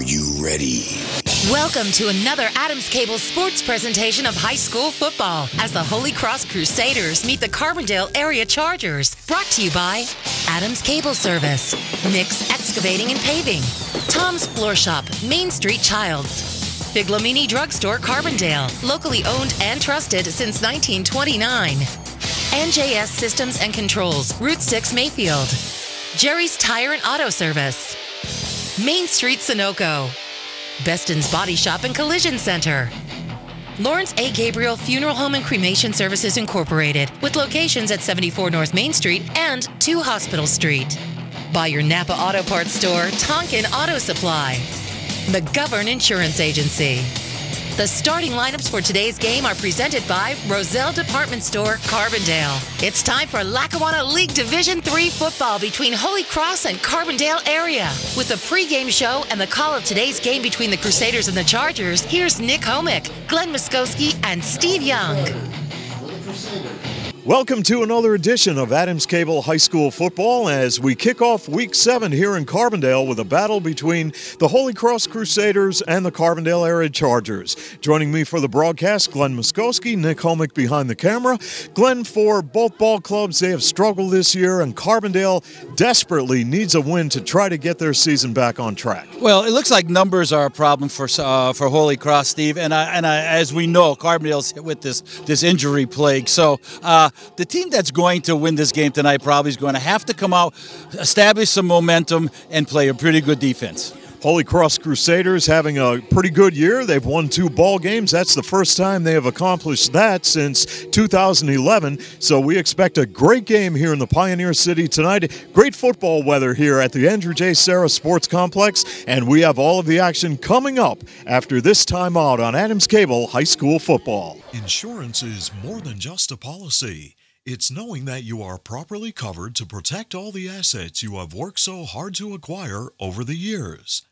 Are you ready? Welcome to another Adams Cable sports presentation of high school football as the Holy Cross Crusaders meet the Carbondale Area Chargers. Brought to you by Adams Cable Service, Nick's Excavating and Paving, Tom's Floor Shop, Main Street Childs, Figlamini Drugstore Carbondale, locally owned and trusted since 1929, NJS Systems and Controls, Route 6 Mayfield, Jerry's Tire and Auto Service, Main Street Sunoco, Beston's Body Shop and Collision Center, Lawrence A. Gabriel Funeral Home and Cremation Services Incorporated, with locations at 74 North Main Street and 2 Hospital Street. By your Napa Auto Parts store, Tonkin Auto Supply, McGovern Insurance Agency. The starting lineups for today's game are presented by Roselle Department Store, Carbondale. It's time for Lackawanna League Division III football between Holy Cross and Carbondale area. With the pregame show and the call of today's game between the Crusaders and the Chargers, here's Nick Homick, Glenn Muskowski, and Steve Young. Welcome to another edition of Adams Cable High School Football as we kick off Week 7 here in Carbondale with a battle between the Holy Cross Crusaders and the Carbondale Area Chargers. Joining me for the broadcast, Glenn Muskowski, Nick Homick behind the camera. Glenn, for both ball clubs, they have struggled this year, and Carbondale desperately needs a win to try to get their season back on track. Well, it looks like numbers are a problem for Holy Cross, Steve, and as we know, Carbondale's hit with this injury plague. So the team that's going to win this game tonight probably is going to have to come out, establish some momentum, and play a pretty good defense. Holy Cross Crusaders having a pretty good year. They've won 2 ball games. That's the first time they have accomplished that since 2011. So we expect a great game here in the Pioneer City tonight. Great football weather here at the Andrew J. Serra Sports Complex. And we have all of the action coming up after this timeout on Adams Cable High School Football. Insurance is more than just a policy. It's knowing that you are properly covered to protect all the assets you have worked so hard to acquire over the years.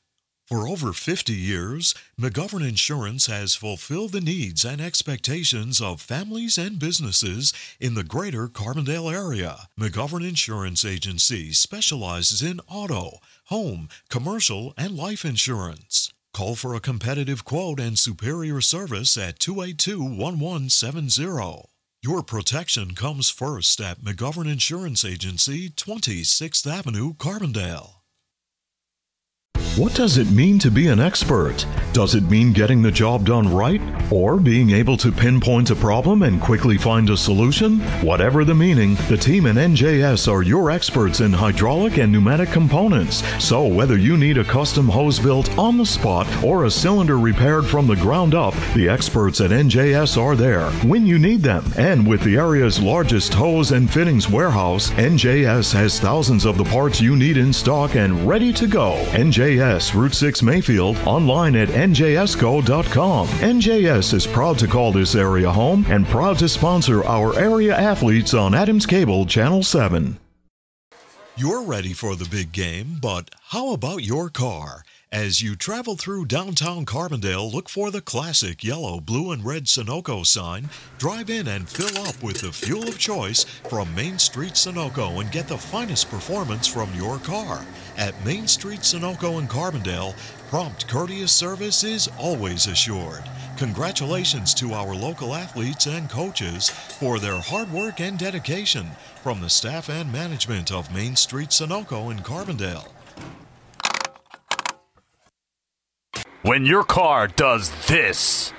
For over 50 years, McGovern Insurance has fulfilled the needs and expectations of families and businesses in the greater Carbondale area. McGovern Insurance Agency specializes in auto, home, commercial, and life insurance. Call for a competitive quote and superior service at 282-1170. Your protection comes first at McGovern Insurance Agency, 26th Avenue, Carbondale. What does it mean to be an expert? Does it mean getting the job done right? Or being able to pinpoint a problem and quickly find a solution? Whatever the meaning, the team in NJS are your experts in hydraulic and pneumatic components. So whether you need a custom hose built on the spot or a cylinder repaired from the ground up, the experts at NJS are there when you need them. And with the area's largest hose and fittings warehouse, NJS has thousands of the parts you need in stock and ready to go. NJS Route 6 Mayfield, online at njsco.com. NJS is proud to call this area home and proud to sponsor our area athletes on Adams Cable Channel 7. You're ready for the big game, but how about your car? As you travel through downtown Carbondale, look for the classic yellow, blue, and red Sunoco sign. Drive in and fill up with the fuel of choice from Main Street Sunoco and get the finest performance from your car. At Main Street Sunoco in Carbondale, prompt, courteous service is always assured. Congratulations to our local athletes and coaches for their hard work and dedication from the staff and management of Main Street Sunoco in Carbondale. When your car does this,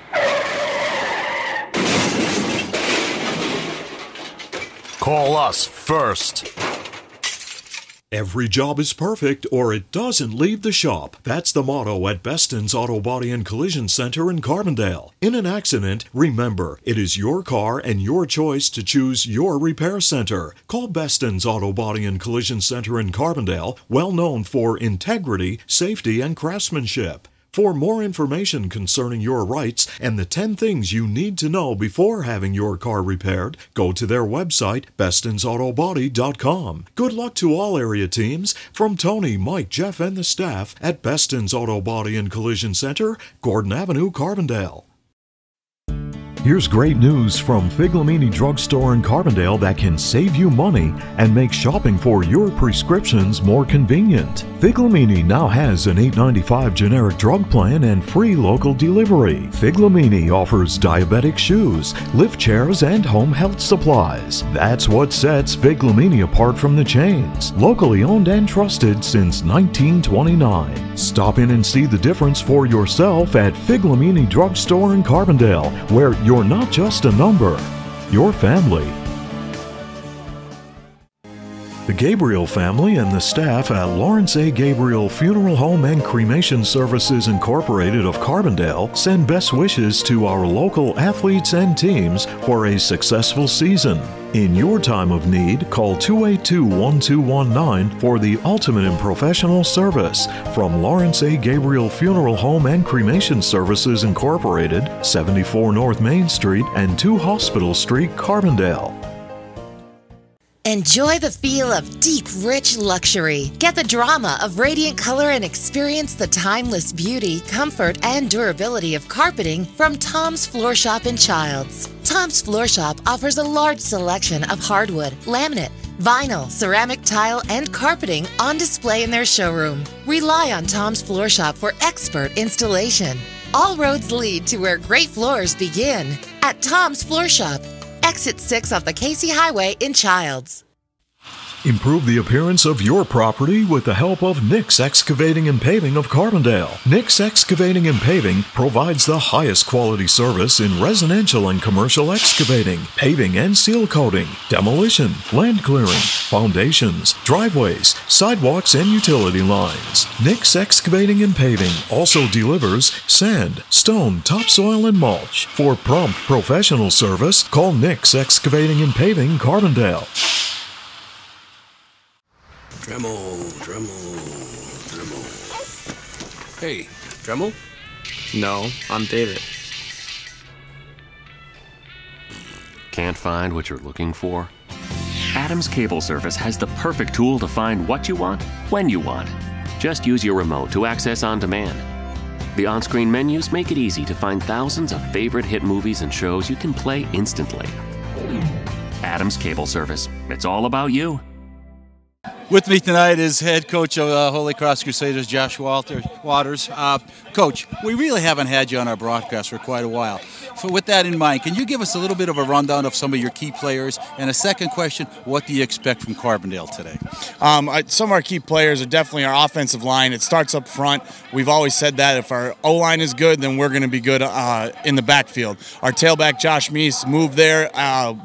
call us first. Every job is perfect or it doesn't leave the shop. That's the motto at Beston's Auto Body and Collision Center in Carbondale. In an accident, remember, it is your car and your choice to choose your repair center. Call Beston's Auto Body and Collision Center in Carbondale, well known for integrity, safety, and craftsmanship. For more information concerning your rights and the 10 things you need to know before having your car repaired, go to their website, bestonsautobody.com. Good luck to all area teams from Tony, Mike, Jeff, and the staff at Beston's Auto Body and Collision Center, Gordon Avenue, Carbondale. Here's great news from Figlamini Drugstore in Carbondale that can save you money and make shopping for your prescriptions more convenient. Figlamini now has an $8.95 generic drug plan and free local delivery. Figlamini offers diabetic shoes, lift chairs, and home health supplies. That's what sets Figlamini apart from the chains. Locally owned and trusted since 1929. Stop in and see the difference for yourself at Figlamini Drugstore in Carbondale, where you're not just a number, you're family. The Gabriel family and the staff at Lawrence A. Gabriel Funeral Home and Cremation Services Incorporated of Carbondale send best wishes to our local athletes and teams for a successful season. In your time of need, call 282-1219 for the ultimate in professional service from Lawrence A. Gabriel Funeral Home and Cremation Services Incorporated, 74 North Main Street and 2 Hospital Street, Carbondale. Enjoy the feel of deep, rich luxury. Get the drama of radiant color and experience the timeless beauty, comfort, and durability of carpeting from Tom's Floor Shop in Childs. Tom's Floor Shop offers a large selection of hardwood, laminate, vinyl, ceramic tile, and carpeting on display in their showroom. Rely on Tom's Floor Shop for expert installation. All roads lead to where great floors begin at Tom's Floor Shop. Exit 6 off the Casey Highway in Childs. Improve the appearance of your property with the help of Nick's Excavating and Paving of Carbondale. Nick's Excavating and Paving provides the highest quality service in residential and commercial excavating, paving and seal coating, demolition, land clearing, foundations, driveways, sidewalks, and utility lines. Nick's Excavating and Paving also delivers sand, stone, topsoil, and mulch. For prompt professional service, call Nick's Excavating and Paving, Carbondale. Dremel. Hey, Dremel? No, I'm David. Can't find what you're looking for? Adams Cable Service has the perfect tool to find what you want, when you want. Just use your remote to access on demand. The on-screen menus make it easy to find thousands of favorite hit movies and shows you can play instantly. Adams Cable Service. It's all about you. With me tonight is head coach of Holy Cross Crusaders, Josh Waters. Coach, we really haven't had you on our broadcast for quite a while. So with that in mind, can you give us a little bit of a rundown of some of your key players? And a second question, what do you expect from Carbondale today? Some of our key players are definitely our offensive line. It starts up front. We've always said that if our O-line is good, then we're going to be good in the backfield. Our tailback, Josh Meese, moved there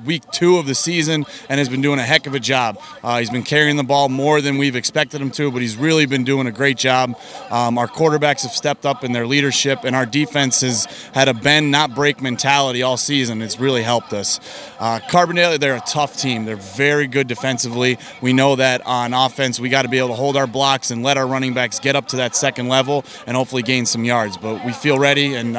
week 2 of the season and has been doing a heck of a job. He's been carrying the ball more than we've expected him to, but he's really been doing a great job. Our quarterbacks have stepped up in their leadership, and our defense has had a bend, not break mentality all season. It's really helped us. Carbondale, they're a tough team. They're very good defensively. We know that on offense we got to be able to hold our blocks and let our running backs get up to that second level and hopefully gain some yards. But we feel ready, and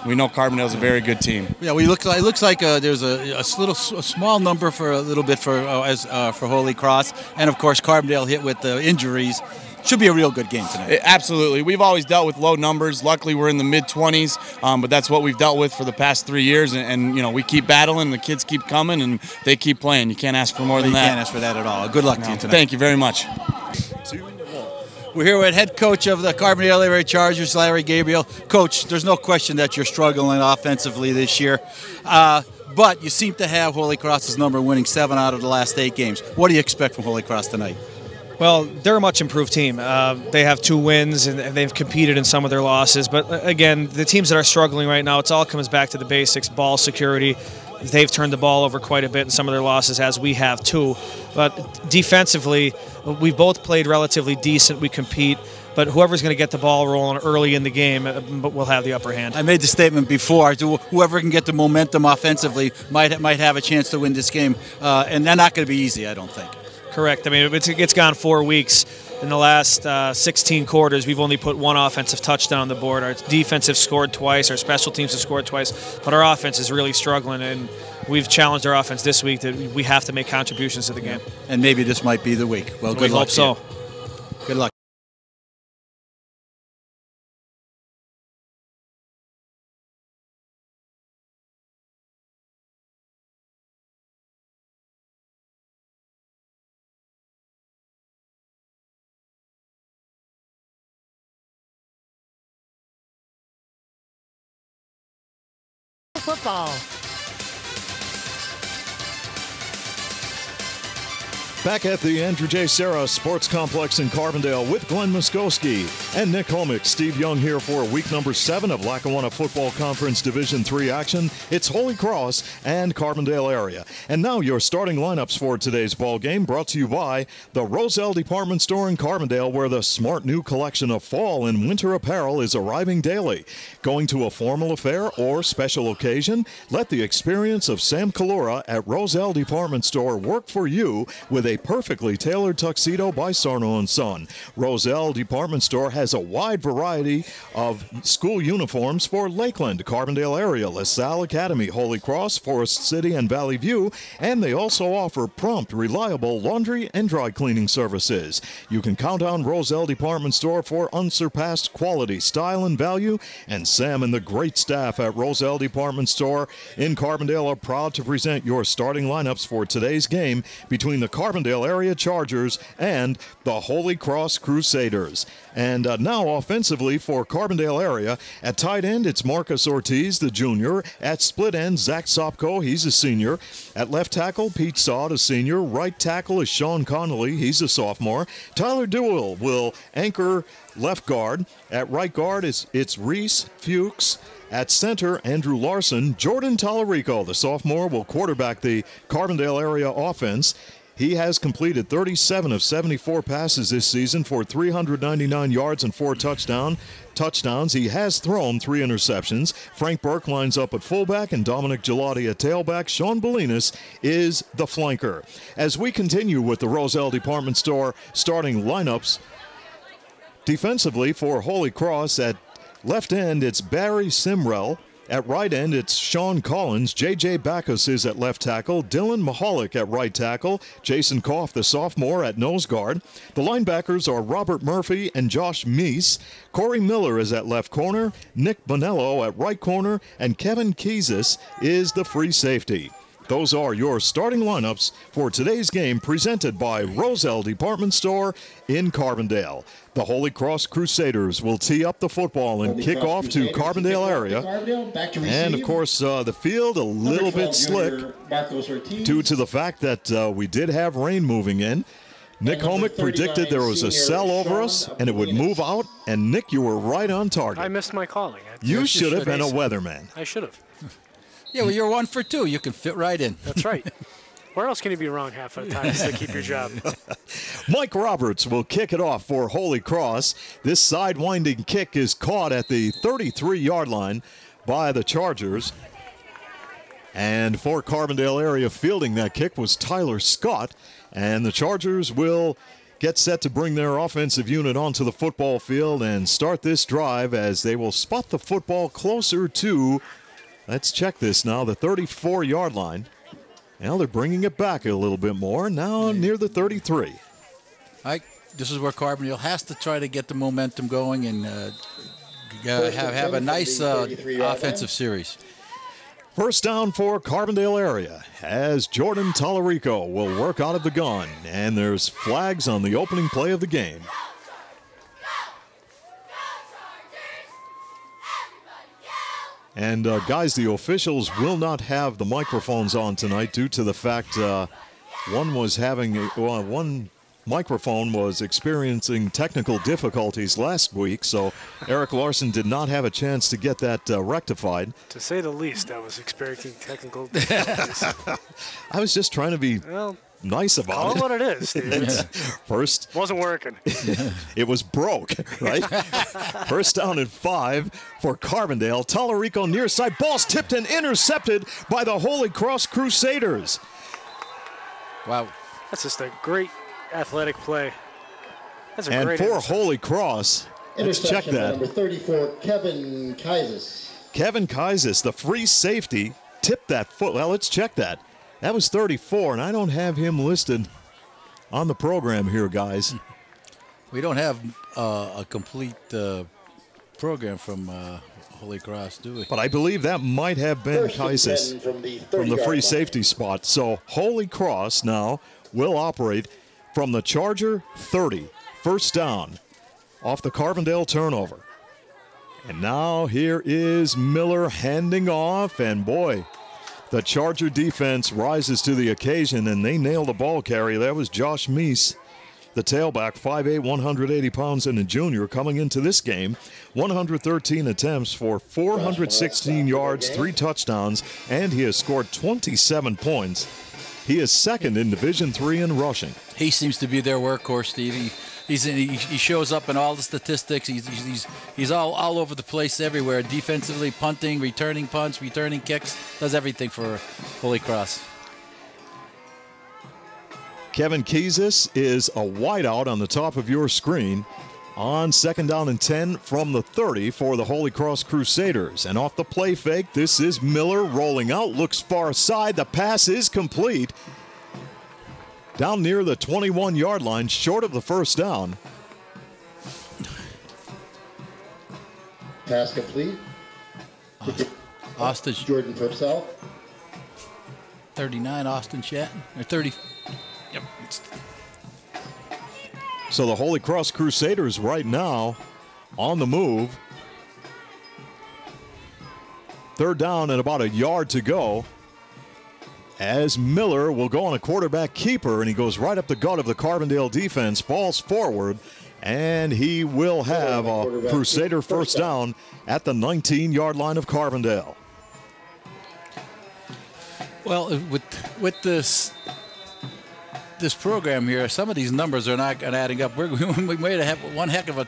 we know Carbondale's a very good team. Yeah, it looks like there's a small number for a little bit for Holy Cross, and of course Carbondale hit with the injuries. Should be a real good game tonight. Absolutely. We've always dealt with low numbers. Luckily, we're in the mid-20s, but that's what we've dealt with for the past 3 years. And you know, we keep battling, the kids keep coming, and they keep playing. You can't ask for more than that. You can't ask for that at all. Good luck to you tonight. Thank you very much. We're here with head coach of the Carbondale Area Chargers, Larry Gabriel. Coach, there's no question that you're struggling offensively this year. But you seem to have Holy Cross's number, winning 7 out of the last 8 games. What do you expect from Holy Cross tonight? Well, they're a much improved team. They have 2 wins, and they've competed in some of their losses. But again, the teams that are struggling right now, it all comes back to the basics, ball security. They've turned the ball over quite a bit in some of their losses, as we have too. But defensively, we've both played relatively decent. We compete. But whoever's going to get the ball rolling early in the game will have the upper hand. I made the statement before, whoever can get the momentum offensively might have a chance to win this game. And they're not going to be easy, I don't think. Correct. I mean, it's gone 4 weeks. In the last 16 quarters, we've only put 1 offensive touchdown on the board. Our defense have scored twice. Our special teams have scored twice. But our offense is really struggling, and we've challenged our offense this week that we have to make contributions to the game. And maybe this might be the week. Well, good luck. We hope so. Good luck. football. Back at the Andrew J. Serra Sports Complex in Carbondale with Glenn Muskowski and Nick Homick. Steve Young here for week number 7 of Lackawanna Football Conference Division III action. It's Holy Cross and Carbondale area. And now your starting lineups for today's ball game, brought to you by the Roselle Department Store in Carbondale, where the smart new collection of fall and winter apparel is arriving daily. Going to a formal affair or special occasion? Let the experience of Sam Kalura at Roselle Department Store work for you with a perfectly tailored tuxedo by Sarno & Son. Roselle Department Store has a wide variety of school uniforms for Lakeland, Carbondale area, LaSalle Academy, Holy Cross, Forest City, and Valley View, and they also offer prompt, reliable laundry and dry cleaning services. You can count on Roselle Department Store for unsurpassed quality, style, and value, and Sam and the great staff at Roselle Department Store in Carbondale are proud to present your starting lineups for today's game between the Carbondale area Chargers and the Holy Cross Crusaders. And now offensively for Carbondale area, at tight end it's Marcus Ortiz, the junior. At split end, Zach Sopko, he's a senior. At left tackle, Pete Sod, a senior. Right tackle is Sean Connolly, he's a sophomore. Tyler Dewell will anchor left guard. At right guard, it's Reese Fuchs. At center, Andrew Larson. Jordan Tallarico, the sophomore, will quarterback the Carbondale area offense. He has completed 37 of 74 passes this season for 399 yards and 4 touchdowns. He has thrown 3 interceptions. Frank Burke lines up at fullback and Dominic Gelati at tailback. Sean Bolinas is the flanker. As we continue with the Roselle Department Store starting lineups, defensively for Holy Cross, at left end it's Barry Simrell. At right end, it's Sean Collins. J.J. Backus is at left tackle. Dylan Mahalik at right tackle. Jason Koff, the sophomore, at nose guard. The linebackers are Robert Murphy and Josh Meese. Corey Miller is at left corner. Nick Bonello at right corner. And Kevin Kiesis is the free safety. Those are your starting lineups for today's game, presented by Roselle Department Store in Carbondale. The Holy Cross Crusaders will tee up the football and kick off to Carbondale area. And, of course, the field a little bit slick due to the fact that we did have rain moving in. Nick Homick predicted there was a cell over us and it would move out. And, Nick, you were right on target. I missed my calling. You should have been a weatherman. I should have. Yeah, well, you're 1 for 2. You can fit right in. That's right. Where else can you be wrong half of the time to keep your job? Mike Roberts will kick it off for Holy Cross. This side-winding kick is caught at the 33-yard line by the Chargers. And for Carbondale area, fielding that kick was Tyler Scott. And the Chargers will get set to bring their offensive unit onto the football field and start this drive as they will spot the football closer to, let's check this now, the 34-yard line. Now they're bringing it back a little bit more, now near the 33. This is where Carbondale has to try to get the momentum going and have a nice offensive series. First down for Carbondale area as Jordan Tallarico will work out of the gun. And there's flags on the opening play of the game. And guys, the officials will not have the microphones on tonight due to the fact one microphone was experiencing technical difficulties last week, so Eric Larson did not have a chance to get that rectified. To say the least, I was experiencing technical difficulties. I was just trying to be nice about Call it. What it is, Steve. First, wasn't working. It was broke, right? First down and 5 for Carbondale. Tallarico near side. Ball's tipped and intercepted by the Holy Cross Crusaders. Wow. That's just a great athletic play. That's a and great for Holy Cross, let's check that. Number 34, Kevin Kaisis. Kevin Kaisis, the free safety, tipped that foot. Well, let's check that. That was 34, and I don't have him listed on the program here, guys. We don't have a complete program from Holy Cross, do we? But I believe that might have been Kaisis from the free safety spot. So Holy Cross now will operate from the Charger 30. First down off the Carbondale turnover. And now here is Miller handing off, and boy, the Charger defense rises to the occasion, and they nail the ball carrier. That was Josh Meese, the tailback, 5'8", 180 pounds, and a junior, coming into this game. 113 attempts for 416 yards, 3 touchdowns, and he has scored 27 points. He is second in Division III in rushing. He seems to be their workhorse, Steve. He shows up in all the statistics. He's all over the place, everywhere. Defensively, punting, returning punts, returning kicks, does everything for Holy Cross. Kevin Kiesis is a wideout on the top of your screen on 2nd down and 10 from the 30 for the Holy Cross Crusaders. And off the play fake, this is Miller rolling out, looks far side. The pass is complete. Down near the 21-yard line, short of the first down. Pass complete. Austin Jordan Purcell. 39, Austin Shatton. Or 30. Yep. So the Holy Cross Crusaders right now on the move. 3rd down and about a yard to go, as Miller will go on a quarterback keeper, and he goes right up the gut of the Carbondale defense, falls forward, and he will have a Crusader first down at the 19-yard line of Carbondale. Well, with this program here, some of these numbers are not adding up. We might have one heck of a...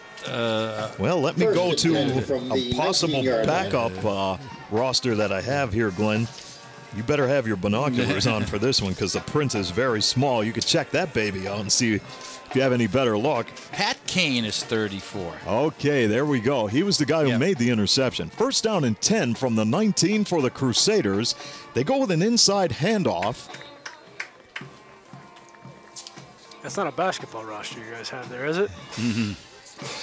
well, let me go to a possible backup roster that I have here, Glenn. You better have your binoculars on for this one, because the print is very small. You could check that baby out and see if you have any better luck. Pat Kane is 34. Okay, there we go. He was the guy who made the interception. 1st down and 10 from the 19 for the Crusaders. They go with an inside handoff. That's not a basketball roster you guys have there, is it? Mm-hmm.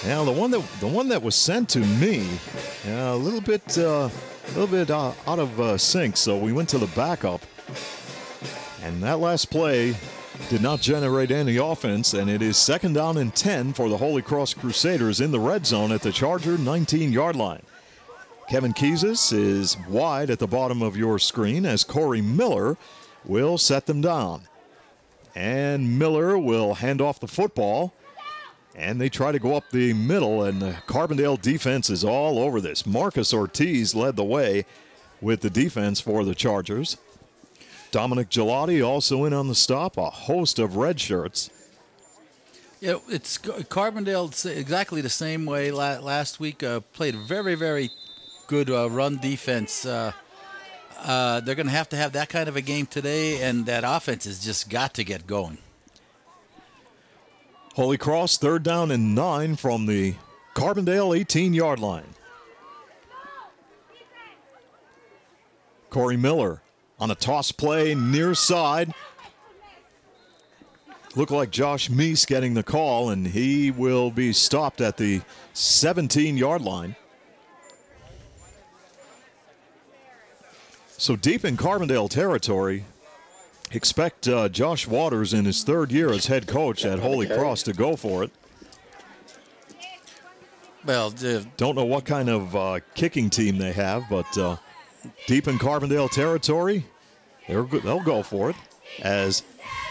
Yeah, the one that was sent to me, a little bit out of sync. So we went to the backup, and that last play did not generate any offense. And it is 2nd down and 10 for the Holy Cross Crusaders in the red zone at the Charger 19-yard line. Kevin Kiesis is wide at the bottom of your screen as Corey Miller will set them down. And Miller will hand off the football, and they try to go up the middle, and the Carbondale defense is all over this. Marcus Ortiz led the way with the defense for the Chargers. Dominic Gelati also in on the stop, a host of red shirts. Yeah, it's Carbondale exactly the same way last week. Played very, very good run defense. They're going to have that kind of a game today, and that offense has just got to get going. Holy Cross, 3rd down and 9 from the Carbondale 18-yard line. Corey Miller on a toss play near side. Looked like Josh Meese getting the call, and he will be stopped at the 17-yard line. So deep in Carbondale territory, expect Josh Waters in his 3rd year as head coach at Holy Cross to go for it. Well, don't know what kind of kicking team they have, but deep in Carbondale territory, they'll go for it, as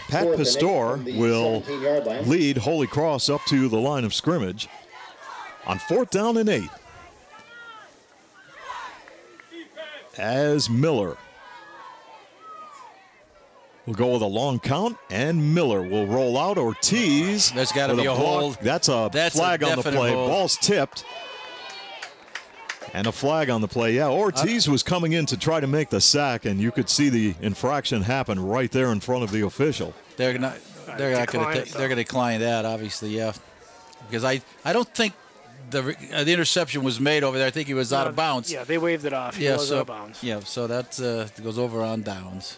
Pat Pastor will lead Holy Cross up to the line of scrimmage on 4th down and 8. As Miller will go with a long count, and Miller will roll out. Ortiz. There's got to be a hold. That's a flag on the play. Hold. Ball's tipped. And a flag on the play. Yeah, Ortiz was coming in to try to make the sack, and you could see the infraction happen right there in front of the official. They're going to decline that, obviously, yeah. Because I don't think the interception was made over there. I think he was out of bounds. Yeah, they waved it off. He was out of bounds. Yeah, so that goes over on downs.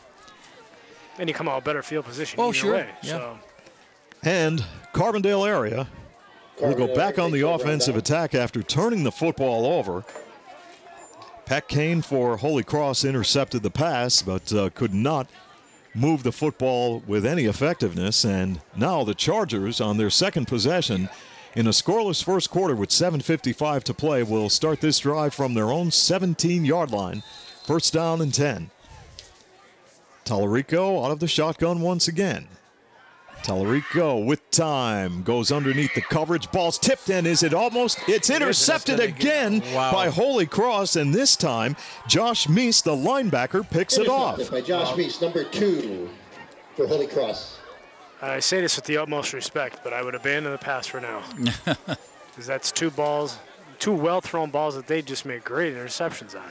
And you come out better field position. Oh, sure. Way, yeah. So. And Carbondale area will go back on the offensive attack after turning the football over. Pat Kane for Holy Cross intercepted the pass, but could not move the football with any effectiveness. And now the Chargers on their second possession in a scoreless first quarter with 7:55 to play, will start this drive from their own 17-yard line. First down and 10. Tallarico out of the shotgun once again. Tallarico with time goes underneath the coverage. Ball's tipped in. Is it almost? It's intercepted again by Holy Cross, and this time Josh Meese, the linebacker, picks it off. By Josh Meese, number 2 for Holy Cross. I say this with the utmost respect, but I would abandon the pass for now. Because that's two well-thrown balls that they just made great interceptions on.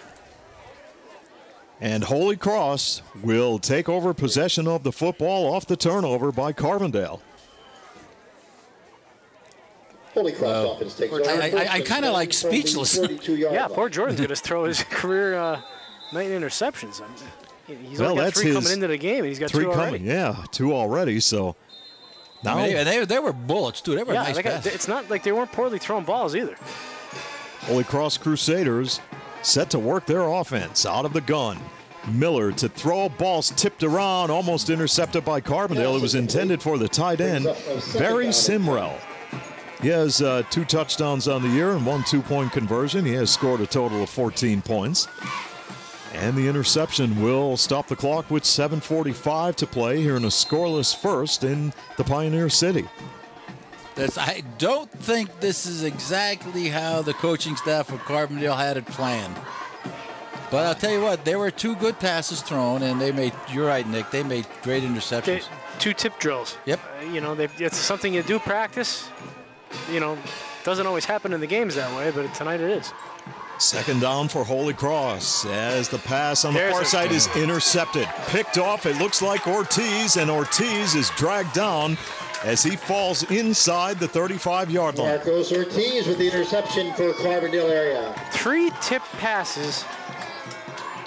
And Holy Cross will take over possession of the football off the turnover by Carbondale. Holy Cross offense takes over. I kind of like speechless. Yeah, poor Jordan's going to throw his career night interceptions. He's only got 3 coming into the game, and he's got 2 already. Yeah, 2 already, so now they were bullets, too. They were nice passes. It's not like they weren't poorly thrown balls either. Holy Cross Crusaders set to work their offense out of the gun. Miller to throw. Ball's tipped around, almost intercepted by Carbondale. It was intended for the tight end, Barry Simrell. He has 2 touchdowns on the year and 1 2-point conversion. He has scored a total of 14 points. And the interception will stop the clock with 7:45 to play here in a scoreless first in the Pioneer City. I don't think this is exactly how the coaching staff of Carbondale had it planned. But I'll tell you what, there were 2 good passes thrown, and you're right, Nick, they made great interceptions. 2 tip drills. Yep. It's something you do practice. Doesn't always happen in the games that way, but tonight it is. Second down for Holy Cross as the pass on the far side is intercepted. Picked off, it looks like Ortiz, and Ortiz is dragged down as he falls inside the 35-yard line. Marcos Ortiz with the interception for Carbondale area. 3 tip passes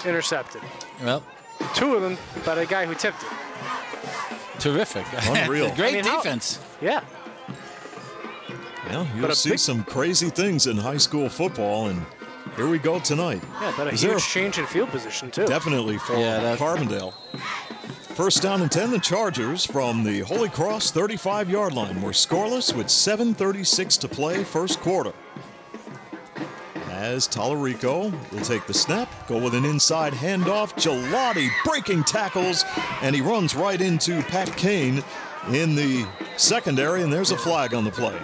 intercepted. Well, 2 of them by the guy who tipped it. Terrific. Unreal. Great defense. Yeah. Well, you'll see some crazy things in high school football, and here we go tonight. Yeah, but a huge change in field position, too. Definitely for Carbondale. First down and 10, the Chargers from the Holy Cross 35-yard line. We're scoreless with 7:36 to play first quarter. As Tallarico will take the snap, go with an inside handoff. Gelati breaking tackles, and he runs right into Pat Kane in the secondary, and there's a flag on the play.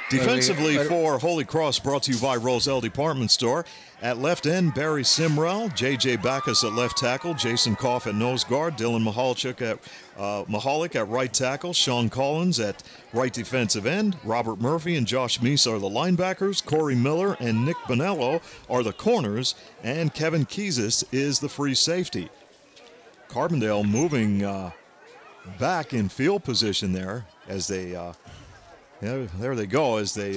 Defensively for Holy Cross, brought to you by Roselle Department Store. At left end, Barry Simrell, J.J. Backus at left tackle, Jason Koff at nose guard, Dylan Mahalik at right tackle, Sean Collins at right defensive end, Robert Murphy and Josh Meese are the linebackers, Corey Miller and Nick Bonello are the corners, and Kevin Kiesis is the free safety. Carbondale moving back in field position there as they... there they go as they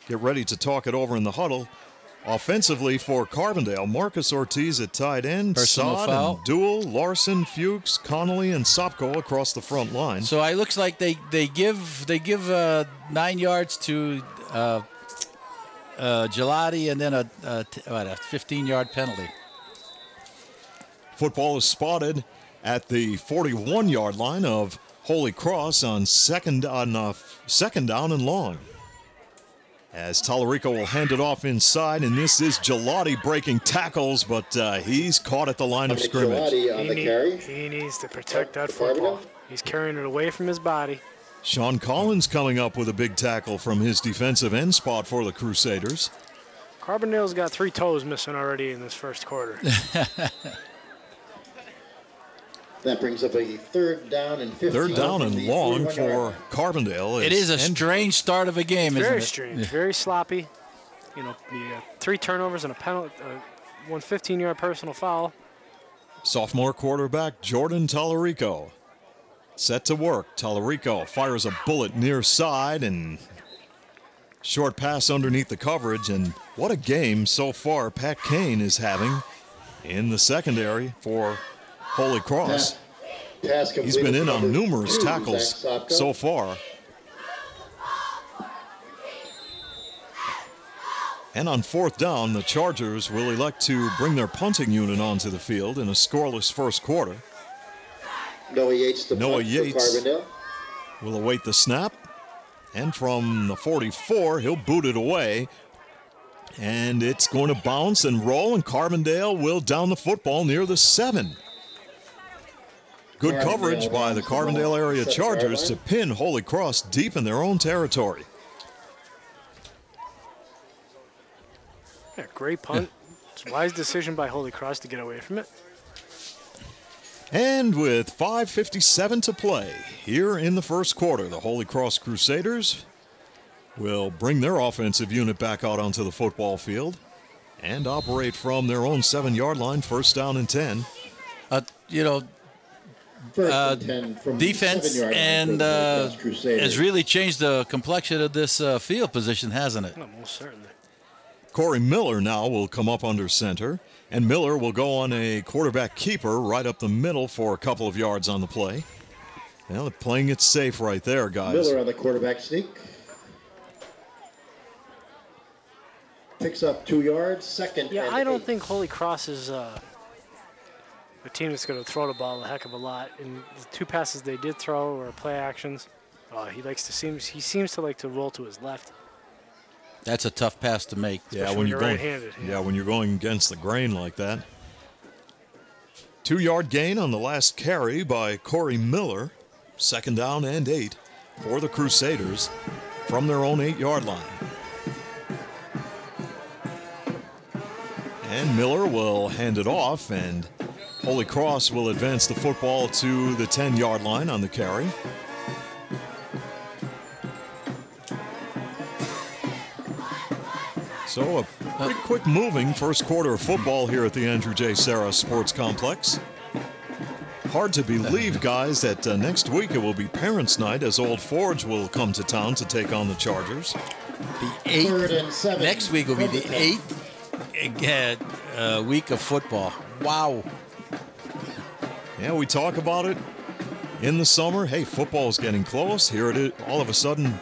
get ready to talk it over in the huddle. Offensively for Carbondale, Marcus Ortiz at tight end, personal foul. And Duell, Larson, Fuchs, Connolly, and Sopko across the front line. So it looks like they give 9 yards to Gelati, and then a 15-yard penalty. Football is spotted at the 41-yard line of Holy Cross on second down and long. As Tallarico will hand it off inside, and this is Gelati breaking tackles, but he's caught at the line of scrimmage. He needs to protect that football. He's carrying it away from his body. Sean Collins coming up with a big tackle from his defensive end spot for the Crusaders. Carbondale's got 3 toes missing already in this first quarter. That brings up a 3rd down and 15. 3rd down and long for Carbondale. It is a strange start of a game, isn't it? Very strange, very sloppy. 3 turnovers and a penalty, 1 15-yard personal foul. Sophomore quarterback Jordan Tallarico set to work. Tallarico fires a bullet near side and short pass underneath the coverage. And what a game so far Pat Kane is having in the secondary for Holy Cross. He's been in on numerous tackles so far. And on 4th down, the Chargers will elect to bring their punting unit onto the field in a scoreless first quarter. Noah Yates will await the snap. And from the 44, he'll boot it away. And it's going to bounce and roll, and Carbondale will down the football near the 7. Good coverage by the Carbondale area Chargers to pin Holy Cross deep in their own territory. Yeah, great punt. It's a wise decision by Holy Cross to get away from it. And with 5:57 to play here in the first quarter, the Holy Cross Crusaders will bring their offensive unit back out onto the football field and operate from their own 7-yard line, first down and 10. Defense and has really changed the complexion of this field position, hasn't it? Oh, most certainly. Corey Miller now will come up under center, and Miller will go on a quarterback keeper right up the middle for a couple of yards on the play. Well, they're playing it safe right there, guys. Miller on the quarterback sneak. Picks up 2 yards, second. Yeah, and I don't 8. think Holy Cross is a team that's going to throw the ball a heck of a lot. And the 2 passes they did throw were play actions. He seems to like to roll to his left. That's a tough pass to make. Yeah, when you're right-handed. Yeah, when you're going against the grain like that. 2-yard gain on the last carry by Corey Miller. Second down and 8 for the Crusaders from their own 8-yard line. And Miller will hand it off, and Holy Cross will advance the football to the 10-yard line on the carry. So a pretty quick moving first quarter of football here at the Andrew J. Sarah Sports Complex. Hard to believe, guys, that next week it will be Parents' Night as Old Forge will come to town to take on the Chargers. The 8th. Next week will be the 8th week of football. Wow. Yeah, we talk about it in the summer. Hey, football's getting close. Here it is. All of a sudden,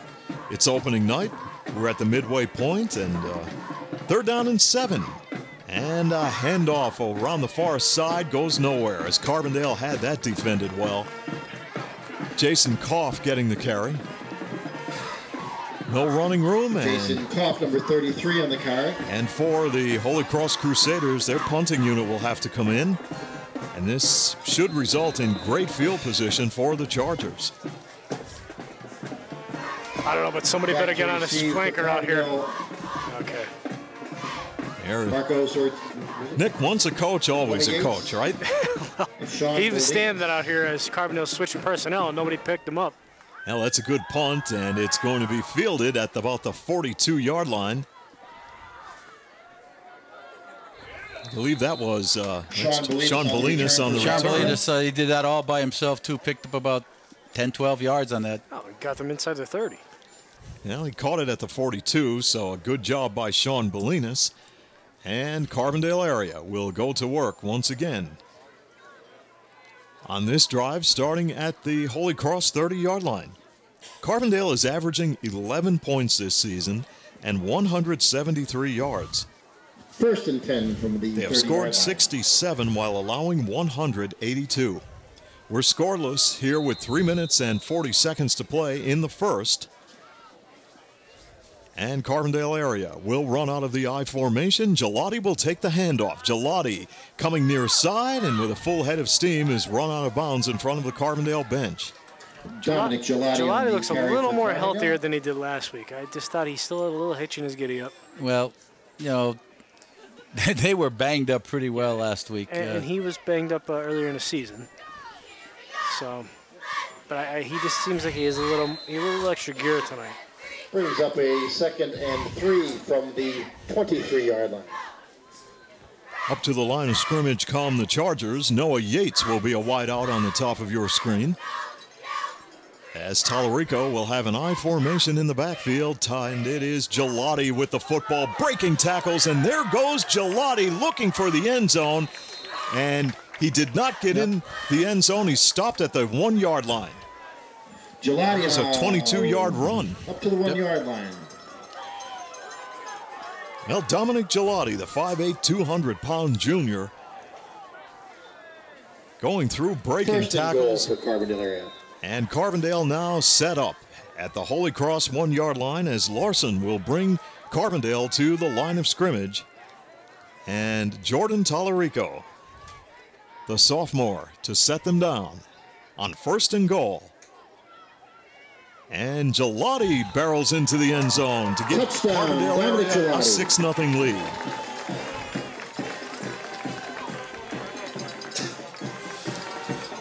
it's opening night. We're at the midway point, and third down and 7. And a handoff around the far side goes nowhere as Carbondale had that defended well. Jason Koff getting the carry. No running room. Jason Koff, number 33 on the carry. And for the Holy Cross Crusaders, their punting unit will have to come in. And this should result in great field position for the Chargers. I don't know, but somebody better get on a flanker out here. Okay. Nick, once a coach, always a coach, right? He was standing out here as Carbondale switching personnel, and nobody picked him up. Well, that's a good punt, and it's going to be fielded at about the 42-yard line. I believe that was Sean Bolinas on the return. Sean Bolinas, he did that all by himself, too. Picked up about 10, 12 yards on that. Oh, he got them inside the 30. Well, he caught it at the 42, so a good job by Sean Bolinas. And Carbondale area will go to work once again on this drive, starting at the Holy Cross 30-yard line. Carbondale is averaging 11 points this season and 173 yards. First and 10 from the 30-yard line. They have scored 67 while allowing 182. We're scoreless here with 3 minutes and 40 seconds to play in the first. And Carbondale area will run out of the I formation. Gelati will take the handoff. Gelati coming near side and with a full head of steam is run out of bounds in front of the Carbondale bench. Dominic Gelati looks a little more healthier than he did last week. I just thought he still had a little hitch in his giddy-up. Well, you know, they were banged up pretty well last week. And he was banged up earlier in the season. So, but he just seems like he has a little extra gear tonight. Brings up a second and 3 from the 23-yard line. Up to the line of scrimmage come the Chargers. Noah Yates will be a wide out on the top of your screen. As Tallarico will have an I formation in the backfield, and it is Gelati with the football, breaking tackles, and there goes Gelati looking for the end zone, and he did not get in the end zone. He stopped at the 1-yard line. Gelati is a 22-yard run. Up to the 1-yard line. Well, Dominic Gelati, the 5'8", 200-pound junior, going through breaking tackles. For Carbondale area. And Carbondale now set up at the Holy Cross 1-yard line as Larson will bring Carbondale to the line of scrimmage. And Jordan Tallarico, the sophomore, to set them down on 1st and goal. And Gelati barrels into the end zone to give Carbondale area a 6-0 lead.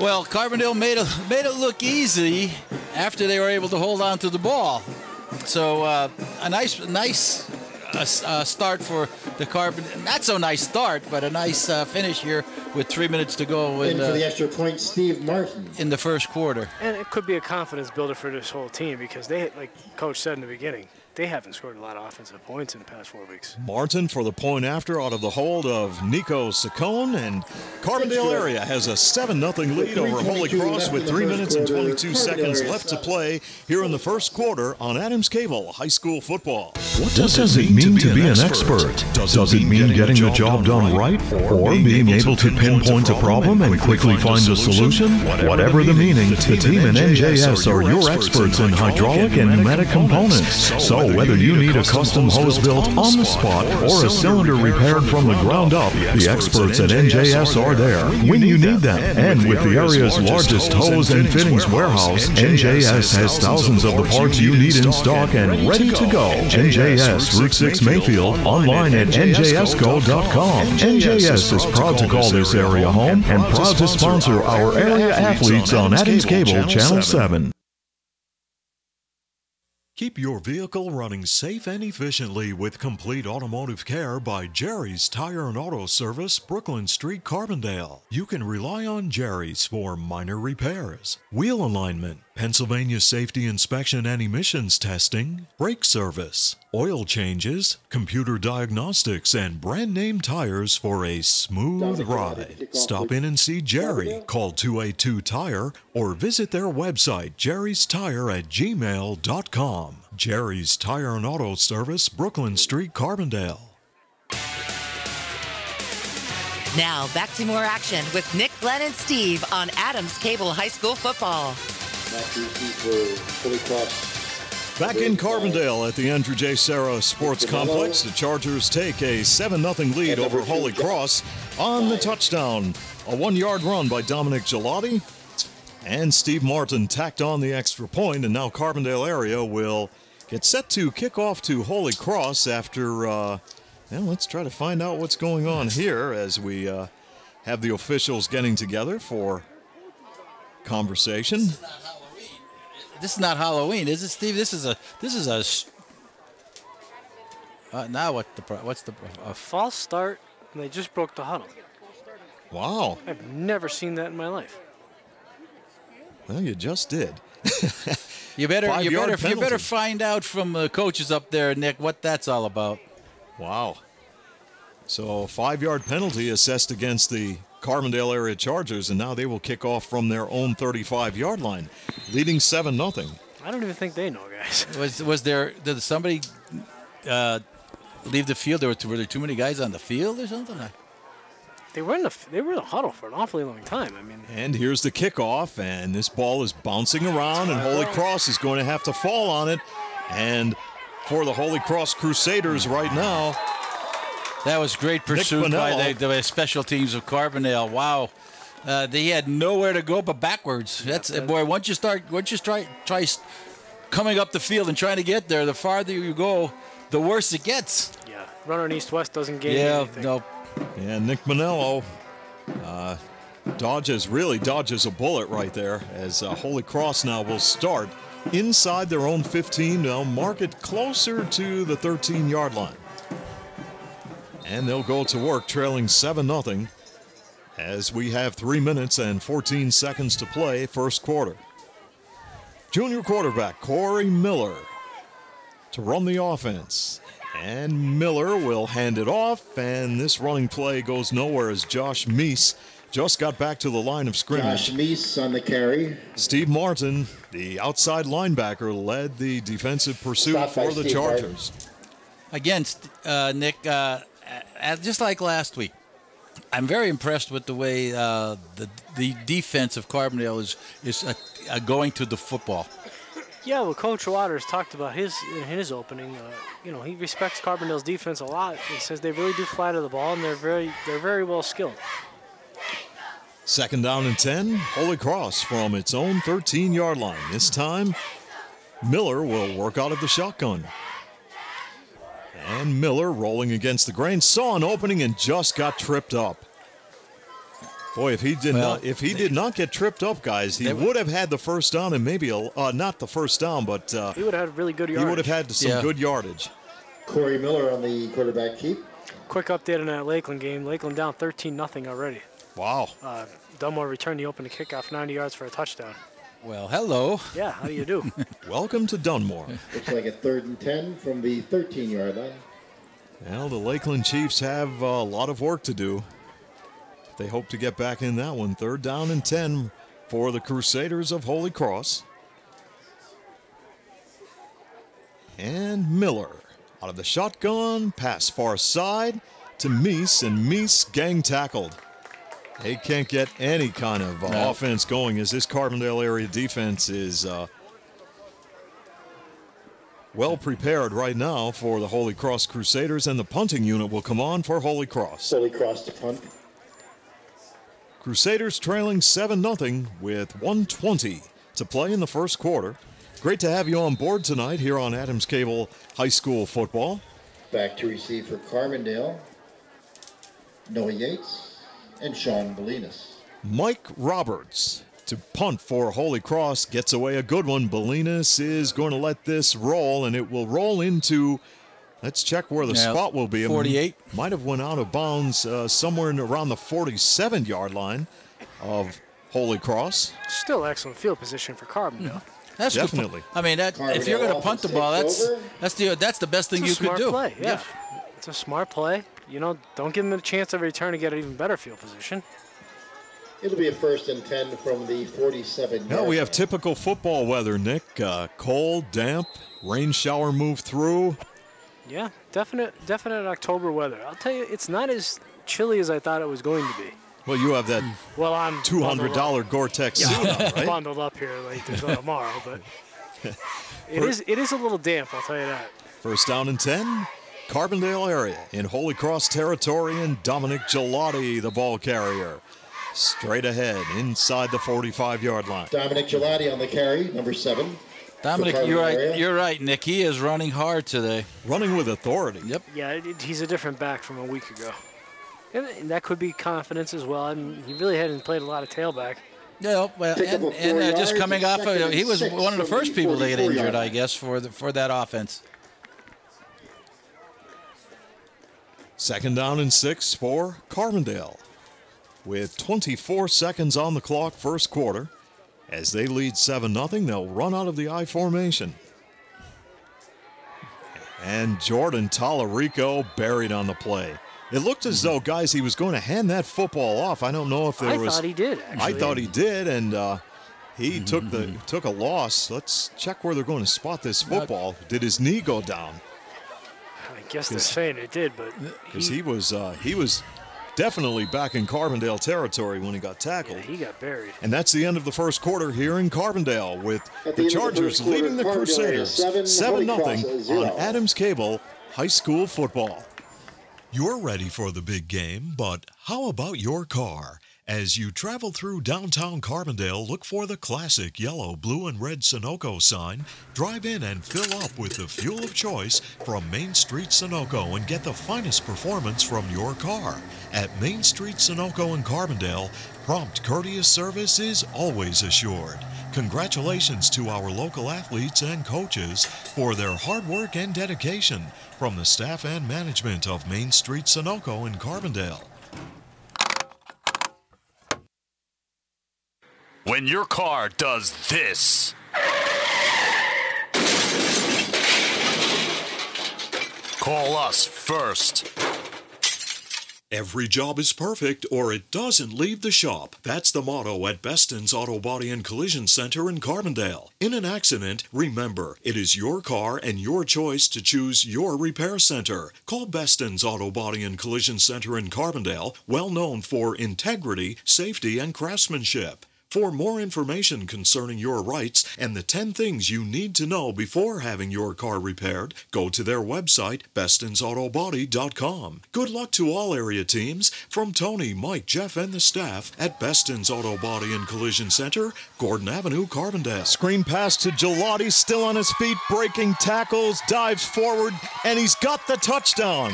Well, Carbondale made it look easy after they were able to hold on to the ball. So a nice start for the Carbondale. Not so nice start, but a nice finish here with 3 minutes to go. In for the extra point, Steve Martin. In the first quarter. And it could be a confidence builder for this whole team because they, like Coach said in the beginning, they haven't scored a lot of offensive points in the past 4 weeks. Martin for the point after out of the hold of Nico Saccone, and Carbondale area has a 7-0 lead over Holy Cross with 3 minutes and 22 seconds left to play here in the first quarter on Adams Cable High School Football. What does it mean to be an expert? Does it mean getting the job done right, or being able to pinpoint a problem and quickly find a solution? Whatever the meaning, the team in NJS are your experts in hydraulic and pneumatic components. So whether you need a custom hose built on the spot or a cylinder repaired from the ground up, the experts at NJS are there when you need them. And with the area's largest hose and fittings warehouse, NJS has thousands of the parts you need in stock and ready to go. NJS, Route 6 Mayfield, online at njsco.com. NJS is proud to call this area home and proud to sponsor our area athletes on Adams Cable Channel 7. Keep your vehicle running safe and efficiently with complete automotive care by Jerry's Tire and Auto Service, Brooklyn Street, Carbondale. You can rely on Jerry's for minor repairs, wheel alignment, Pennsylvania safety inspection and emissions testing, brake service, oil changes, computer diagnostics, and brand name tires for a smooth ride. Stop in and see Jerry. Call 282-TIRE or visit their website, jerrystire@gmail.com. Jerry's Tire and Auto Service, Brooklyn Street, Carbondale. Now back to more action with Nick, Glenn, and Steve on Adams Cable High School Football. Back in Carbondale at the Andrew J. Serra Sports Complex, the Chargers take a 7-0 lead over Holy Cross on the touchdown. A 1-yard run by Dominic Gelati, and Steve Martin tacked on the extra point, and now Carbondale area will get set to kick off to Holy Cross after, well, let's try to find out what's going on here as we have the officials getting together for conversation. This is not Halloween, is it, Steve? This is a now what's the a false start, and they just broke the huddle. Wow. I've never seen that in my life. Well, you just did. You better find out from the coaches up there, Nick, what that's all about. Wow. So a 5-yard penalty assessed against the Carbondale area Chargers, and now they will kick off from their own 35-yard line, leading 7-0. I don't even think they know, guys. Did somebody leave the field? Were there too many guys on the field or something? They were in the huddle for an awfully long time. I mean. And here's the kickoff, and this ball is bouncing around, and Holy Cross is going to have to fall on it. And for the Holy Cross Crusaders right now, that was great pursuit by the special teams of Carbondale. Wow, they had nowhere to go but backwards. Boy. Once you try coming up the field and trying to get there, the farther you go, the worse it gets. Yeah, runner east-west doesn't gain anything. No. And Nick Manello dodges a bullet right there as Holy Cross now will start inside their own 15. They'll mark it closer to the 13-yard line. And they'll go to work trailing 7-0 as we have 3 minutes and 14 seconds to play first quarter. Junior quarterback Corey Miller to run the offense. And Miller will hand it off, and this running play goes nowhere as Josh Meese just got back to the line of scrimmage. Josh Meese on the carry. Steve Martin, the outside linebacker, led the defensive pursuit for the Chargers. Again, Nick, just like last week, I'm very impressed with the way the defense of Carbondale is going to the football. Yeah, well, Coach Waters talked about in his opening. He respects Carbondale's defense a lot. He says they really do fly to the ball, and they're very well skilled. Second down and 10, Holy Cross from its own 13-yard line. This time, Miller will work out of the shotgun. And Miller, rolling against the grain, saw an opening and just got tripped up. Boy, if he did not get tripped up, guys, he would have had the first down and maybe not the first down, but he would have had really good yardage. He would have had some good yardage. Corey Miller on the quarterback keep. Quick update on that Lakeland game. Lakeland down 13-0 already. Wow. Dunmore returned the opening kickoff 90 yards for a touchdown. Well, hello. Yeah, how do you do? Welcome to Dunmore. Looks like a 3rd and 10 from the 13-yard line. Well, the Lakeland Chiefs have a lot of work to do. They hope to get back in that one. 3rd down and 10 for the Crusaders of Holy Cross. And Miller out of the shotgun, pass far side to Meese, and Meese gang tackled. They can't get any kind of offense going as this Carbondale area defense is well prepared right now for the Holy Cross Crusaders, and the punting unit will come on for Holy Cross. Holy Cross to punt. Crusaders trailing 7-0 with 1:20 to play in the first quarter. Great to have you on board tonight here on Adams Cable High School Football. Back to receive for Carbondale, Noah Yates and Sean Bolinas. Mike Roberts to punt for Holy Cross, gets away a good one. Bolinas is going to let this roll, and it will roll into, let's check where the spot will be. 48. Might have went out of bounds somewhere around the 47-yard line of Holy Cross. Still excellent field position for Carbondale. That's definitely. I mean, if you're going to punt the ball, that's the best thing you could do. Play, yeah. It's a smart play. Don't give them a chance of return to get an even better field position. It'll be a 1st and 10 from the 47-yard line. We have typical football weather, Nick. Cold, damp, rain shower move through. Yeah, definite October weather. I'll tell you, it's not as chilly as I thought it was going to be. Well, you have that I'm $200 Gore-Tex suit on, right? Bundled up here like there's no tomorrow, but it is a little damp, I'll tell you that. 1st down and 10, Carbondale area in Holy Cross territory, and Dominic Gelati, the ball carrier. Straight ahead inside the 45-yard line. Dominic Gelati on the carry, number 7. Dominic, you're right, Nick. He is running hard today. Running with authority. Yep. Yeah, he's a different back from a week ago. And that could be confidence as well. I mean, he really hadn't played a lot of tailback. Yeah, well, and just coming off of, he was one of the first people to get injured, I guess, for that offense. 2nd down and 6 for Carbondale. With 24 seconds on the clock, first quarter. As they lead 7-0, they'll run out of the I formation. And Jordan Tallarico buried on the play. It looked as though, guys, he was going to hand that football off. I don't know if there was. I thought he did, actually. I thought he did, and he took a loss. Let's check where they're going to spot this football. Did his knee go down? I guess they're saying it did, but because he was definitely back in Carbondale territory when he got tackled. Yeah, he got buried. And that's the end of the first quarter here in Carbondale, with the Chargers leading the Crusaders 7-0 on Adams Cable High School Football. You're ready for the big game, but how about your car? As you travel through downtown Carbondale, look for the classic yellow, blue, and red Sunoco sign. Drive in and fill up with the fuel of choice from Main Street Sunoco and get the finest performance from your car. At Main Street Sunoco in Carbondale, prompt, courteous service is always assured. Congratulations to our local athletes and coaches for their hard work and dedication from the staff and management of Main Street Sunoco in Carbondale. When your car does this, call us first. Every job is perfect, or it doesn't leave the shop. That's the motto at Beston's Auto Body and Collision Center in Carbondale. In an accident, remember, it is your car and your choice to choose your repair center. Call Beston's Auto Body and Collision Center in Carbondale, well known for integrity, safety, and craftsmanship. For more information concerning your rights and the 10 things you need to know before having your car repaired, go to their website, bestonsautobody.com. Good luck to all area teams from Tony, Mike, Jeff, and the staff at Beston's Auto Body and Collision Center, Gordon Avenue, Carbondale. Screen pass to Gelati, still on his feet, breaking tackles, dives forward, and he's got the touchdown.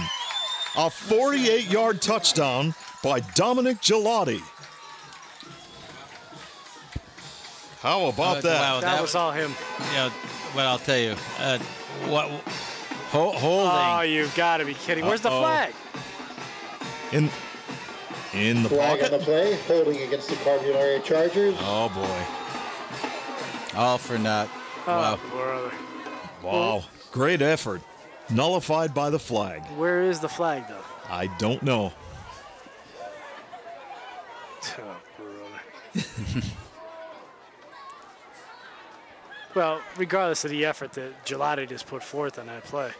A 48-yard touchdown by Dominic Gelati. How about that? Wow, that was all him. Yeah, well, I'll tell you. Holding. Oh, you've got to be kidding. Where's the flag? In the flag pocket? on the play, holding against the Carbondale area Chargers. Oh, boy. All for naught. Wow. Brother. Wow. Great effort. Nullified by the flag. Where is the flag, though? I don't know. Oh, brother. Well, regardless of the effort that Gelati just put forth on that play.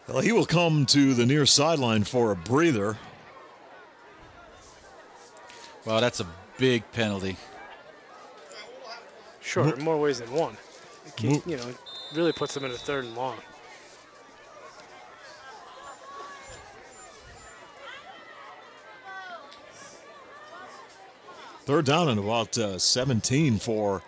Well, he will come to the near sideline for a breather. Well, that's a big penalty. Sure, in more ways than one. It really puts them in a 3rd and long. Third down and about 17 for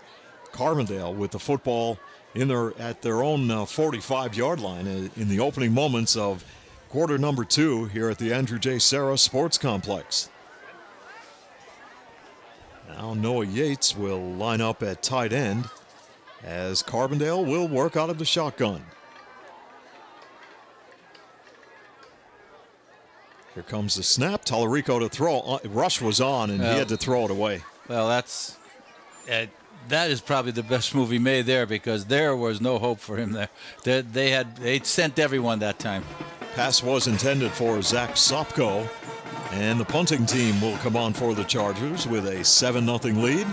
Carbondale with the football at their own 45-yard line in the opening moments of quarter number 2 here at the Andrew J. Serra Sports Complex. Now Noah Yates will line up at tight end as Carbondale will work out of the shotgun. Here comes the snap. Tallarico to throw. Rush was on, and he had to throw it away. Well, that is probably the best move he made there, because there was no hope for him there. They sent everyone that time. Pass was intended for Zach Sopko, and the punting team will come on for the Chargers with a 7-0 lead.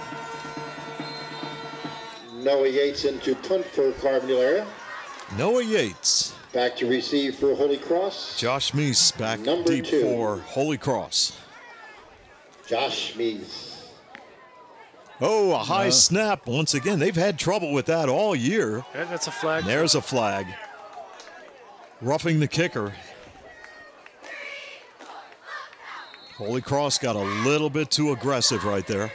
Noah Yates into punt for Carbondale area. Noah Yates. Back to receive for Holy Cross. Josh Meese back Number deep 2. for Holy Cross. Josh Meese. Oh, a high snap. Once again, they've had trouble with that all year. That's a flag. And there's a flag. Roughing the kicker. Holy Cross got a little bit too aggressive right there.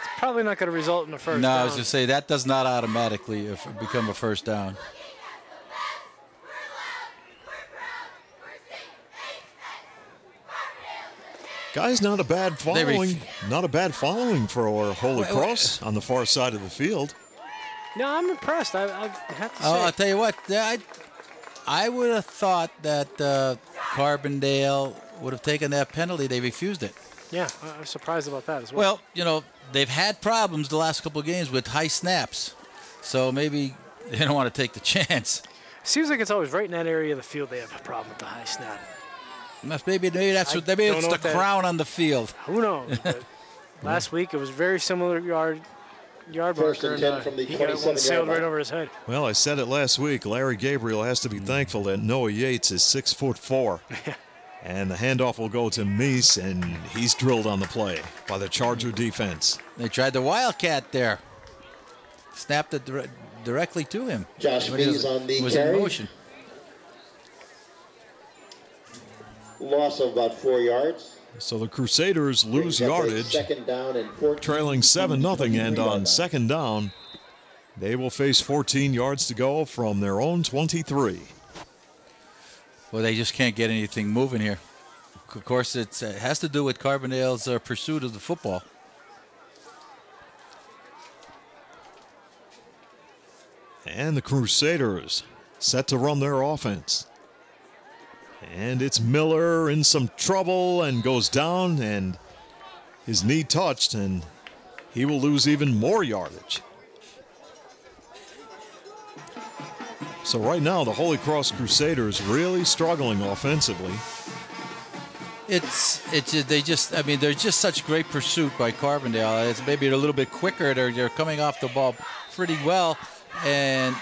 It's probably not going to result in a first down. No, I was going to say, that does not automatically become a first down. Guys, not a bad following. Not a bad following for Holy Cross on the far side of the field. No, I'm impressed. I have to say. I'll tell you what. I would have thought that Carbondale would have taken that penalty. They refused it. Yeah, I was surprised about that as well. Well, they've had problems the last couple of games with high snaps, so maybe they don't want to take the chance. Seems like it's always right in that area of the field they have a problem with the high snap. Maybe it's the crown on the field. Who knows? But last week it was very similar yard First marker, and 10 from the he got one 27-yard sailed line. right over his head. Well, I said it last week. Larry Gabriel has to be thankful that Noah Yates is 6'4". And the handoff will go to Meese, and he's drilled on the play by the Charger defense. They tried the Wildcat there. Snapped it directly to him. Josh Meese on the was carry. in motion. Loss of about 4 yards. So the Crusaders lose Brings up a yardage, second down and 14. trailing 7-0, and on second down, they will face 14 yards to go from their own 23. Well, they just can't get anything moving here. Of course, it has to do with Carbondale's pursuit of the football. And the Crusaders set to run their offense. And it's Miller in some trouble and goes down, and his knee touched, and he will lose even more yardage. So right now, the Holy Cross Crusaders really struggling offensively. They're just such great pursuit by Carbondale. It's maybe a little bit quicker. They're coming off the ball pretty well, and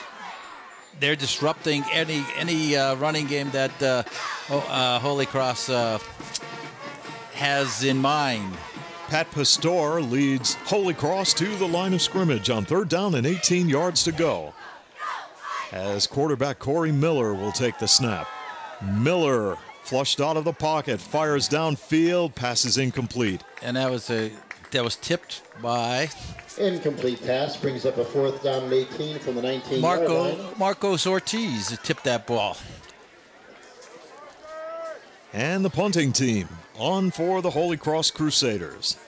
they're disrupting any running game that Holy Cross has in mind. Pat Pastor leads Holy Cross to the line of scrimmage on 3rd down and 18 yards to go. As quarterback Corey Miller will take the snap. Miller flushed out of the pocket, fires downfield, passes incomplete. And that was tipped by Incomplete pass brings up a 4th down and 18 from the 19-yard line. Marcos Ortiz tipped that ball. And the punting team on for the Holy Cross Crusaders.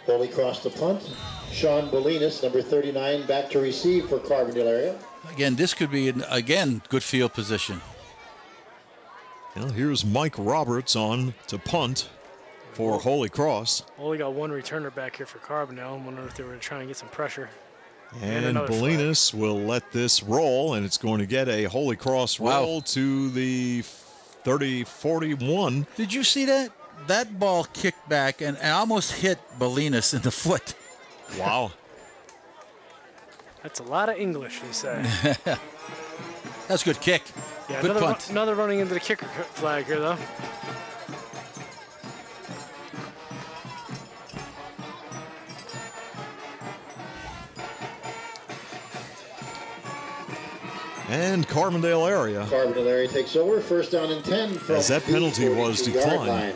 Holy Cross to punt. Sean Bolinas, number 39, back to receive for Carbondale area. Again, this could be, again, good field position. Well, here's Mike Roberts on to punt for Holy Cross. Only got one returner back here for Carbondale. I wonder if they were trying to get some pressure. And Bolinas will let this roll, and it's going to get a Holy Cross roll to the 30-41. Did you see that? That ball kicked back and almost hit Bolinas in the foot. Wow. That's a lot of English, he said. That's a good kick. Yeah, good punt. Another running into the kicker flag here, though. And Carbondale area. Carbondale area takes over. 1st down and 10 from as that penalty was declined. Line.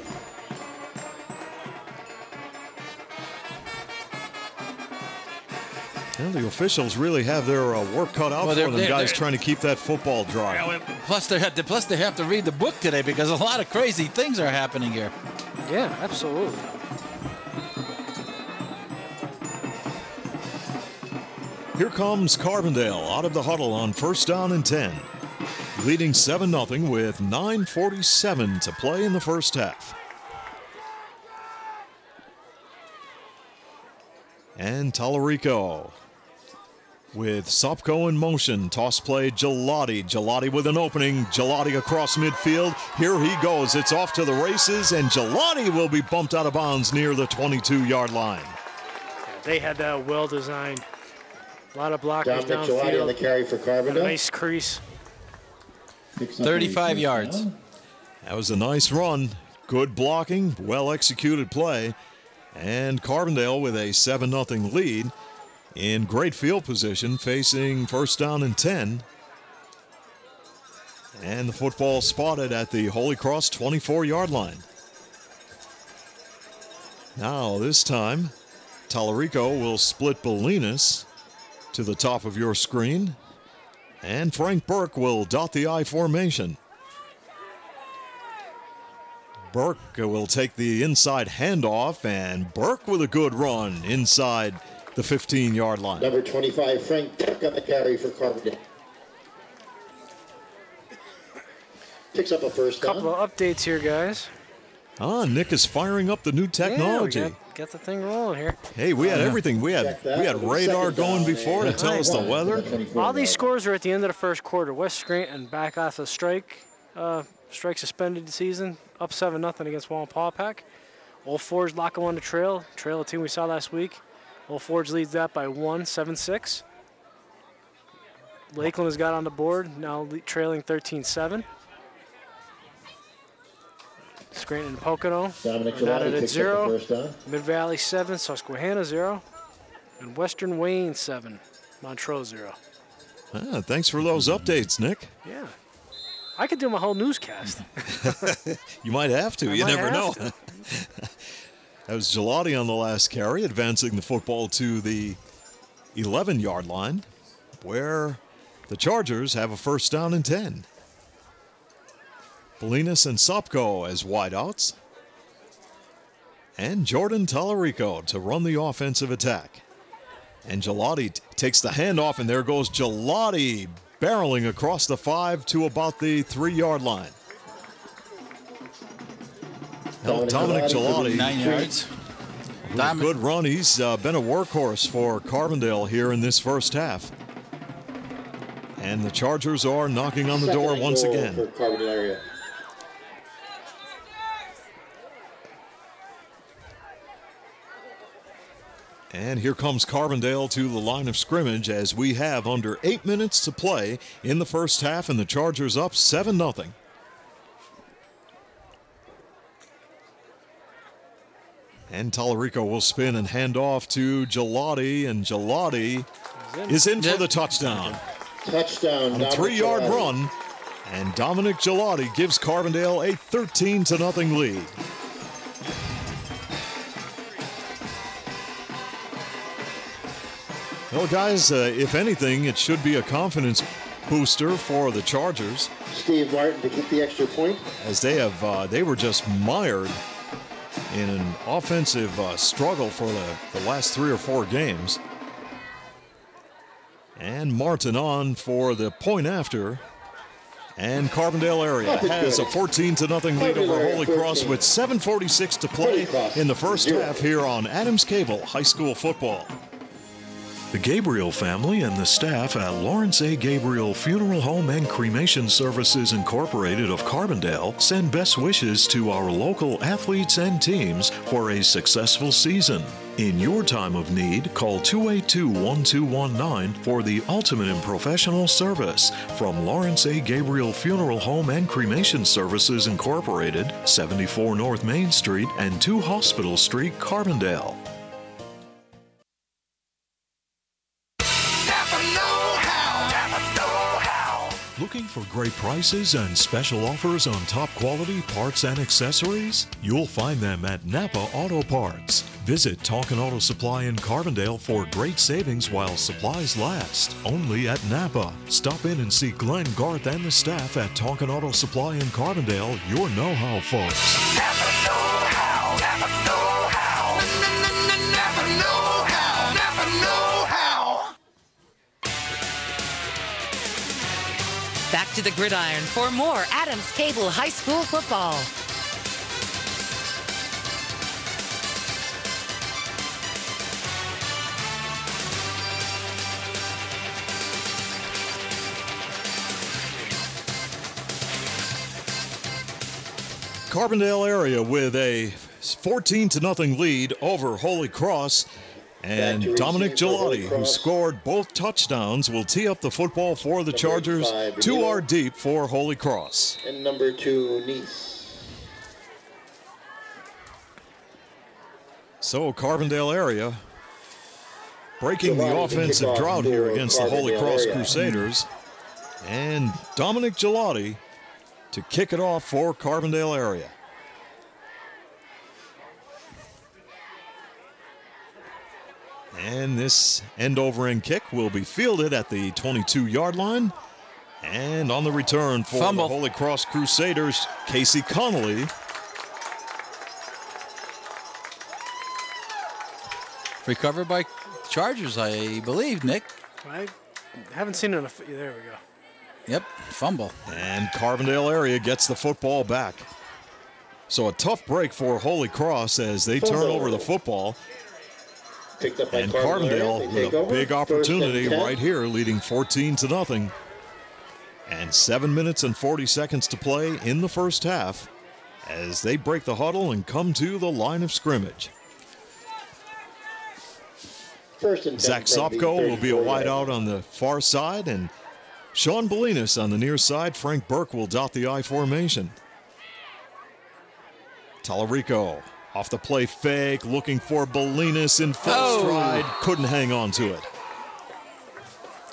Well, the officials really have their work cut out for them, guys, trying to keep that football dry. Plus they have to read the book today because a lot of crazy things are happening here. Yeah, absolutely. Here comes Carbondale out of the huddle on 1st down and 10, leading 7-0 with 9:47 to play in the first half. And Tallarico with Sopko in motion. Toss play, Gelati. Gelati with an opening. Gelati across midfield. Here he goes. It's off to the races, and Gelati will be bumped out of bounds near the 22-yard line. Yeah, they had that well designed. A lot of blockers Dominic Gelati on the carry for Carbondale. Nice crease. 35 yards. That was a nice run. Good blocking, well-executed play. And Carbondale with a 7-0 lead in great field position, facing 1st down and 10. And the football spotted at the Holy Cross 24-yard line. Now, this time, Tallarico will split Bolinas to the top of your screen, and Frank Burke will dot the I formation. Burke will take the inside handoff, and Burke with a good run inside the 15-yard line. Number 25, Frank Burke on the carry for Carbondale. Picks up a 1st down. Couple of updates here, guys. Nick is firing up the new technology. Yeah, we got the thing rolling here. Hey, we had everything. We had radar going before to tell us the weather. All these scores are at the end of the first quarter. West Scranton back off a strike suspended the season, up 7-0 against Wallenpaupack. Old Forge locking on the trail a team we saw last week. Old Forge leads that by 7-6. Lakeland has got on the board, now trailing 13-7. Scranton and Pocono are at 0. Mid-Valley 7, Susquehanna 0. And Western Wayne 7, Montrose 0. Thanks for those updates, Nick. Yeah. I could do my whole newscast. You might have to. You never know. That was Gelati on the last carry, advancing the football to the 11-yard line, where the Chargers have a 1st down and 10. Bolinas and Sopko as wideouts, and Jordan Tallarico to run the offensive attack. And Gelati takes the handoff, and there goes Gelati barreling across the 5 to about the 3-yard line. Dominic Gelati, 9 yards. Good run. He's been a workhorse for Carbondale here in this first half. And the Chargers are knocking on the door once again. For Carbondale area. And here comes Carbondale to the line of scrimmage as we have under 8 minutes to play in the first half, and the Chargers up 7-0. And Tallarico will spin and hand off to Gelati, and Gelati is in for the touchdown. Touchdown. On a 3-yard run, and Dominic Gelati gives Carbondale a 13-0 lead. Well, guys, if anything, it should be a confidence booster for the Chargers. Steve Martin to kick the extra point. As they were just mired in an offensive struggle for the last 3 or 4 games. And Martin on for the point after. And Carbondale area has a 14-0 lead over Holy Cross with 7:46 to play in the first half here on Adams Cable High School Football. The Gabriel family and the staff at Lawrence A. Gabriel Funeral Home and Cremation Services Incorporated of Carbondale send best wishes to our local athletes and teams for a successful season. In your time of need, call 282-1219 for the ultimate in professional service from Lawrence A. Gabriel Funeral Home and Cremation Services Incorporated, 74 North Main Street and 2 Hospital Street, Carbondale. Looking for great prices and special offers on top quality parts and accessories? You'll find them at Napa Auto Parts. Visit Tonkin Auto Supply in Carbondale for great savings while supplies last. Only at Napa. Stop in and see Glenn, Garth, and the staff at Tonkin Auto Supply in Carbondale, your know-how folks. Napa know-how. Napa know-how. Napa know-how. Napa know-how. Back to the gridiron for more Adams Cable High School football. Carbondale area with a 14-0 lead over Holy Cross. And Dominic Gelati, who scored both touchdowns, will tee up the football for the Chargers. 2 are deep for Holy Cross. And number 2, Nice. So Carbondale area breaking the offensive drought here against the Holy Cross Crusaders. And Dominic Gelati to kick it off for Carbondale area. And this end-over-end kick will be fielded at the 22-yard line. And on the return for the Holy Cross Crusaders, Casey Connolly. Recovered by Chargers, I believe, Nick. I haven't seen it. There we go. Yep, fumble. And Carbondale area gets the football back. So a tough break for Holy Cross as they turn over the football. Picked up by and Carbondale with a big opportunity right here, leading 14-0. And 7 minutes and 40 seconds to play in the first half as they break the huddle and come to the line of scrimmage. Zach Sopko will be a wide out on the far side, and Sean Bolinas on the near side. Frank Burke will dot the I formation. Tallarico off the play fake, looking for Bolinas in full stride. Couldn't hang on to it.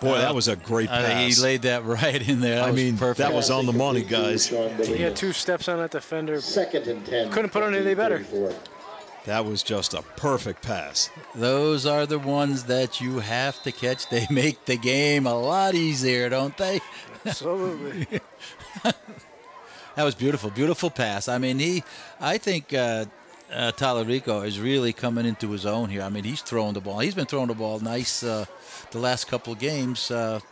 Boy, that was a great pass. He laid that right in there. That was on the money, guys. He had 2 steps on that defender. 2nd and 10. Couldn't put on any better. That was just a perfect pass. Those are the ones that you have to catch. They make the game a lot easier, don't they? Absolutely. That was beautiful. Beautiful pass. I think Tallarico is really coming into his own here. He's throwing the ball. He's been throwing the ball nice the last couple of games, but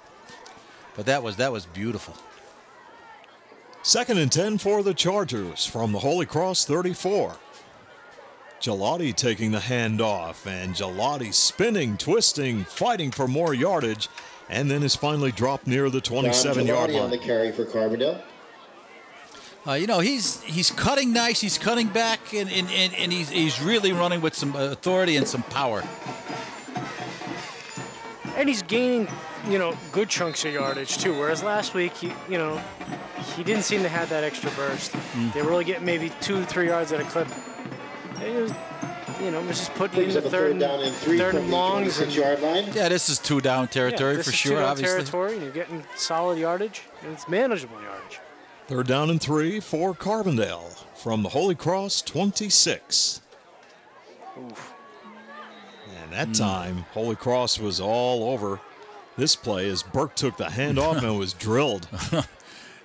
that was beautiful. 2nd and 10 for the Chargers from the Holy Cross 34. Gelati taking the handoff, and Gelati spinning, twisting, fighting for more yardage, and then is finally dropped near the 27-yard line. On the carry for Carbondale. He's cutting nice. He's cutting back, and he's really running with some authority and some power. And he's gaining, good chunks of yardage too. Whereas last week, he didn't seem to have that extra burst. They were really getting maybe 2-3 yards at a clip. He was just putting in the third and longs. Yeah, this is 2 down territory this for is sure, 2 down obviously. territory, and you're getting solid yardage, and it's manageable yardage. 3rd down and 3 for Carbondale from the Holy Cross 26. Oof. And that time, Holy Cross was all over this play as Burke took the handoff and was drilled.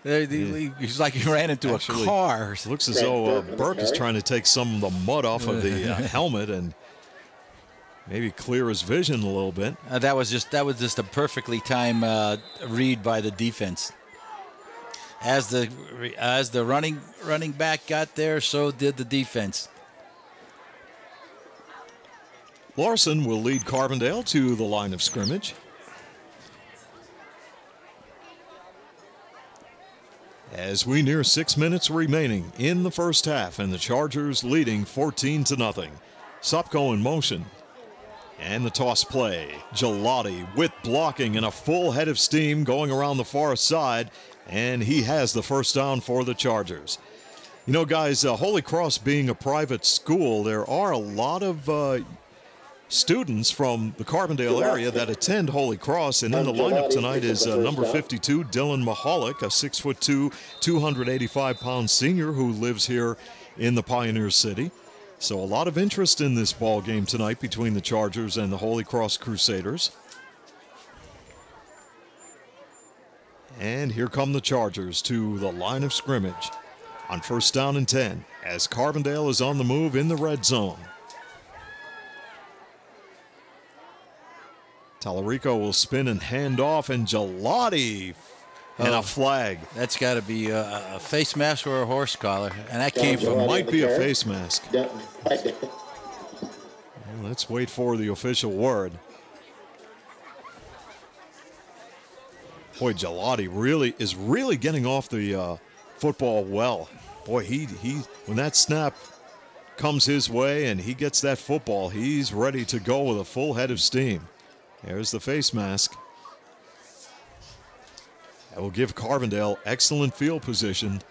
He's like he ran into a car. Looks as though Burke is trying to take some of the mud off of the helmet and maybe clear his vision a little bit. That was just a perfectly timed read by the defense. As the running back got there, so did the defense. Larson will lead Carbondale to the line of scrimmage. As we near 6 minutes remaining in the first half, and the Chargers leading 14-0. Sopko in motion. And the toss play. Gelati with blocking and a full head of steam going around the far side, and he has the first down for the Chargers. You know, guys, Holy Cross being a private school, there are a lot of students from the Carbondale area that attend Holy Cross, and in the lineup tonight is number 52, Dylan Mahalik, a 6'2", 285-pound senior who lives here in the Pioneer City. So a lot of interest in this ball game tonight between the Chargers and the Holy Cross Crusaders. And here come the Chargers to the line of scrimmage on 1st down and 10 as Carbondale is on the move in the red zone. Tallarico will spin and hand off, and Gelati and a flag. That's got to be a face mask or a horse collar, and that came from. Might be a face mask. Well, let's wait for the official word. Boy, Gelati is really getting off the football well. Boy, he when that snap comes his way and he gets that football, he's ready to go with a full head of steam. There's the face mask. That will give Carbondale excellent field position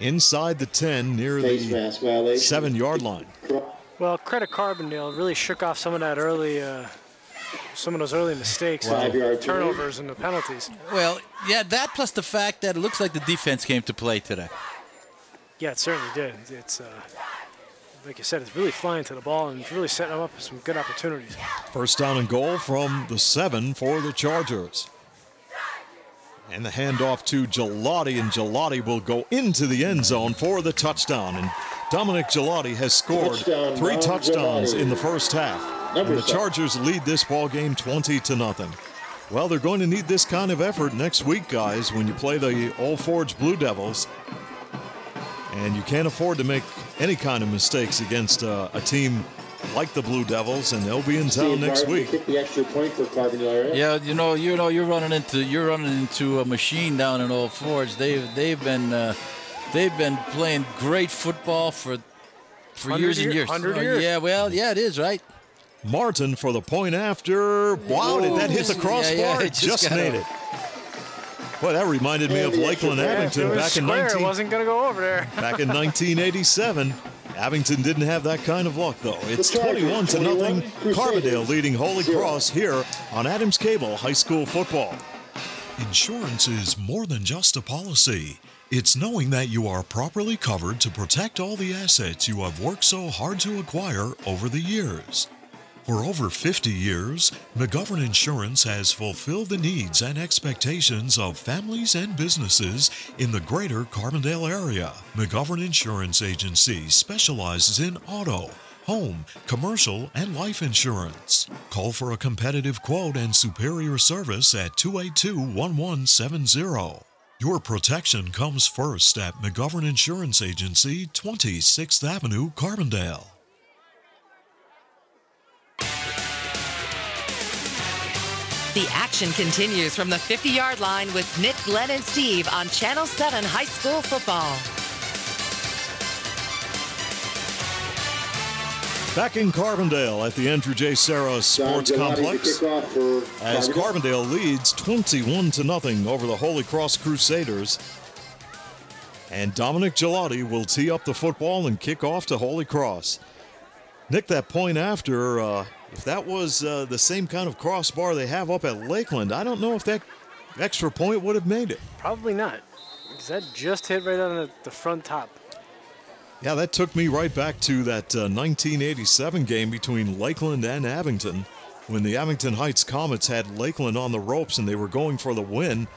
inside the 10 near the 7-yard line. Well, credit Carbondale, really shook off some of that some of those early mistakes, turnovers and the penalties. Well, yeah, that plus the fact that it looks like the defense came to play today. Yeah, it certainly did. It's like you said, it's really flying to the ball and it's really setting them up for some good opportunities. 1st down and goal from the 7 for the Chargers. And the handoff to Gelati, and Gelati will go into the end zone for the touchdown. And Dominic Gelati has scored 3 touchdowns in the first half. And the Chargers lead this ball game 20-0. Well, they're going to need this kind of effort next week, guys, when you play the Old Forge Blue Devils. And you can't afford to make any kind of mistakes against a team like the Blue Devils, and they'll be in town next week. Yeah, you're running into a machine down in Old Forge. They've been playing great football for years and years. 100 years. Yeah, well, yeah, it is, right? Martin for the point after. Wow, did that hit the crossbar? Yeah, it just made it. Boy, that reminded me of Lakeland Abington back in wasn't going to go over there. Back in 1987. Abington didn't have that kind of luck, though. It's 21-0. Carbondale leading Holy Cross here on Adams Cable High School Football. Insurance is more than just a policy. It's knowing that you are properly covered to protect all the assets you have worked so hard to acquire over the years. For over 50 years, McGovern Insurance has fulfilled the needs and expectations of families and businesses in the greater Carbondale area. McGovern Insurance Agency specializes in auto, home, commercial, and life insurance. Call for a competitive quote and superior service at 282-1170. Your protection comes first at McGovern Insurance Agency, 26th Avenue, Carbondale. The action continues from the 50-yard line with Nick, Glenn, and Steve on Channel 7 High School Football. Back in Carbondale at the Andrew J. Serra Sports Complex as Carbondale leads 21-0 over the Holy Cross Crusaders. And Dominic Gelati will tee up the football and kick off to Holy Cross. Nick, that point after, if that was the same kind of crossbar they have up at Lakeland, I don't know if that extra point would have made it. Probably not, because that just hit right on the front top. Yeah, that took me right back to that 1987 game between Lakeland and Abington, when the Abington Heights Comets had Lakeland on the ropes and they were going for the win.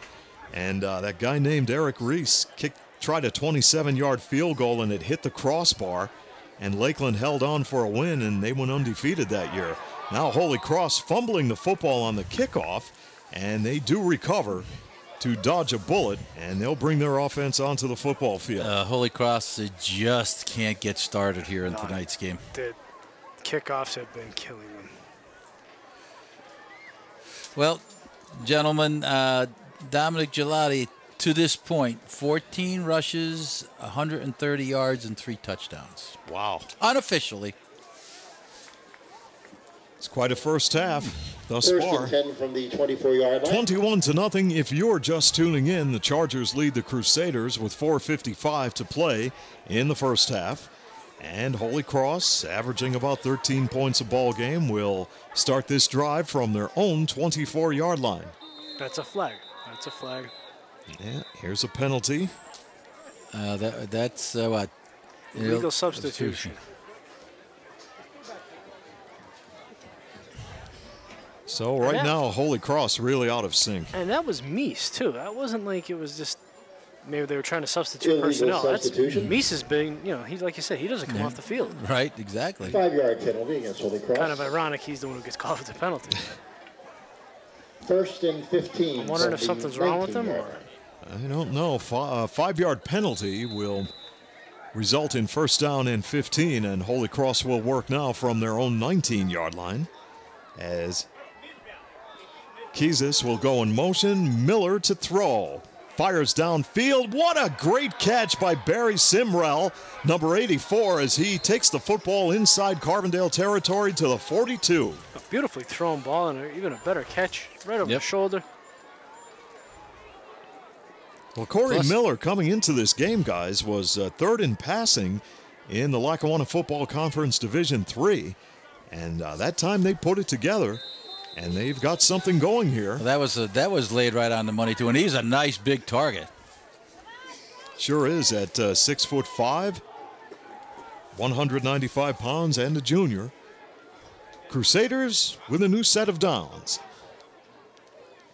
And that guy named Eric Reese tried a 27-yard field goal, and it hit the crossbar. And Lakeland held on for a win, and they went undefeated that year. Now Holy Cross fumbling the football on the kickoff, and they do recover to dodge a bullet, and they'll bring their offense onto the football field. Holy Cross just can't get started here in tonight's game. The kickoffs have been killing them. Well, gentlemen, Dominic Gelati, to this point, 14 rushes, 130 yards, and 3 touchdowns. Wow. Unofficially. It's quite a first half thus First far. and 10 from the 24-yard line. 21-0. If you're just tuning in, the Chargers lead the Crusaders with 4:55 to play in the first half. And Holy Cross, averaging about 13 points a ball game, will start this drive from their own 24-yard line. That's a flag. That's a flag. Yeah, here's a penalty. That's what? Illegal substitution. So right now, Holy Cross really out of sync. And that was Meese, too. That wasn't like it was just maybe they were trying to substitute Illegal personnel. substitution. Meese has been, he's like you said, he doesn't come off the field. Right, exactly. 5-yard penalty against Holy Cross. Kind of ironic he's the one who gets called for the penalty. First and 15. I'm wondering if something's wrong with him, or I don't know. 5-yard penalty will result in first down and 15, and Holy Cross will work now from their own 19-yard line as Kizis will go in motion. Miller to throw. Fires downfield. What a great catch by Barry Simrell, number 84, as he takes the football inside Carbondale territory to the 42. a beautifully thrown ball and even a better catch right over the shoulder. Well, Corey Miller coming into this game, guys, was third in passing in the Lackawanna Football Conference Division III. And that time they put it together, and they've got something going here. Well, that was laid right on the money, too, and he's a nice big target. Sure is, at 6'5", 195 pounds, and a junior. Crusaders with a new set of downs.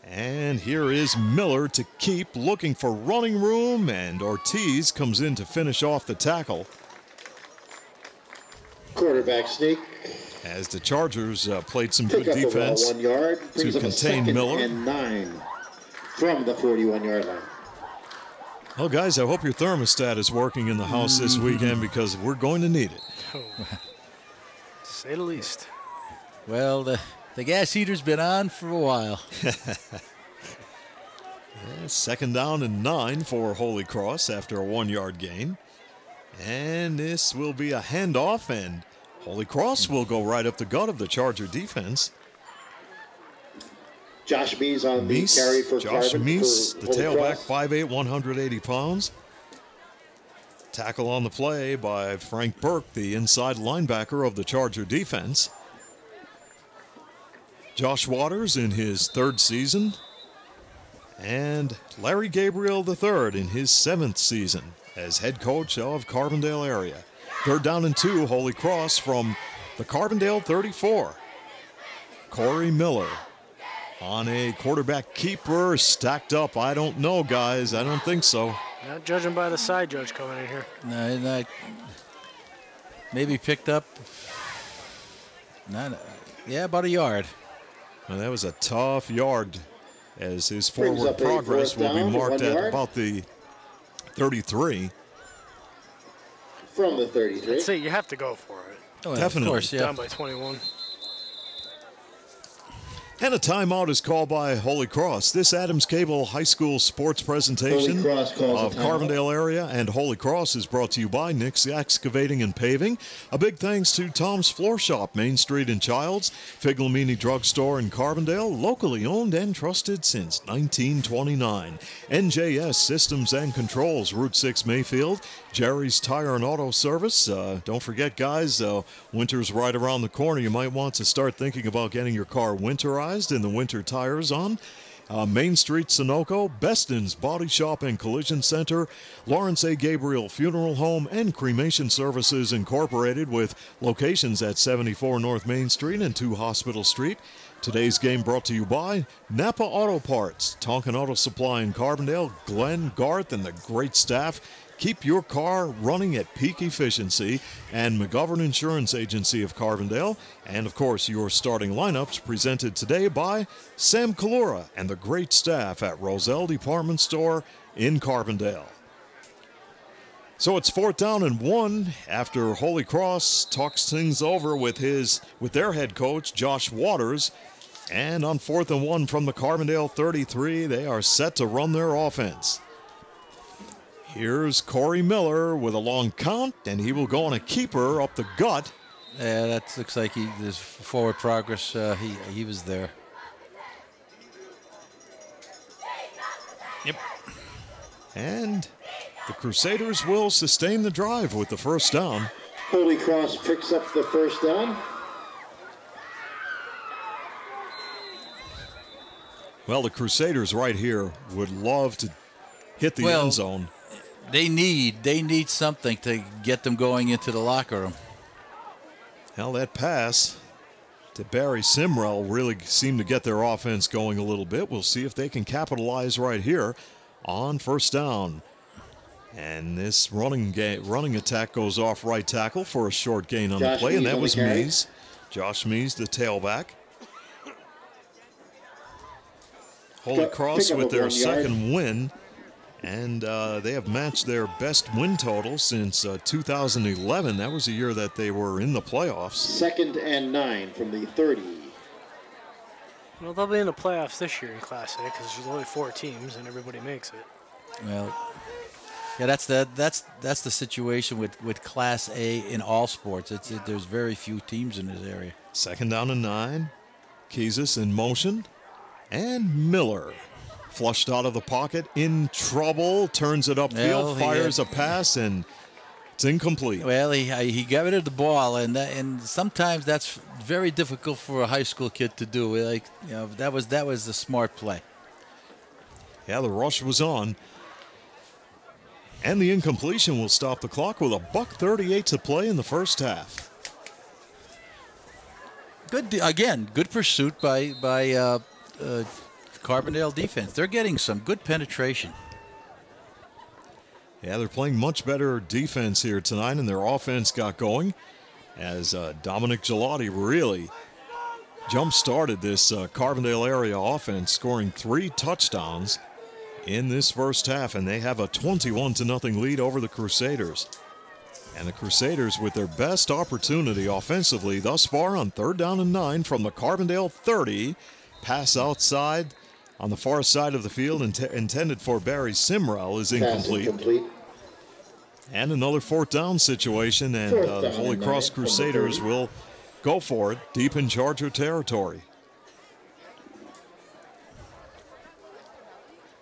And here is Miller to keep, looking for running room, and Ortiz comes in to finish off the tackle. Quarterback sneak. As the Chargers played some Pick good up the ball defense 1 yard. Brings to up a contain second Miller. and 9 from the 41-yard line. Well, guys, I hope your thermostat is working in the house this weekend, because we're going to need it. To say the least. Well, the gas heater's been on for a while. Yeah, second down and 9 for Holy Cross after a 1-yard gain. And this will be a handoff, and Holy Cross will go right up the gut of the Charger defense. Josh Meese on the carry for Josh Carbon Meese, for the Holy tailback, Cross. 5'8", 180 pounds. Tackle on the play by Frank Burke, the inside linebacker of the Charger defense. Josh Waters in his 3rd season. And Larry Gabriel III in his 7th season as head coach of Carbondale area. 3rd down and 2, Holy Cross from the Carbondale 34. Corey Miller on a quarterback keeper, stacked up. I don't know, guys. I don't think so. Not judging by the side judge coming in here. No, not maybe picked up. About a yard. Well, that was a tough yard, as his Brings forward up a progress fourth will be down, marked 1 at yard. about the 33. From the 33. I'd say you have to go for it. Oh, Definitely. Of course, yeah. Down by 21. And a timeout is called by Holy Cross. This Adams Cable High School sports presentation of Carbondale area and Holy Cross is brought to you by Nick's Excavating and Paving. A big thanks to Tom's Floor Shop, Main Street in Childs, Figlamini Drugstore in Carbondale, locally owned and trusted since 1929. NJS Systems and Controls, Route 6 Mayfield, Jerry's Tire and Auto Service. Don't forget, guys, winter's right around the corner. You might want to start thinking about getting your car winterized in the winter tires on. Main Street, Sunoco, Beston's Body Shop and Collision Center, Lawrence A. Gabriel Funeral Home, and Cremation Services Incorporated with locations at 74 North Main Street and 2 Hospital Street. Today's game brought to you by Napa Auto Parts, Tonkin Auto Supply in Carbondale, Glenn, Garth, and the great staff. Keep your car running at peak efficiency, and McGovern Insurance Agency of Carbondale. And, of course, your starting lineups presented today by Sam Kalura and the great staff at Roselle Department Store in Carbondale. So it's 4th down and 1 after Holy Cross talks things over with their head coach, Josh Waters. And on 4th and 1 from the Carbondale 33, they are set to run their offense. Here's Corey Miller with a long count, and he will go on a keeper up the gut. Yeah, that looks like there's forward progress. He was there. Yep. And the Crusaders will sustain the drive with the first down. Holy Cross picks up the first down. Well, the Crusaders right here would love to hit the end zone. They need something to get them going into the locker room. Well, that pass to Barry Simrell really seemed to get their offense going a little bit. We'll see if they can capitalize right here on first down. And this running attack goes off right tackle for a short gain on the play, and that was Mees. Josh Mees, the tailback. Holy Cross with their second win. And they have matched their best win total since 2011. That was the year that they were in the playoffs. 2nd and 9 from the 30. Well, they'll be in the playoffs this year in Class A because there's only 4 teams and everybody makes it. Well, yeah, that's the situation with Class A in all sports. There's very few teams in this area. 2nd down and 9. Keyes in motion. And Miller. Flushed out of the pocket, in trouble, turns it upfield, fires a pass, and it's incomplete. Well, he got rid of the ball, and sometimes that's very difficult for a high school kid to do. That was a smart play. Yeah, the rush was on. And the incompletion will stop the clock with $1:38 to play in the first half. Good pursuit by Carbondale defense. They're getting some good penetration. Yeah, they're playing much better defense here tonight, and their offense got going as Dominic Gelati really jump-started this Carbondale area offense, scoring 3 touchdowns in this first half, and they have a 21-0 lead over the Crusaders. And the Crusaders with their best opportunity offensively thus far on 3rd down and 9 from the Carbondale 30. Pass outside on the far side of the field intended for Barry Simrell is incomplete. And another 4th down situation, and the Holy Cross Crusaders will go for it deep in Charger territory.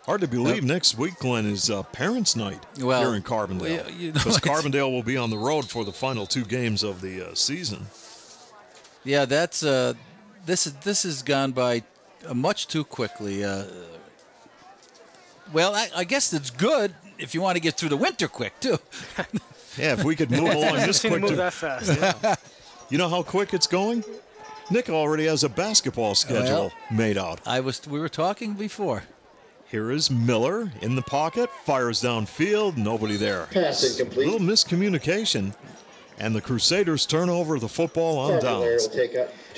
Hard to believe next week, Glenn, is Parents' Night here in Carbondale. Because Carbondale will be on the road for the final 2 games of the season. Yeah, that's this has gone by much too quickly. Well, I guess it's good if you want to get through the winter quick, too. Yeah, if we could move along this quick. Move that fast. Yeah. You know how quick it's going? Nick already has a basketball schedule made out. We were talking before. Here is Miller in the pocket, fires downfield, nobody there. Pass incomplete. Little miscommunication, and the Crusaders turn over the football on downs.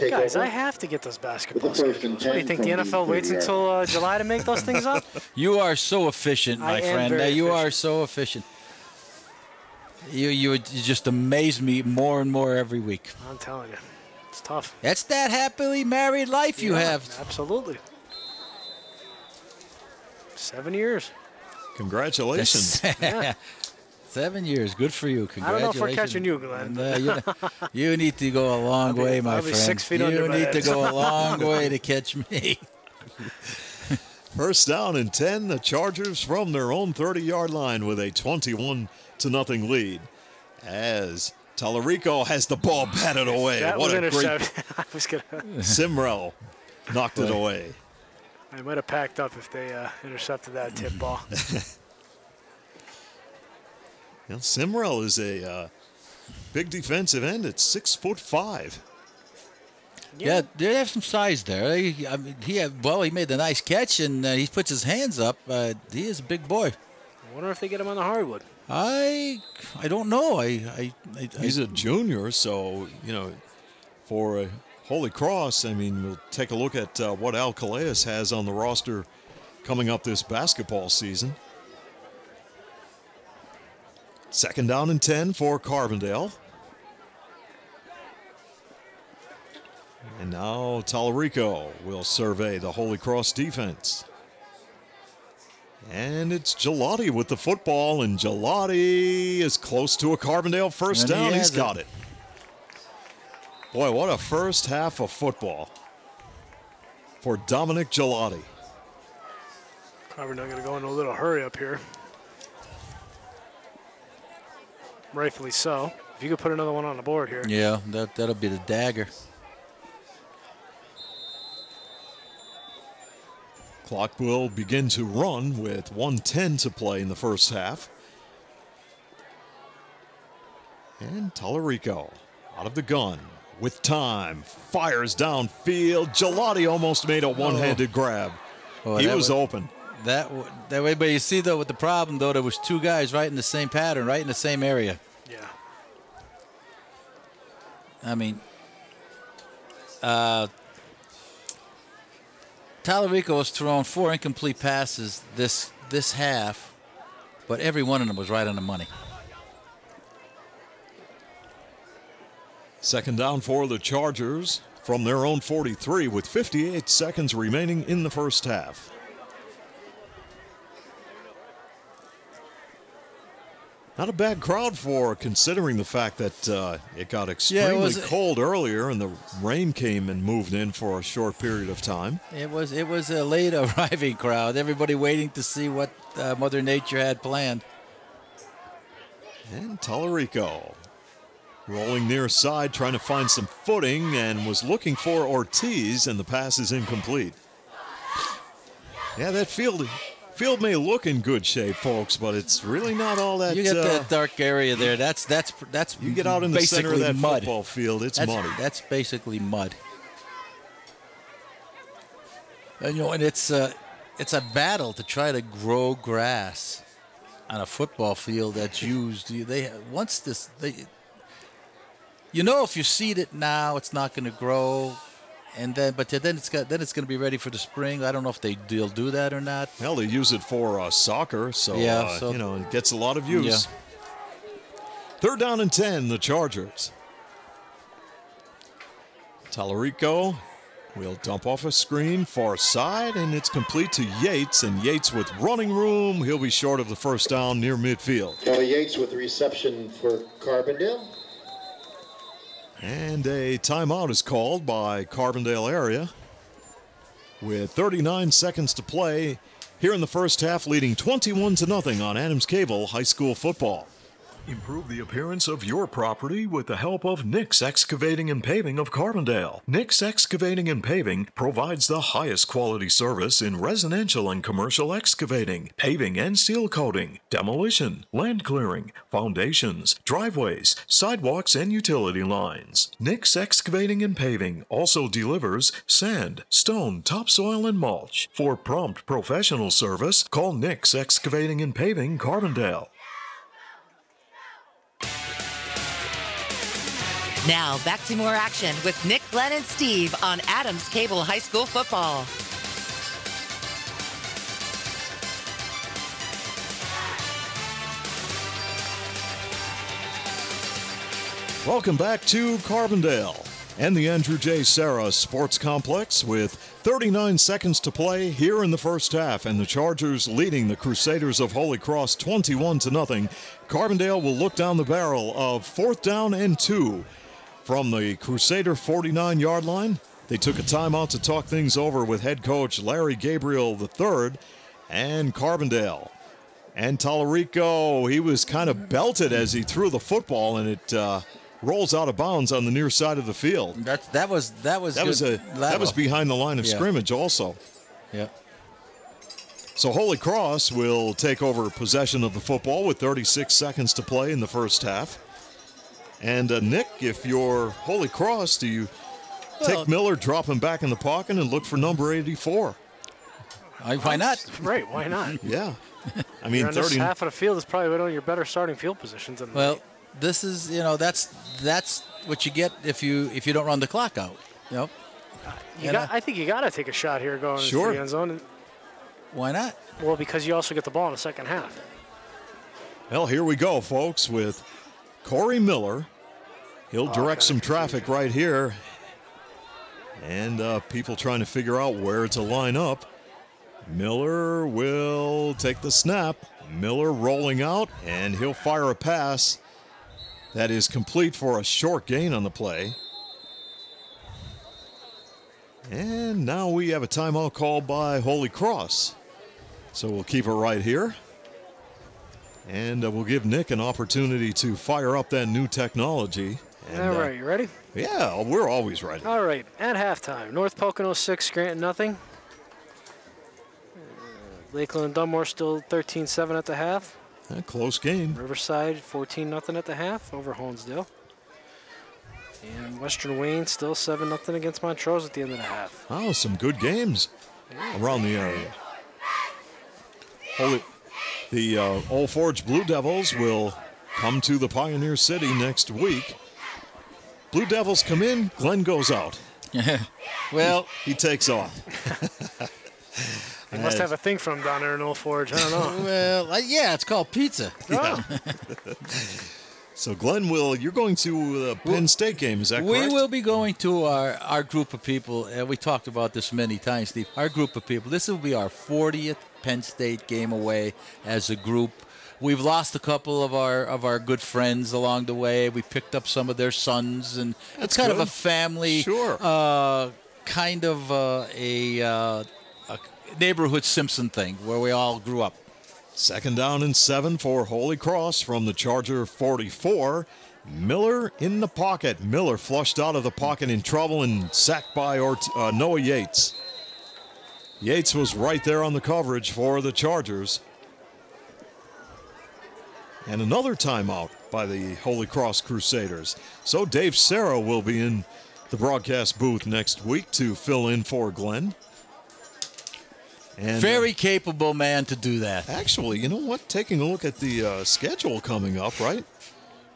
Guys, I have to get those basketball schedules. What do you think, the NFL waits until July to make those things up? You are so efficient, my friend. You are so efficient. You just amaze me more and more every week. I'm telling you. It's tough. That's that happily married life you have. Absolutely. 7 years. Congratulations. 7 years. Good for you. Congratulations. I don't know if we're catching you, Glenn. You need to go a long way, my I'll be friend. 6 feet under You my need head. to go a long way to catch me. First down and 10, the Chargers from their own 30-yard line with a 21-0 lead. As Tallarico has the ball batted away. That What was a great intercepted. I was gonna. Simrell knocked it away. I might have packed up if they intercepted that tip ball. Well, Simrell is a big defensive end at 6'5". Yeah, they have some size there. He made the nice catch, and he puts his hands up. He is a big boy. I wonder if they get him on the hardwood. I don't know. He's a junior, so, for Holy Cross, we'll take a look at what Al Calais has on the roster coming up this basketball season. Second down and 10 for Carbondale. And now Tallarico will survey the Holy Cross defense. And it's Gelati with the football, and Gelati is close to a Carbondale first down. He's got it. Boy, what a first half of football for Dominic Gelati. Carbondale going to go into a little hurry up here. Rightfully so. If you could put another one on the board here. Yeah, that'll be the dagger. Clock will begin to run with 1:10 to play in the first half. And Tallarico out of the gun with time. Fires downfield. Gelati almost made a one-handed grab. He was open. That way, but you see, though, with the problem, though, there was two guys right in the same pattern, right in the same area. Yeah. Tallarico has thrown 4 incomplete passes this half, but every one of them was right on the money. Second down for the Chargers from their own 43 with 58 seconds remaining in the first half. Not a bad crowd for considering the fact that it got extremely cold earlier and the rain came and moved in for a short period of time. It was a late arriving crowd. Everybody waiting to see what Mother Nature had planned. And Tallarico rolling near side, trying to find some footing, and was looking for Ortiz, and the pass is incomplete. Yeah, that field may look in good shape, folks, but it's really not all that. You get that dark area there. That's you get out in the center of that mud. football field. It's muddy. That's basically mud. And it's a battle to try to grow grass on a football field that's used. If you seed it now, it's not going to grow. But then it's going to be ready for the spring. I don't know if they'll do that or not. Well, they use it for soccer, so it gets a lot of use. Yeah. Third down and 10, the Chargers. Tallarico will dump off a screen far side, and it's complete to Yates. And Yates with running room. He'll be short of the first down near midfield. Kelly Yates with reception for Carbondale. And a timeout is called by Carbondale area with 39 seconds to play here in the first half, leading 21-0 on Adams Cable High School football. Improve the appearance of your property with the help of Nick's Excavating and Paving of Carbondale. Nick's Excavating and Paving provides the highest quality service in residential and commercial excavating, paving and seal coating, demolition, land clearing, foundations, driveways, sidewalks, and utility lines. Nick's Excavating and Paving also delivers sand, stone, topsoil, and mulch. For prompt professional service, call Nick's Excavating and Paving Carbondale. Now, back to more action with Nick, Glenn, and Steve on Adams Cable High School football. Welcome back to Carbondale. and the Andrew J. Serra Sports Complex with 39 seconds to play here in the first half, and the Chargers leading the Crusaders of Holy Cross 21-0. Carbondale will look down the barrel of 4th down and 2 from the Crusader 49-yard line. They took a timeout to talk things over with head coach Larry Gabriel III and Carbondale. And Tallarico, he was kind of belted as he threw the football, and it rolls out of bounds on the near side of the field. That was behind the line of scrimmage also. Yeah. So Holy Cross will take over possession of the football with 36 seconds to play in the first half. And Nick, if you're Holy Cross, do you take Miller, drop him back in the pocket, and look for number 84? Why not? Right, why not? Yeah. I mean, this half of the field is probably one of your better starting field positions. This is, that's what you get if you don't run the clock out. I think you got to take a shot here going into the end zone. Why not? Well, because you also get the ball in the second half. Well, here we go, folks, with Corey Miller. He'll direct some traffic right here. And people trying to figure out where to line up. Miller will take the snap. Miller rolling out, and he'll fire a pass that is complete for a short gain on the play. And now we have a timeout called by Holy Cross. So we'll keep it right here. And we'll give Nick an opportunity to fire up that new technology. And, all right, you ready? Yeah, we're always ready. All right, at halftime, North Pocono 6, Scranton nothing. Lakeland and Dunmore still 13-7 at the half. A close game. Riverside 14-0 at the half over Honesdale. And Western Wayne still 7-0 against Montrose at the end of the half. Oh, some good games around the area. The Old Forge Blue Devils will come to the Pioneer City next week. Blue Devils come in, Glenn goes out. Well, he takes off. They must have a thing from down there in Old Forge. I don't know. Well, yeah, it's called pizza. Yeah. So, Glenn, you're going to the Penn State game, is that correct? We will be going to our group of people, and we talked about this many times, Steve. Our group of people, this will be our 40th Penn State game away as a group. We've lost a couple of our good friends along the way. We picked up some of their sons, and it's kind of a family, kind of a neighborhood Simpson thing where we all grew up. 2nd down and 7 for Holy Cross from the Charger 44. Miller in the pocket. Miller flushed out of the pocket in trouble and sacked by Noah Yates. Yates was right there on the coverage for the Chargers. And another timeout by the Holy Cross Crusaders. So Dave Serra will be in the broadcast booth next week to fill in for Glenn. And, very capable man to do that. Actually, you know what? Taking a look at the schedule coming up, right?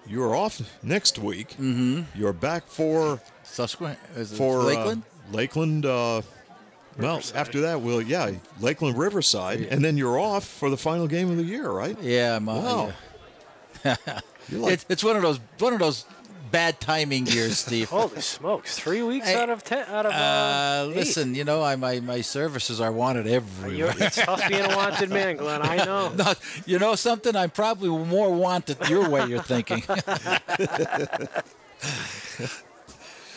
You're off next week. Mm-hmm. You're back for Lakeland. Lakeland. Well, after that, Lakeland Riverside, and then you're off for the final game of the year, right? Yeah, wow. Yeah. It's one of those bad timing years, Steve. Holy smokes! 3 weeks out of 8. Listen, my services are wanted everywhere. It's tough being a wanted man, Glenn. I know. No, you know something? I'm probably more wanted your way you're thinking. A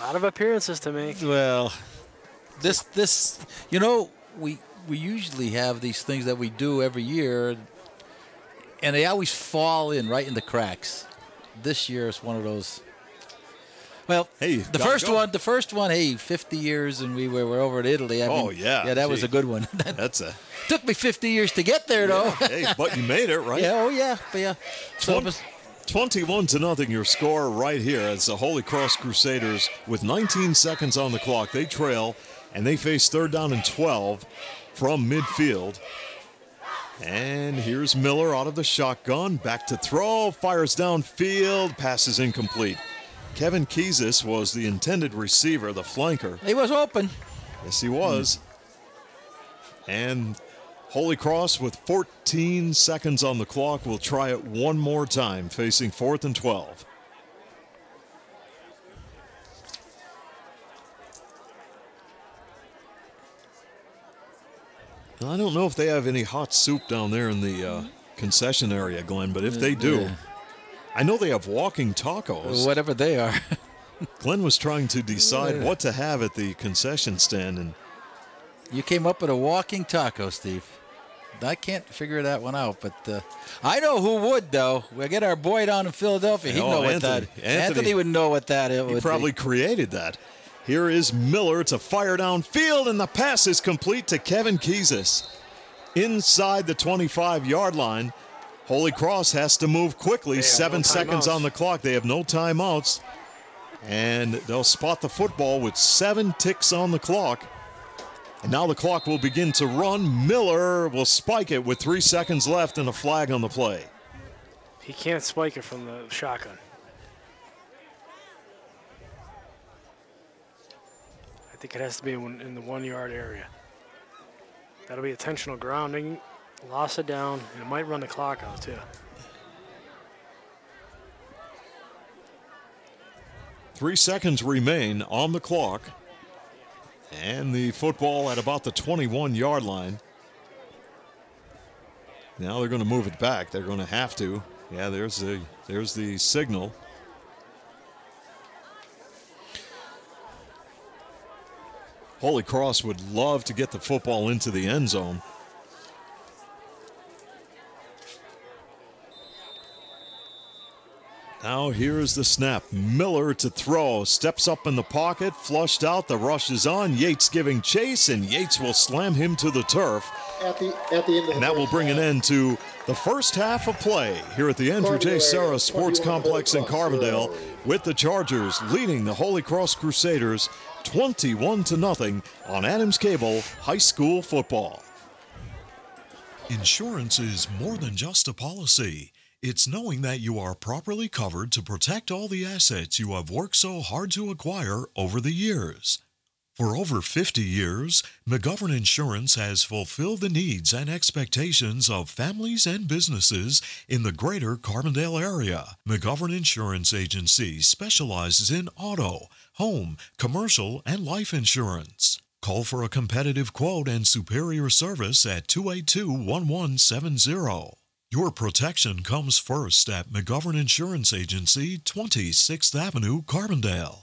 lot of appearances to make. Well, this we usually have these things that we do every year, and they always fall in right in the cracks. This year is one of those. Well, the first one, 50 years, and we were over at Italy. That was a good one. Took me 50 years to get there, though. Hey, but you made it, right? Yeah, So 21-0 your score right here as the Holy Cross Crusaders with 19 seconds on the clock. They trail, and they face 3rd down and 12 from midfield. And here's Miller out of the shotgun, back to throw, fires downfield, pass is incomplete. Kevin Kiesis was the intended receiver, the flanker. He was open. Yes, he was. And Holy Cross with 14 seconds on the clock will try it one more time, facing 4th and 12. I don't know if they have any hot soup down there in the concession area, Glenn, but if they do, I know they have walking tacos. Whatever they are. Glenn was trying to decide what to have at the concession stand, and you came up with a walking taco, Steve. I can't figure that one out, but I know who would, though. We'll get our boy down in Philadelphia. He'd know what that. Anthony would know what that would be. He probably created that. Here is Miller to fire downfield, and the pass is complete to Kevin Kiesis. Inside the 25-yard line, Holy Cross has to move quickly. 7 seconds on the clock. They have no timeouts. And they'll spot the football with 7 ticks on the clock. And now the clock will begin to run. Miller will spike it with 3 seconds left and a flag on the play. He can't spike it from the shotgun. I think it has to be in the 1-yard area. That'll be intentional grounding, loss of down, and it might run the clock out too. 3 seconds remain on the clock. And the football at about the 21-yard line. Now they're going to move it back. They're going to have to. Yeah, there's the signal. Holy Cross would love to get the football into the end zone. Now here's the snap. Miller to throw. Steps up in the pocket. Flushed out. The rush is on. Yates giving chase, and Yates will slam him to the turf. At the end of and that will bring an end to the first half of play here at the Andrew J. Sarah Sports Complex in Carbondale, with the Chargers leading the Holy Cross Crusaders 21-0 on Adams Cable High School Football. Insurance is more than just a policy. It's knowing that you are properly covered to protect all the assets you have worked so hard to acquire over the years. For over 50 years, McGovern Insurance has fulfilled the needs and expectations of families and businesses in the greater Carbondale area. McGovern Insurance Agency specializes in auto, home, commercial, and life insurance. Call for a competitive quote and superior service at 282-1170. Your protection comes first at McGovern Insurance Agency, 26th Avenue, Carbondale.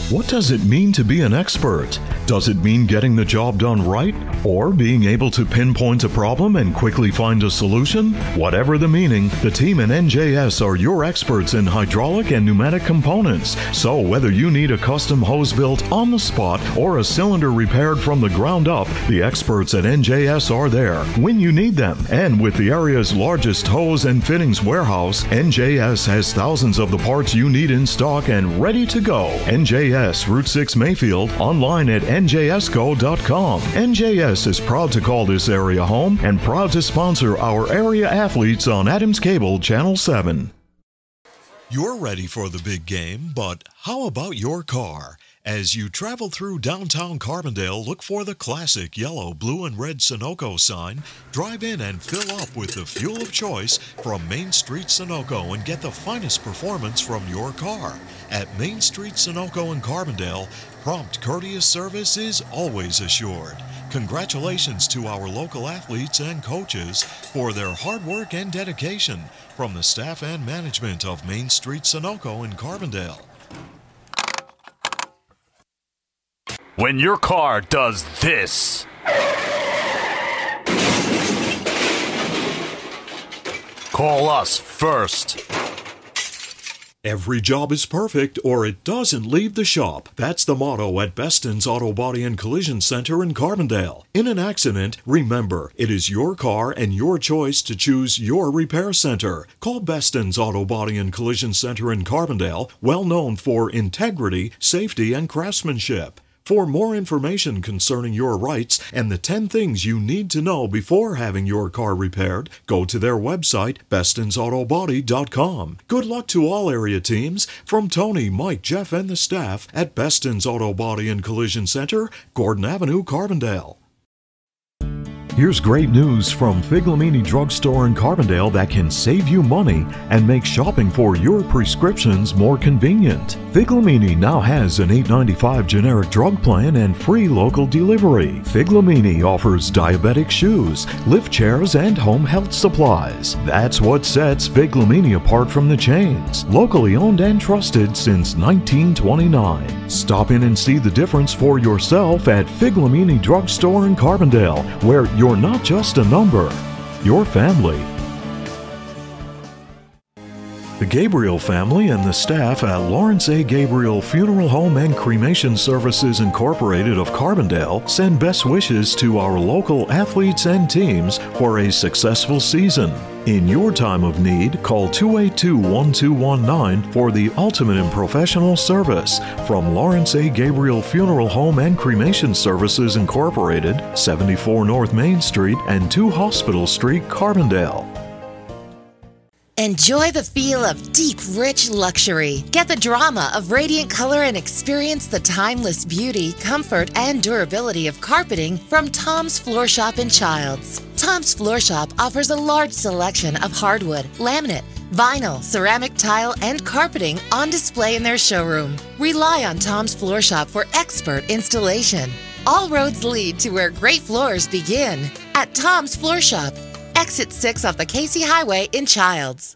What does it mean to be an expert? Does it mean getting the job done right? Or being able to pinpoint a problem and quickly find a solution? Whatever the meaning, the team in NJS are your experts in hydraulic and pneumatic components. So whether you need a custom hose built on the spot or a cylinder repaired from the ground up, the experts at NJS are there when you need them. And with the area's largest hose and fittings warehouse, NJS has thousands of the parts you need in stock and ready to go. NJS Route 6 Mayfield, online at njsco.com. NJS is proud to call this area home and proud to sponsor our area athletes on Adams Cable Channel 7. You're ready for the big game, but how about your car? As you travel through downtown Carbondale, look for the classic yellow, blue, and red Sunoco sign. Drive in and fill up with the fuel of choice from Main Street Sunoco and get the finest performance from your car. At Main Street Sunoco in Carbondale, prompt, courteous service is always assured. Congratulations to our local athletes and coaches for their hard work and dedication from the staff and management of Main Street Sunoco in Carbondale. When your car does this, call us first. Every job is perfect or it doesn't leave the shop. That's the motto at Beston's Auto Body and Collision Center in Carbondale. In an accident, remember, it is your car and your choice to choose your repair center. Call Beston's Auto Body and Collision Center in Carbondale, well known for integrity, safety, and craftsmanship. For more information concerning your rights and the 10 things you need to know before having your car repaired, go to their website, bestonsautobody.com. Good luck to all area teams from Tony, Mike, Jeff, and the staff at Beston's Auto Body and Collision Center, Gordon Avenue, Carbondale. Here's great news from Figlamini Drugstore in Carbondale that can save you money and make shopping for your prescriptions more convenient. Figlamini now has an $8.95 generic drug plan and free local delivery. Figlamini offers diabetic shoes, lift chairs, and home health supplies. That's what sets Figlamini apart from the chains. Locally owned and trusted since 1929. Stop in and see the difference for yourself at Figlamini Drugstore in Carbondale, where you're not just a number, you're family. The Gabriel family and the staff at Lawrence A. Gabriel Funeral Home and Cremation Services Incorporated of Carbondale send best wishes to our local athletes and teams for a successful season. In your time of need, call 282-1219 for the ultimate in professional service from Lawrence A. Gabriel Funeral Home and Cremation Services Incorporated, 74 North Main Street and 2 Hospital Street, Carbondale. Enjoy the feel of deep, rich luxury. Get the drama of radiant color and experience the timeless beauty, comfort, and durability of carpeting from Tom's Floor Shop in Childs. Tom's Floor Shop offers a large selection of hardwood, laminate, vinyl, ceramic tile, and carpeting on display in their showroom. Rely on Tom's Floor Shop for expert installation. All roads lead to where great floors begin at Tom's Floor Shop. Exit 6 off the Casey Highway in Childs.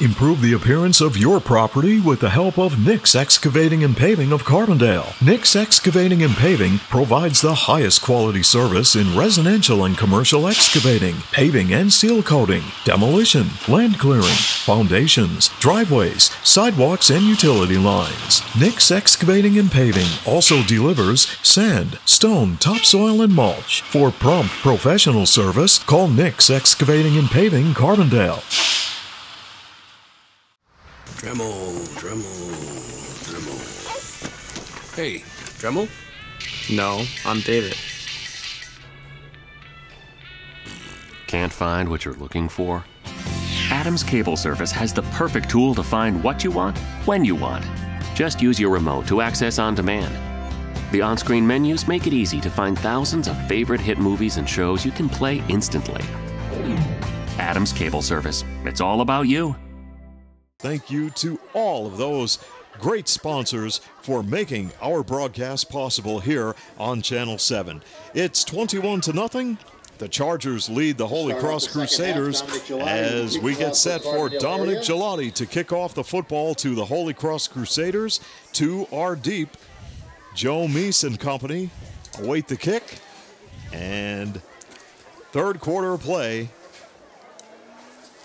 Improve the appearance of your property with the help of Nick's Excavating and Paving of Carbondale. Nick's Excavating and Paving provides the highest quality service in residential and commercial excavating, paving and seal coating, demolition, land clearing, foundations, driveways, sidewalks, and utility lines. Nick's Excavating and Paving also delivers sand, stone, topsoil, and mulch. For prompt professional service, call Nick's Excavating and Paving, Carbondale. Dremel. Hey, Dremel? No, I'm David. Can't find what you're looking for? Adams Cable Service has the perfect tool to find what you want, when you want. Just use your remote to access on demand. The on-screen menus make it easy to find thousands of favorite hit movies and shows you can play instantly. Adams Cable Service. It's all about you. Thank you to all of those great sponsors for making our broadcast possible here on Channel 7. It's 21-0. The Chargers lead the Holy Cross Crusaders as we get set for Dominic Gelati to kick off the football to the Holy Cross Crusaders. 2 are deep. Joe Meese and company await the kick. And third quarter play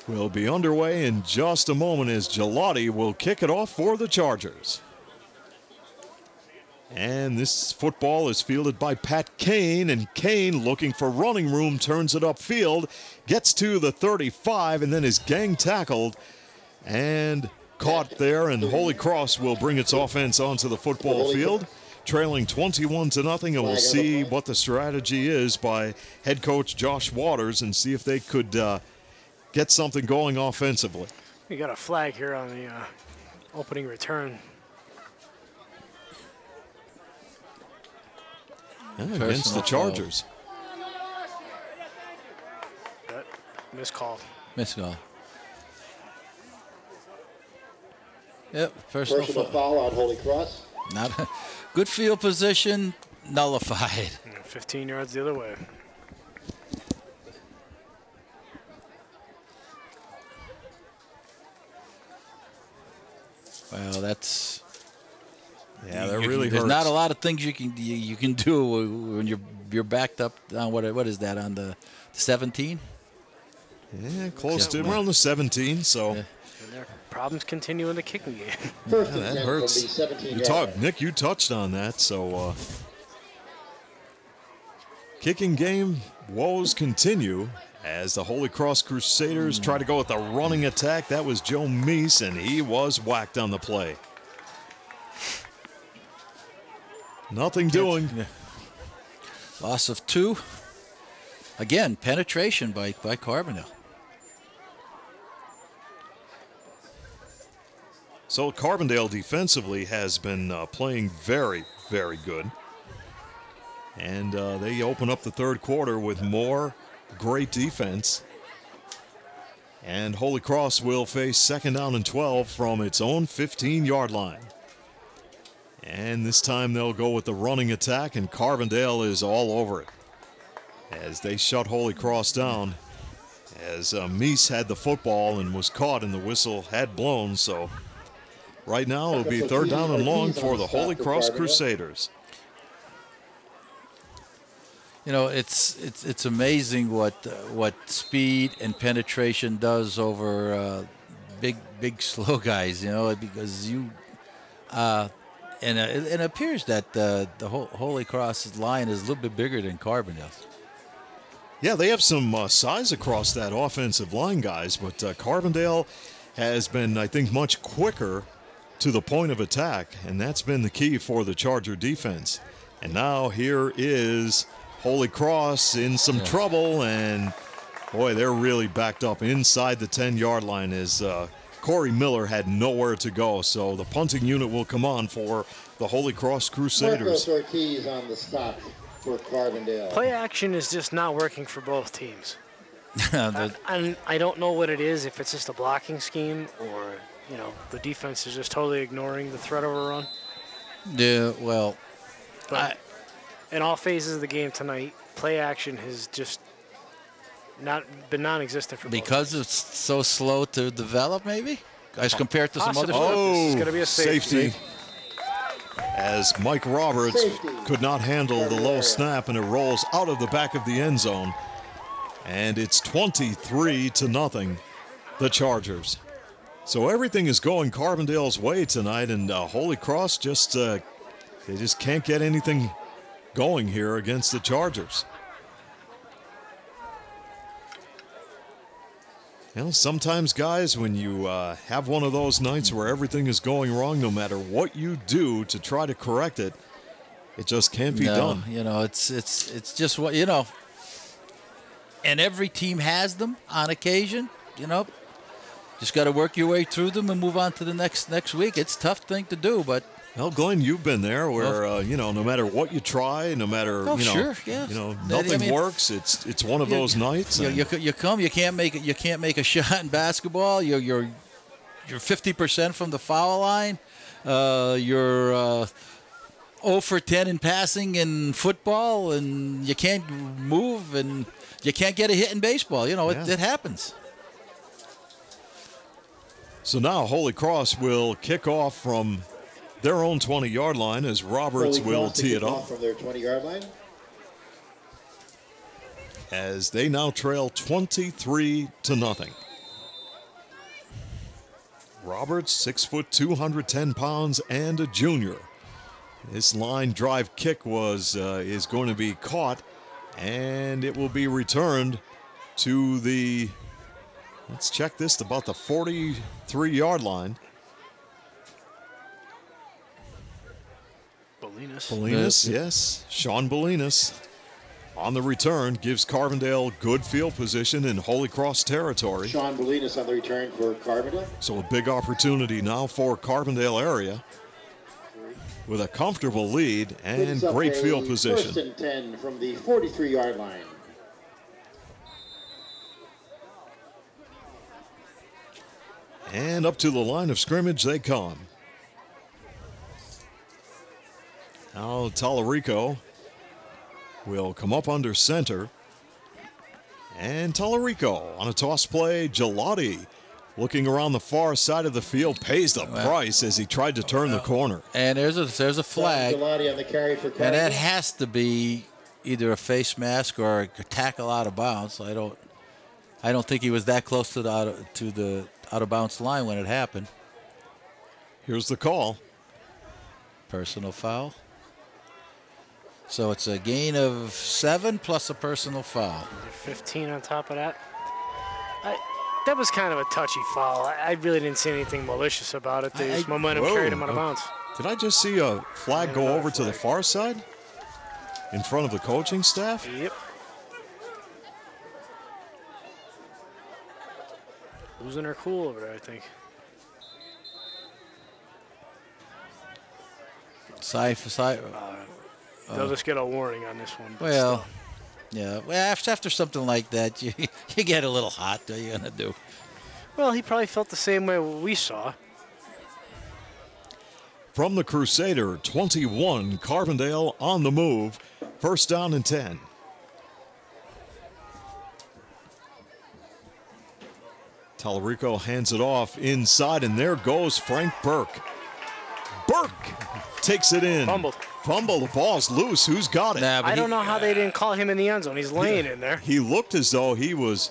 will be underway in just a moment as Gelati will kick it off for the Chargers. And this football is fielded by Pat Kane, and Kane, looking for running room, turns it upfield, gets to the 35, and then is gang tackled and caught there, and Holy Cross will bring its offense onto the football field, trailing 21-0, and we'll see what the strategy is by head coach Josh Waters and see if they could get something going offensively. We got a flag here on the opening return. Against the Chargers. Miscall. Yep, personal foul on Holy Cross. Not a good field position, nullified. 15 yards the other way. Well, that's that really there's hurts. not a lot of things you can do when you're backed up on what is that, on the 17? Yeah, close to around the 17. So and their problems continue in the kicking game. that hurts. Nick, you touched on that. So kicking game woes continue as the Holy Cross Crusaders try to go with the running attack. That was Joe Meese, and he was whacked on the play. Nothing doing. Loss of 2. Again, penetration by Carbondale. So Carbondale defensively has been playing very, very good. And they open up the third quarter with more great defense. And Holy Cross will face 2nd down and 12 from its own 15-yard line. And this time they'll go with the running attack, and Carbondale is all over it as they shut Holy Cross down. As Meese had the football and was caught, and the whistle had blown. So right now it'll be 3rd down and long for the Holy Cross Crusaders. You know, it's amazing what speed and penetration does over big slow guys. You know, because and it appears that the Holy Cross line is a little bit bigger than Carbondale. Yeah, they have some size across that offensive line, guys, but Carbondale has been, I think, much quicker to the point of attack, and that's been the key for the Charger defense. And now here is Holy Cross in some trouble, and boy, they're really backed up inside the 10-yard line as Corey Miller had nowhere to go. So the punting unit will come on for the Holy Cross Crusaders. Marcos Ortiz on the stop for Carbondale. Play action is just not working for both teams. And I don't know what it is, if it's just a blocking scheme or, you know, the defense is just totally ignoring the threat of a run. Yeah, well, but in all phases of the game tonight, play action has just been non-existent for both because teams. it's so slow to develop, maybe, as compared to some other. This is going to be a safety. As Mike Roberts could not handle the low snap, and it rolls out of the back of the end zone. And it's 23-0, the Chargers. So everything is going Carbondale's way tonight, and Holy Cross they just can't get anything going here against the Chargers. You know, sometimes, guys, when you have one of those nights where everything is going wrong, no matter what you do to try to correct it, it just can't be done. You know, it's just what, you know, and every team has them on occasion. You know, just got to work your way through them and move on to the next week. It's a tough thing to do, but. Well, Glenn, you've been there where you know, no matter what you try, no matter nothing works. It's one of those nights. You come, you can't make it. You can't make a shot in basketball. You're 50% from the foul line. You're 0 for 10 in passing in football, and you can't move, and you can't get a hit in baseball. You know, it happens. So now Holy Cross will kick off from their own 20-yard line as Roberts will tee it up from their 20-yard line. As they now trail 23-0. Roberts, 6 foot, 210 pounds, and a junior. This line drive kick is going to be caught, and it will be returned to the, let's check this, about the 43-yard line. Bolinas, yes. Sean Bolinas on the return gives Carbondale good field position in Holy Cross territory. Sean Bolinas on the return for Carbondale. So a big opportunity now for Carbondale area with a comfortable lead and great field position. 1st and 10 from the 43-yard line. And up to the line of scrimmage they come. Now Tallarico will come up under center. And Tallarico on a toss play. Gelati looking around the far side of the field, pays the price as he tried to turn the corner. And there's a flag. Gelati on the carry for and that has to be either a face mask or a tackle out of bounds. I don't think he was that close to the out of bounds line when it happened. Here's the call. Personal foul. So it's a gain of 7 plus a personal foul. 15 on top of that. That was kind of a touchy foul. I really didn't see anything malicious about it. The momentum carried him out of bounds. Did I just see a flag go over to the far side in front of the coaching staff? Yep. Losing her cool over there, I think. They'll just get a warning on this one. Well, yeah. Well, after something like that, you get a little hot. What are you gonna do? Well, he probably felt the same way we saw. From the Crusader 21, Carbondale on the move. First down and 10. Tallarico hands it off inside, and there goes Frank Burke. Burke takes it in. Fumble. The ball's loose. Who's got it? I don't know how they didn't call him in the end zone. He's laying in there. He looked as though he was.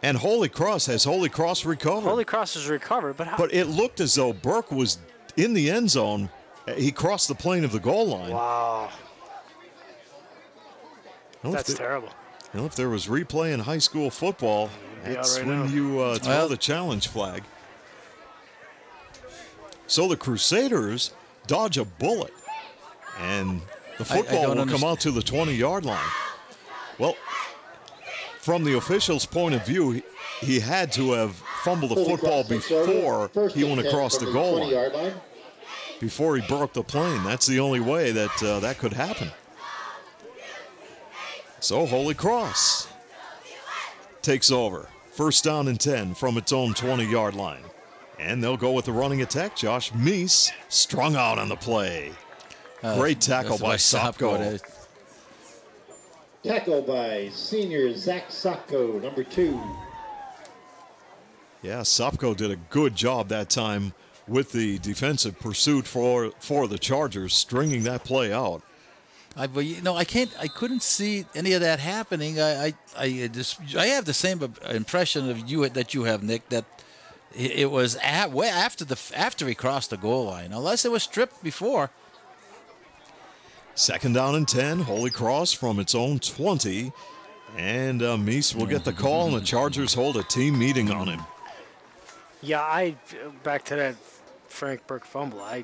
And Holy Cross recovered? Holy Cross has recovered, but how? But it looked as though Burke was in the end zone. He crossed the plane of the goal line. Wow. That's terrible. Well, if there was replay in high school football, that's right when now. you throw the challenge flag. So the Crusaders dodge a bullet, and the football will come out to the 20-yard line. Well, from the official's point of view, he had to have fumbled the football before he went across the goal line. Before he broke the plane. That's the only way that that could happen. So Holy Cross takes over. First down and 10 from its own 20-yard line. And they'll go with the running attack. Josh Meese strung out on the play. Great tackle by Sopko. Tackle by senior Zach Sopko, number 2. Yeah, Sopko did a good job that time with the defensive pursuit for the Chargers, stringing that play out. I couldn't see any of that happening. I have the same impression of you that you have, Nick. That it was after he crossed the goal line, unless it was stripped before. Second down and 10. Holy Cross from its own 20, and Meese will get the call, and the Chargers hold a team meeting on him. Yeah, back to that Frank Burke fumble. I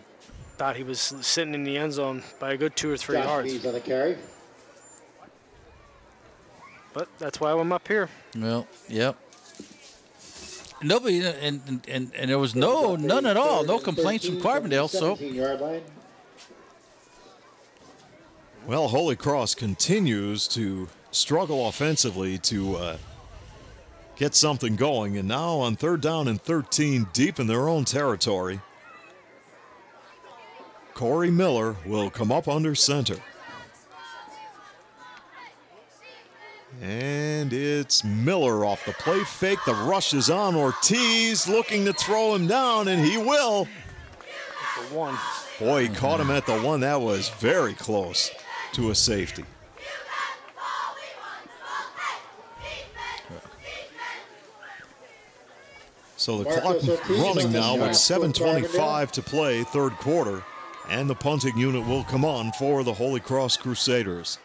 thought he was sitting in the end zone by a good 2 or 3 yards. On the carry. But that's why I'm up here. Well, yep. Nobody, and there was none at all, no complaints from Carbondale. So. Well, Holy Cross continues to struggle offensively to get something going, and now on third down and 13, deep in their own territory, Corey Miller will come up under center. And it's Miller off the play fake. The rush is on. Ortiz looking to throw him down, and he will. For one. Boy, he caught him at the 1. That was very close to a safety. So the clock running now with 7:25 to play, third quarter, and the punting unit will come on for the Holy Cross Crusaders.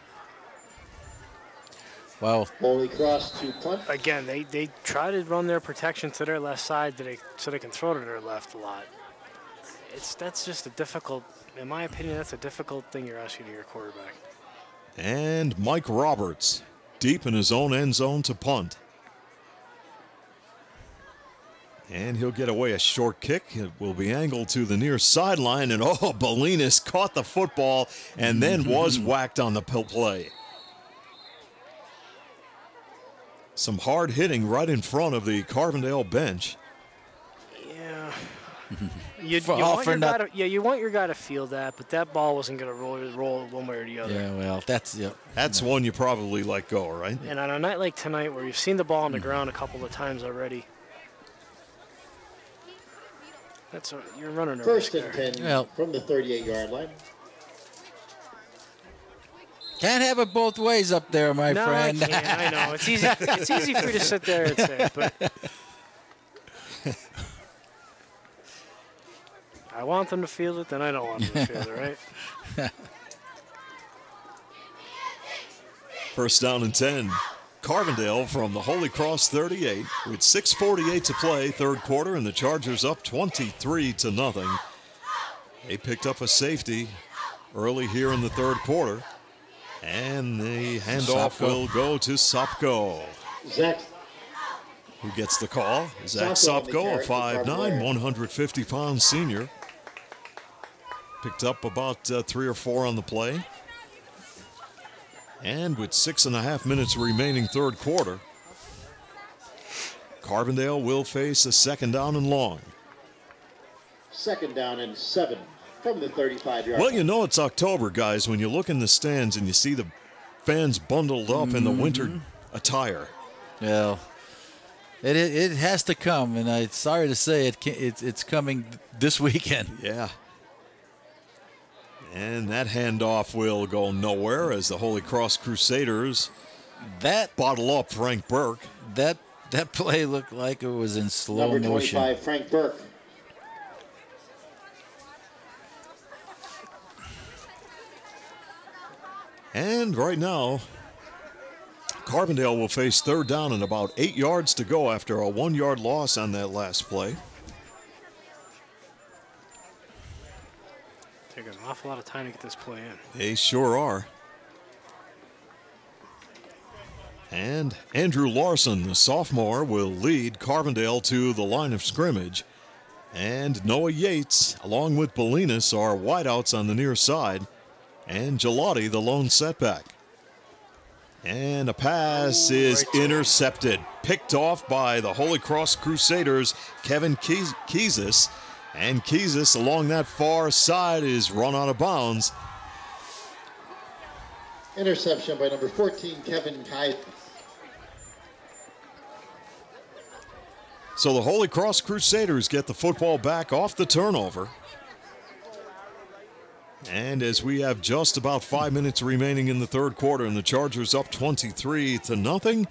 Wow. Holy Cross to punt. Again, they try to run their protection to their left side so they can throw to their left a lot. That's just a difficult, in my opinion, that's a difficult thing you're asking of your quarterback. And Mike Roberts deep in his own end zone to punt. And he'll get away a short kick. It will be angled to the near sideline. And, Bolinas caught the football and then was whacked on the play. Some hard hitting right in front of the Carbondale bench. Yeah. You want your guy to feel that, but that ball wasn't going to roll one way or the other. Yeah, well, that's one you probably let go, right? And on a night like tonight where you've seen the ball on the ground a couple of times already, you're running a First risk and 10 from the 38-yard line. Can't have it both ways up there, my friend. No, I can't. I know. It's easy for you to sit there and say it, but I want them to feel it, then I don't want them to feel it, right? First down and 10. Carbondale from the Holy Cross 38 with 6:48 to play, third quarter, and the Chargers up 23-0. They picked up a safety early here in the third quarter, and the handoff will go to Sopko. Zach. Who gets the call? Zach Sopko, a 5'9", 150-pound senior. Picked up about 3 or 4 on the play. And with 6.5 minutes remaining third quarter, Carbondale will face a second down and long. Second down and 7 from the 35-yard Well, you know it's October, guys, when you look in the stands and you see the fans bundled up in the winter attire. Well, it has to come, and I'm sorry to say it's coming this weekend. Yeah. And that handoff will go nowhere as the Holy Cross Crusaders bottle up Frank Burke. That play looked like it was in slow Number 25, motion. Frank Burke. And right now, Carbondale will face third down and about 8 yards to go after a 1-yard loss on that last play. Taking an awful lot of time to get this play in. They sure are. And Andrew Larson, the sophomore, will lead Carbondale to the line of scrimmage. And Noah Yates, along with Bolinas, are wideouts on the near side. And Gelati, the lone setback. And a pass is intercepted. Picked off by the Holy Cross Crusaders, Kevin Kiesis. And Kiesis along that far side is run out of bounds. Interception by number 14, Kevin Kiesis. So the Holy Cross Crusaders get the football back off the turnover. And as we have just about 5 minutes remaining in the third quarter and the Chargers up 23-0,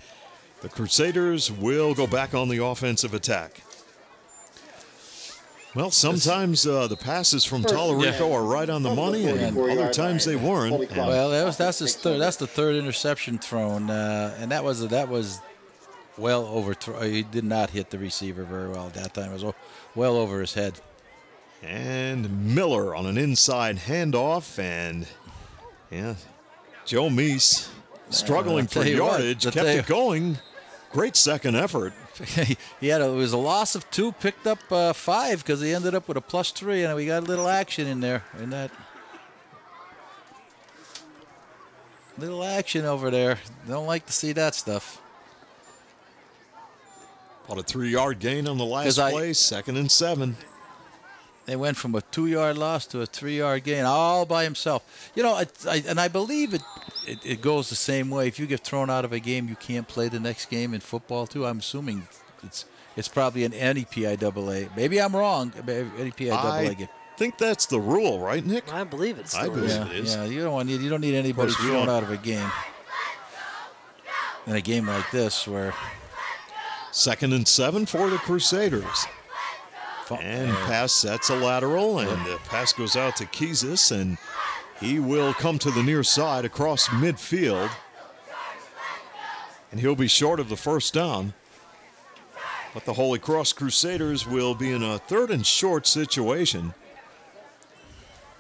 the Crusaders will go back on the offensive attack. Well, sometimes the passes from Tallarico are right on the money, and other times they weren't. Well, that's the third interception thrown, and that was well over. He did not hit the receiver very well at that time. It was well over his head. And Miller on an inside handoff, and Joe Meese struggling for yardage, kept it going. Great second effort. It was a loss of 2, picked up 5 because he ended up with a +3, and we got a little action in there. In that little action over there. Don't like to see that stuff. About a 3-yard gain on the last play, 2nd and 7. They went from a 2-yard loss to a 3-yard gain all by himself. You know, I believe it goes the same way. If you get thrown out of a game, you can't play the next game in football too. I'm assuming it's probably an NEPIAA. Maybe I'm wrong. NEPIAA game. I think that's the rule, right, Nick? I believe it's. I believe it is. Yeah, you don't need anybody thrown out of a game in a game like this where. 2nd and 7 for the Crusaders. And pass sets a lateral, and the pass goes out to Kiesis, and he will come to the near side across midfield. And he'll be short of the first down. But the Holy Cross Crusaders will be in a 3rd and short situation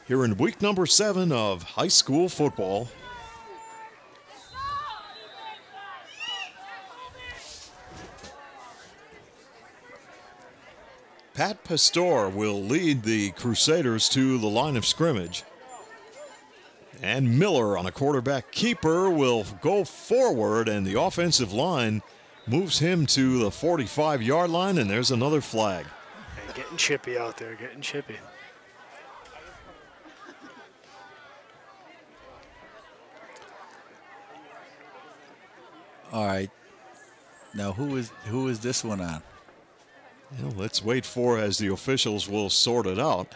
here in week number 7 of high school football. Pat Pastor will lead the Crusaders to the line of scrimmage. And Miller on a quarterback keeper will go forward, and the offensive line moves him to the 45-yard line, and there's another flag. Hey, getting chippy out there, getting chippy. All right. Now who is this one on? Well, let's wait for as the officials will sort it out.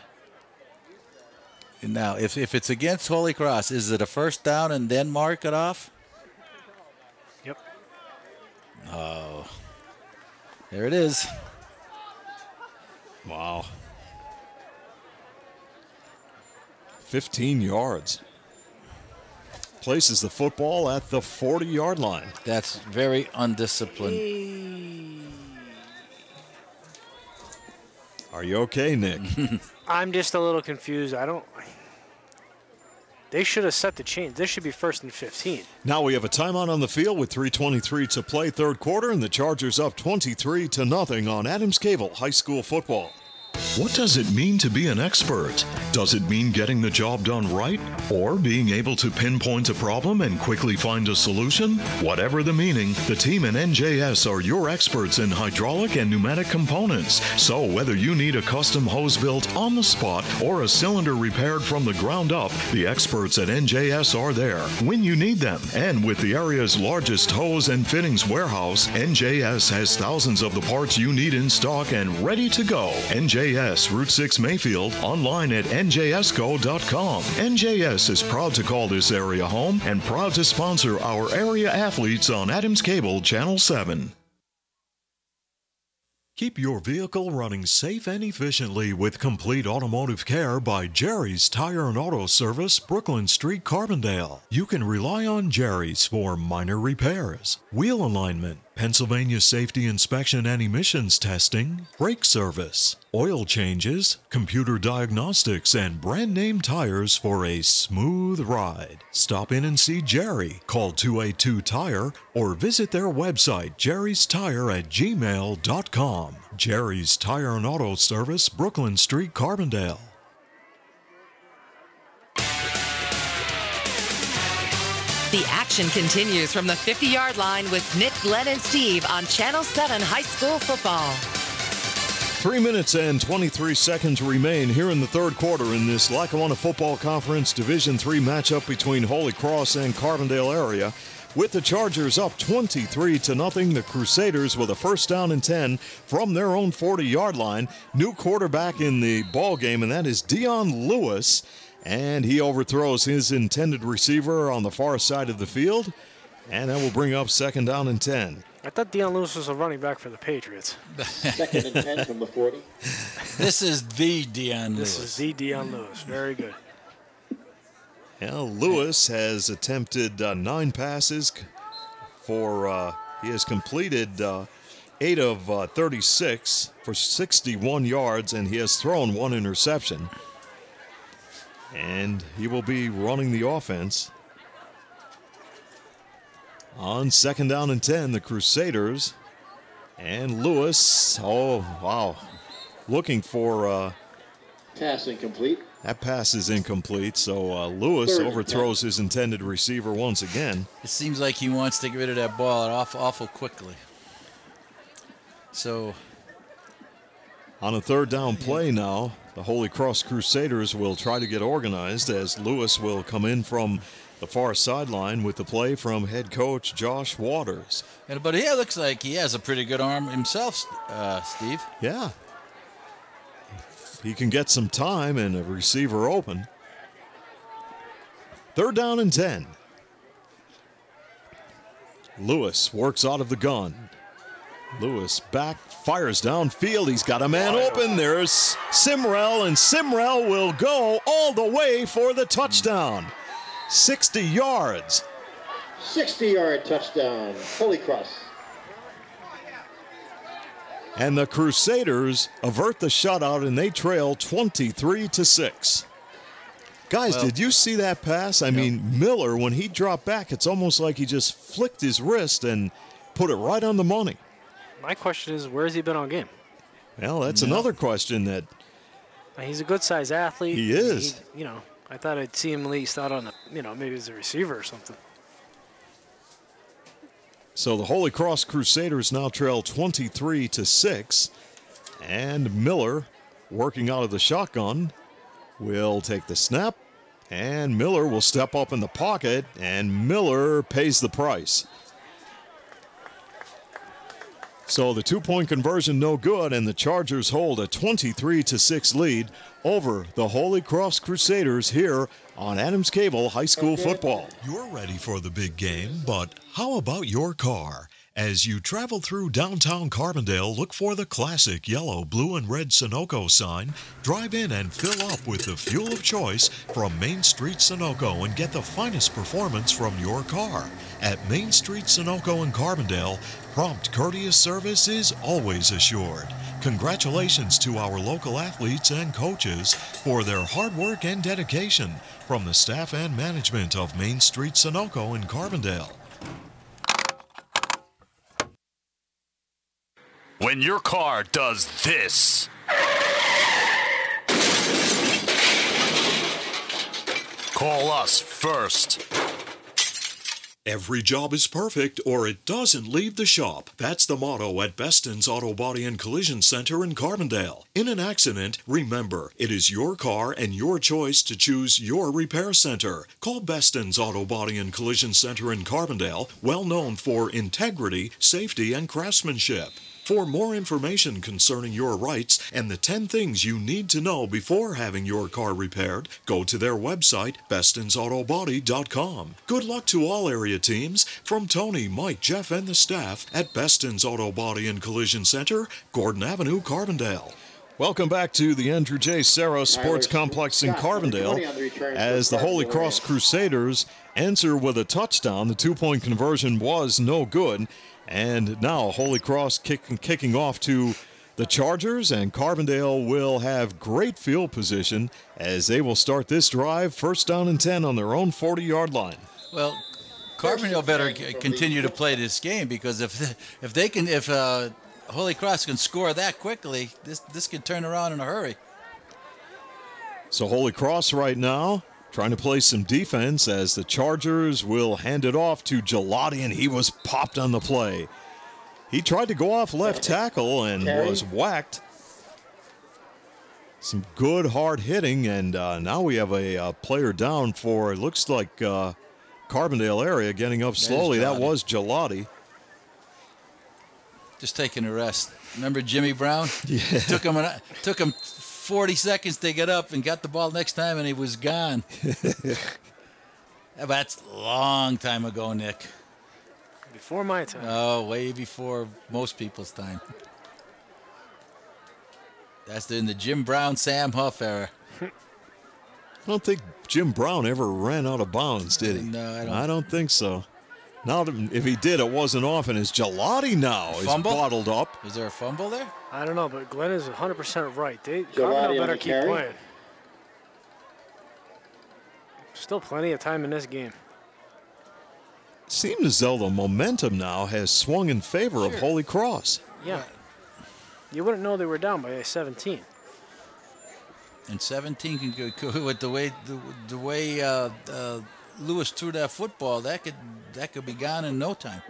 Now, if it's against Holy Cross, is it a first down and then mark it off? Yep. Oh. There it is. Wow. 15 yards. Places the football at the 40-yard line. That's very undisciplined. Are you okay, Nick? I'm just a little confused. They should have set the change. This should be 1st and 15. Now we have a timeout on the field with 3:23 to play third quarter, and the Chargers up 23-0 on Adams Cable High School football. What does it mean to be an expert? Does it mean getting the job done right? Or being able to pinpoint a problem and quickly find a solution? Whatever the meaning, the team in NJS are your experts in hydraulic and pneumatic components. So whether you need a custom hose built on the spot or a cylinder repaired from the ground up, the experts at NJS are there when you need them. And with the area's largest hose and fittings warehouse, NJS has thousands of the parts you need in stock and ready to go. NJS, Route 6 Mayfield, online at njsco.com. NJS is proud to call this area home and proud to sponsor our area athletes on Adams Cable Channel 7. Keep your vehicle running safe and efficiently with complete automotive care by Jerry's Tire and Auto Service, Brooklyn Street, Carbondale. You can rely on Jerry's for minor repairs, wheel alignment, Pennsylvania safety inspection and emissions testing, brake service, oil changes, computer diagnostics, and brand name tires for a smooth ride. Stop in and see Jerry. Call 282-TIRE or visit their website, jerrystire@gmail.com. Jerry's Tire and Auto Service, Brooklyn Street, Carbondale. The action continues from the 50-yard line with Nick, Glenn, and Steve on Channel 7 High School Football. 3 minutes and 23 seconds remain here in the third quarter in this Lackawanna Football Conference Division III matchup between Holy Cross and Carbondale area. With the Chargers up 23-0, the Crusaders with a first down and 10 from their own 40-yard line. New quarterback in the ball game, and that is Dion Lewis. And he overthrows his intended receiver on the far side of the field. And that will bring up second down and 10. I thought Dion Lewis was a running back for the Patriots. Second and 10 from the 40. This is the Dion Lewis. This is the Dion Lewis. Very good. Well, Lewis has attempted 9 passes for, he has completed 8 of 36 for 61 yards, and he has thrown 1 interception. And he will be running the offense. On second down and 10, the Crusaders. And Lewis, oh, wow, looking for... Pass incomplete. That pass is incomplete, so Lewis overthrows his intended receiver once again. It seems like he wants to get rid of that ball awful quickly. So... on a third down play now, the Holy Cross Crusaders will try to get organized as Lewis will come in from the far sideline with the play from head coach Josh Waters. But it looks like he has a pretty good arm himself, Steve. Yeah. He can get some time and a receiver open. Third down and 10. Lewis works out of the gun. Lewis back, fires downfield. He's got a man open. There's Simrell, and Simrell will go all the way for the touchdown. 60 yards. 60-yard touchdown, Holy Cross. And the Crusaders avert the shutout, and they trail 23-6. Guys, did you see that pass? I mean, Miller, when he dropped back, it's almost like he just flicked his wrist and put it right on the money. My question is, where has he been all game? Well, that's another question that... He's a good-sized athlete. He is. I thought I'd see him at least out on maybe as a receiver or something. So the Holy Cross Crusaders now trail 23-6. And Miller, working out of the shotgun, will take the snap. And Miller will step up in the pocket, and Miller pays the price. So the two-point conversion no good, and the Chargers hold a 23-6 lead over the Holy Cross Crusaders here on Adams Cable High School Football. You're ready for the big game, but how about your car? As you travel through downtown Carbondale, look for the classic yellow, blue, and red Sunoco sign. Drive in and fill up with the fuel of choice from Main Street Sunoco and get the finest performance from your car. At Main Street Sunoco in Carbondale, prompt, courteous service is always assured. Congratulations to our local athletes and coaches for their hard work and dedication from the staff and management of Main Street Sunoco in Carbondale. When your car does this. Call us first. Every job is perfect or it doesn't leave the shop. That's the motto at Beston's Auto Body and Collision Center in Carbondale. In an accident, remember, it is your car and your choice to choose your repair center. Call Beston's Auto Body and Collision Center in Carbondale, well known for integrity, safety, and craftsmanship. For more information concerning your rights and the 10 things you need to know before having your car repaired, go to their website, bestonsautobody.com. Good luck to all area teams from Tony, Mike, Jeff, and the staff at Beston's Auto Body and Collision Center, Gordon Avenue, Carbondale. Welcome back to the Andrew J. Serra Sports Complex in Carbondale as the Holy Cross Crusaders answer with a touchdown. The two-point conversion was no good. And now Holy Cross kicking off to the Chargers, and Carbondale will have great field position as they will start this drive, first down and 10 on their own 40-yard line. Well, Carbondale better continue to play this game, because if Holy Cross can score that quickly, this could turn around in a hurry. So Holy Cross right now trying to play some defense as the Chargers will hand it off to Gelati, and he was popped on the play. He tried to go off left tackle and was whacked. Some good hard hitting, and now we have a player down for, it looks like Carbondale area getting up slowly. That was Gelati. Just taking a rest. Remember Jimmy Brown? Yeah. Took him 40 seconds to get up and got the ball next time, and he was gone. That's a long time ago, Nick. Before my time. Oh, way before most people's time. That's in the Jim Brown, Sam Huff era. I don't think Jim Brown ever ran out of bounds, did he? No, I don't think so. Now, if he did, it wasn't often. As Gelati now is bottled up. Is there a fumble there? I don't know, but Glenn is 100% right. Carbondale better keep playing. Still plenty of time in this game. Seemed as though the momentum now has swung in favor of Holy Cross. Yeah. You wouldn't know they were down by 17. And 17 can go with the way Lewis threw that football. That could be gone in no time.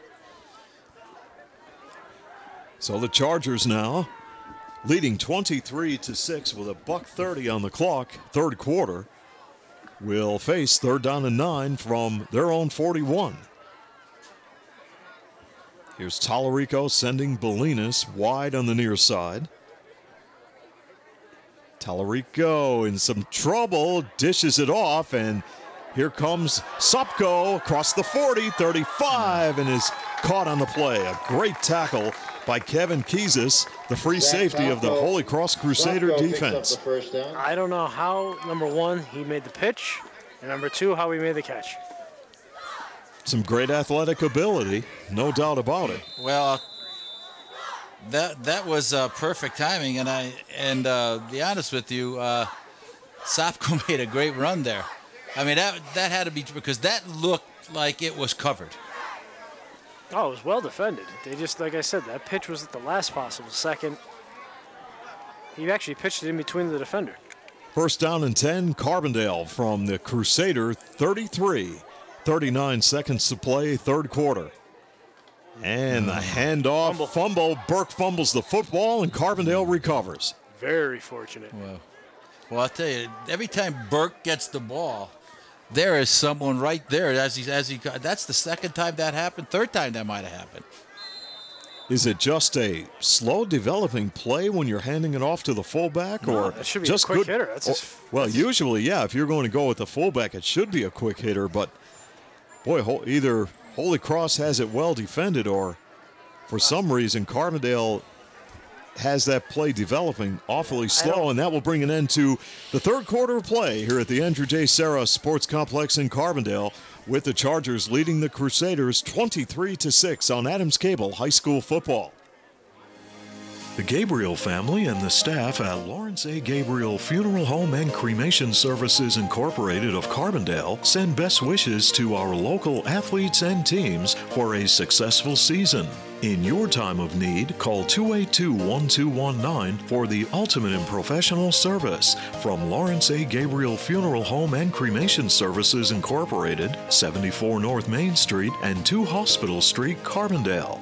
So the Chargers now leading 23-6 with $1:30 on the clock, third quarter, will face third down and 9 from their own 41. Here's Tallarico sending Bolinas wide on the near side. Tallarico in some trouble, dishes it off, and here comes Sopko across the 40, 35, and is caught on the play. A great tackle by Kevin Kizis, the free safety of the Holy Cross Crusader defense. I don't know how, number one, he made the pitch, and number two, how he made the catch. Some great athletic ability, no doubt about it. Well, that was perfect timing, and to be honest with you, Sopko made a great run there. I mean, that had to be, because that looked like it was covered. Oh, it was well defended. They just, like I said, that pitch was at the last possible second. He actually pitched it in between the defender. First down and 10, Carbondale from the Crusader 33. 39 seconds to play, third quarter. And the handoff, fumble. Burke fumbles the football, and Carbondale recovers. Very fortunate. Well, I'll tell you, every time Burke gets the ball, there is someone right there. That's the second time that happened, third time that might have happened. Is it just a slow developing play when you're handing it off to the fullback, or that should be just a quick good hitter? Usually, yeah. If you're going to go with the fullback, it should be a quick hitter. But boy, either Holy Cross has it well defended, or for some reason Carbondale has that play developing awfully slow, and that will bring an end to the third quarter of play here at the Andrew J. Serra Sports Complex in Carbondale, with the Chargers leading the Crusaders 23-6 on Adams Cable High School football. The Gabriel family and the staff at Lawrence A. Gabriel Funeral Home and Cremation Services Incorporated of Carbondale send best wishes to our local athletes and teams for a successful season. In your time of need, call 282-1219 for the ultimate in professional service from Lawrence A. Gabriel Funeral Home and Cremation Services Incorporated, 74 North Main Street and 2 Hospital Street, Carbondale.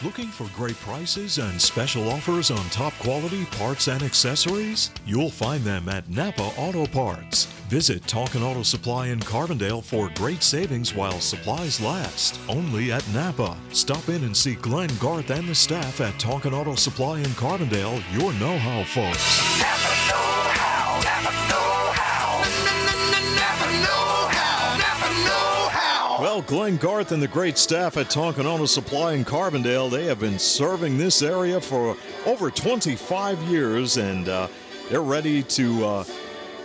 Looking for great prices and special offers on top quality parts and accessories? You'll find them at Napa Auto Parts. Visit Tonkin Auto Supply in Carbondale for great savings while supplies last. Only at Napa. Stop in and see Glenn Garth and the staff at Tonkin Auto Supply in Carbondale, your know-how folks. Napa know-how. Napa know-how. Napa know-how. Napa know-how. Well, Glenn Garth and the great staff at Tonkin Auto Supply in Carbondale, they have been serving this area for over 25 years, and they're ready to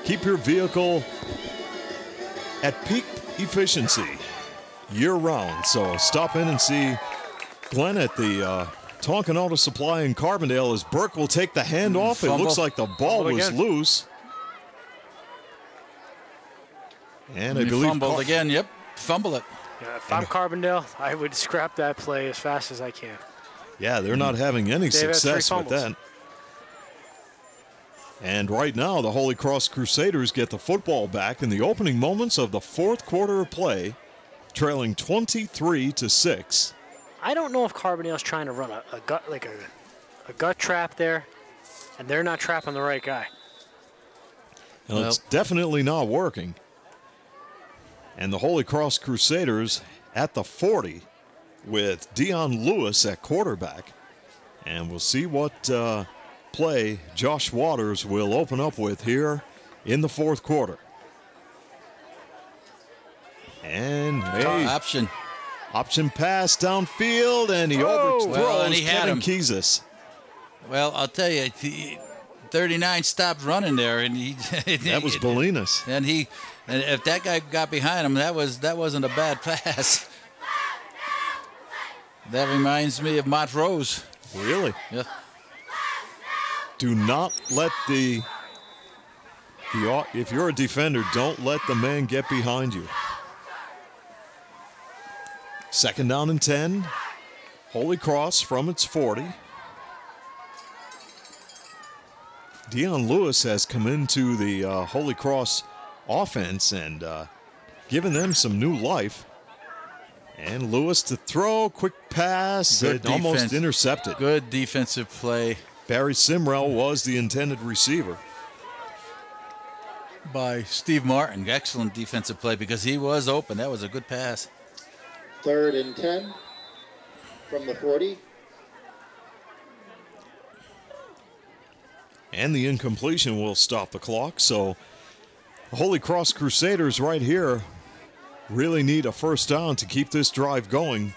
keep your vehicle at peak efficiency year-round. So stop in and see Glenn at the Tonkin Auto Supply in Carbondale as Burke will take the handoff. It looks like the ball was loose. And I believe fumbled again. Yep, fumble it. Yeah, if I'm Carbondale, I would scrap that play as fast as I can. Yeah, they're not having any Dave has 3 success with fumbles. that. And right now, the Holy Cross Crusaders get the football back in the opening moments of the 4th quarter of play, trailing 23-6. I don't know if Carbondale's trying to run a gut trap there, and they're not trapping the right guy. Well, it's definitely not working. And the Holy Cross Crusaders at the 40 with Dion Lewis at quarterback. And we'll see what play Josh Waters will open up with here in the 4th quarter. And option pass downfield, and he overthrows and he had Kevin him. Kiesis. Well, I'll tell you, 39 stopped running there, and That was Bolinas. And if that guy got behind him, that wasn't a bad pass. That reminds me of Montrose. Really? Yeah. Do not let if you're a defender, don't let the man get behind you. 2nd down and 10. Holy Cross from its 40. Dion Lewis has come into the Holy Cross offense and given them some new life. And Lewis to throw, quick pass, Good almost defense. intercepted. Good defensive play Barry Simrell was the intended receiver. by Steve Martin. Excellent defensive play because he was open. That was a good pass. 3rd and 10 from the 40. And the incompletion will stop the clock. So the Holy Cross Crusaders right here really need a first down to keep this drive going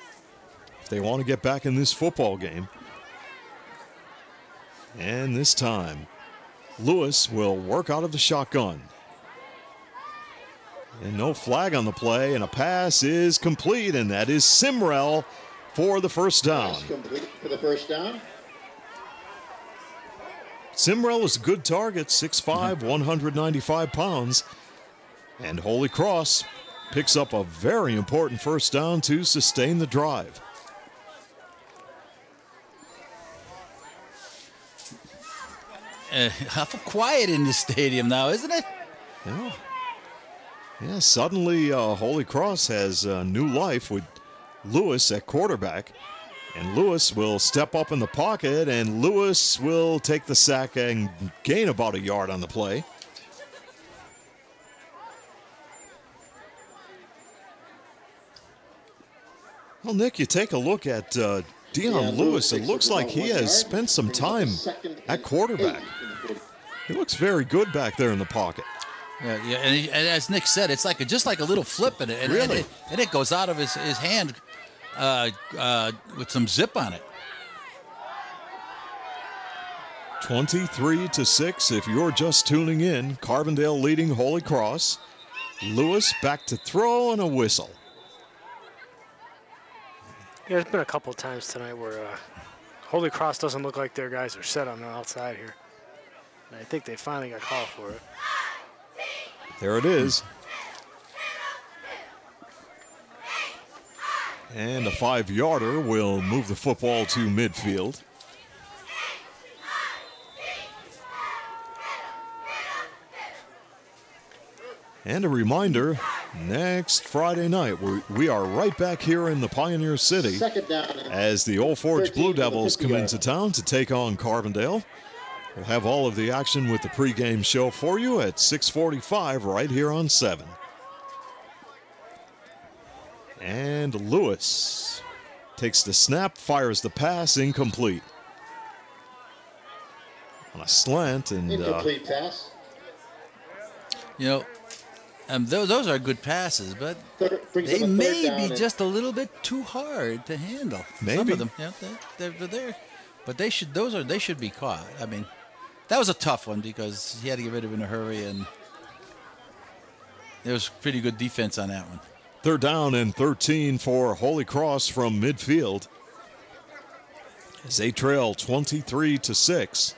if they want to get back in this football game. And this time, Lewis will work out of the shotgun. And no flag on the play, and a pass is complete, and that is Simrell for the first down. Pass complete for the first down. Simrell is a good target, 6'5", 195 pounds. And Holy Cross picks up a very important first down to sustain the drive. Awful quiet in the stadium now, isn't it? Yeah, suddenly Holy Cross has new life with Lewis at quarterback. And Lewis will step up in the pocket, and Lewis will take the sack and gain about a yard on the play. Well, Nick, you take a look at Dion Lewis. It looks like he has spent some time at quarterback. He looks very good back there in the pocket. Yeah, and as Nick said, it's like just like a little flip, and it goes out of his hand with some zip on it. 23-6 if you're just tuning in. Carbondale leading Holy Cross. Lewis back to throw and a whistle. Yeah, there's been a couple of times tonight where Holy Cross doesn't look like their guys are set on the outside here. And I think they finally got called for it. There it is. And a 5-yarder will move the football to midfield. And a reminder, next Friday night, we are right back here in the Pioneer City as the Old Forge Blue Devils come into town to take on Carbondale. We'll have all of the action with the pregame show for you at 6:45 right here on 7. And Lewis takes the snap, fires the pass, incomplete. On a slant and... Incomplete pass. You know, those are good passes, but they may be just a little bit too hard to handle. Maybe. Some of them, yeah, they're there, but they should be caught. I mean, that was a tough one because he had to get rid of it in a hurry, and there was pretty good defense on that one. 3rd down and 13 for Holy Cross from midfield as they trail 23-6.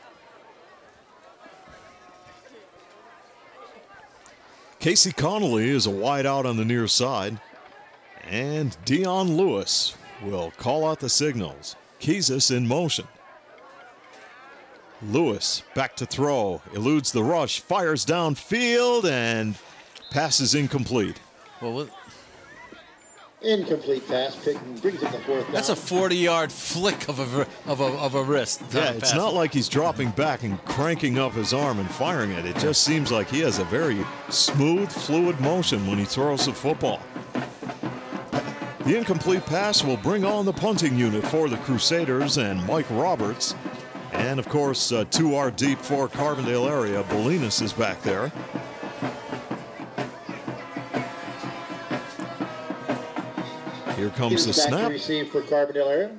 Casey Connolly is a wide out on the near side, and Dion Lewis will call out the signals. Keyes in motion. Lewis back to throw, eludes the rush, fires downfield, and passes incomplete. Well, Incomplete pass. Brings up the 4th down. that's a 40-yard flick of a wrist. Yeah, it's not like he's dropping back and cranking up his arm and firing it. It just seems like he has a very smooth, fluid motion when he throws the football. The incomplete pass will bring on the punting unit for the Crusaders and Mike Roberts. And, of course, 2R deep for Carbondale area. Bolinas is back there. Here comes the snap. Receive for Carbondale area.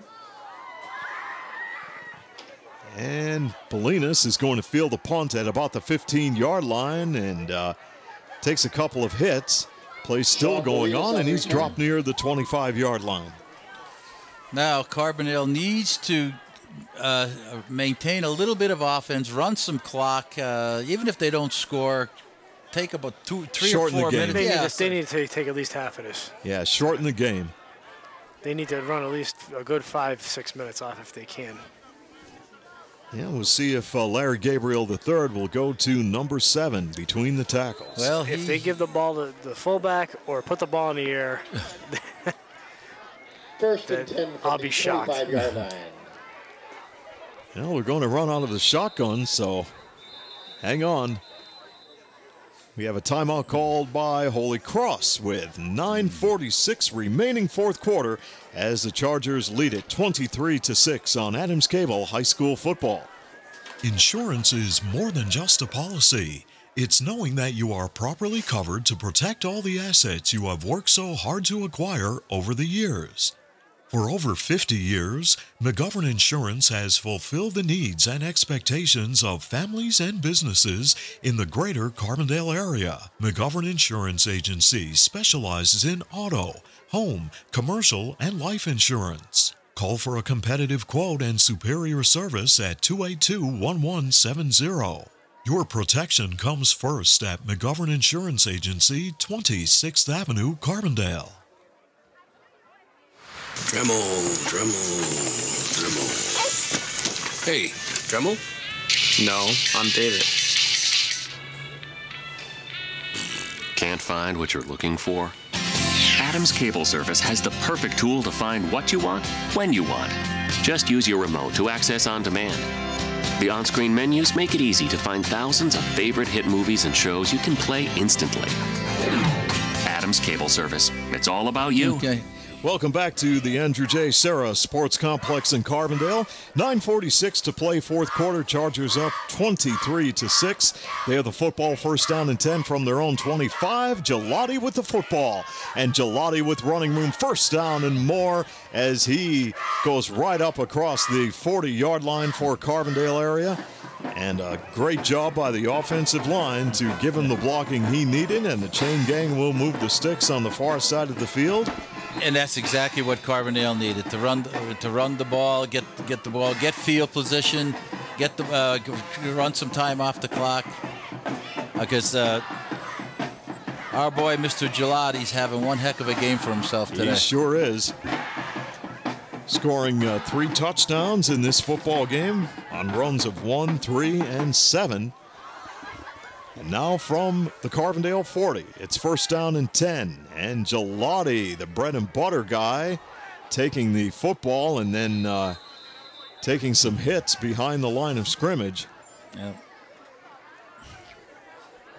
And Bolinas is going to field the punt at about the 15-yard line and takes a couple of hits. Play's still going on, and he's dropped near the 25-yard line. Now Carbondale needs to maintain a little bit of offense, run some clock, even if they don't score. Take about 3 or 4 minutes. They need to take at least half of this. Yeah, shorten the game. They need to run at least a good 5-6 minutes off if they can. Yeah, we'll see if Larry Gabriel III will go to number 7 between the tackles. Well, if they give the ball to the fullback or put the ball in the air, First and 10 I'll be shocked. 25-yard line. Well, we're going to run out of the shotgun, so hang on. We have a timeout called by Holy Cross with 9:46 remaining 4th quarter as the Chargers lead it 23-6 on Adams Cable High School football. Insurance is more than just a policy. It's knowing that you are properly covered to protect all the assets you have worked so hard to acquire over the years. For over 50 years, McGovern Insurance has fulfilled the needs and expectations of families and businesses in the greater Carbondale area. McGovern Insurance Agency specializes in auto, home, commercial, and life insurance. Call for a competitive quote and superior service at 282-1170. Your protection comes first at McGovern Insurance Agency, 26th Avenue, Carbondale. Dremel. Hey, Dremel? No, I'm David. Can't find what you're looking for? Adams Cable Service has the perfect tool to find what you want, when you want. Just use your remote to access on demand. The on-screen menus make it easy to find thousands of favorite hit movies and shows you can play instantly. Adams Cable Service. It's all about you. Okay. Welcome back to the Andrew J. Serra Sports Complex in Carbondale. 9:46 to play, 4th quarter. Chargers up 23-6. They have the football, 1st down and 10 from their own 25. Gelati with the football. And Gelati with running room, 1st down and more as he goes right up across the 40-yard line for Carbondale area. And a great job by the offensive line to give him the blocking he needed. And the chain gang will move the sticks on the far side of the field. And that's exactly what Carbondale needed, to run the ball, get the ball, get field position, get the run some time off the clock, because Our boy, Mr. Gelati's having one heck of a game for himself today. He sure is. Scoring 3 touchdowns in this football game on runs of 1, 3, and 7. And now from the Carbondale 40, it's first down and 10. And Gelati, the bread and butter guy, taking the football and then taking some hits behind the line of scrimmage. Yeah.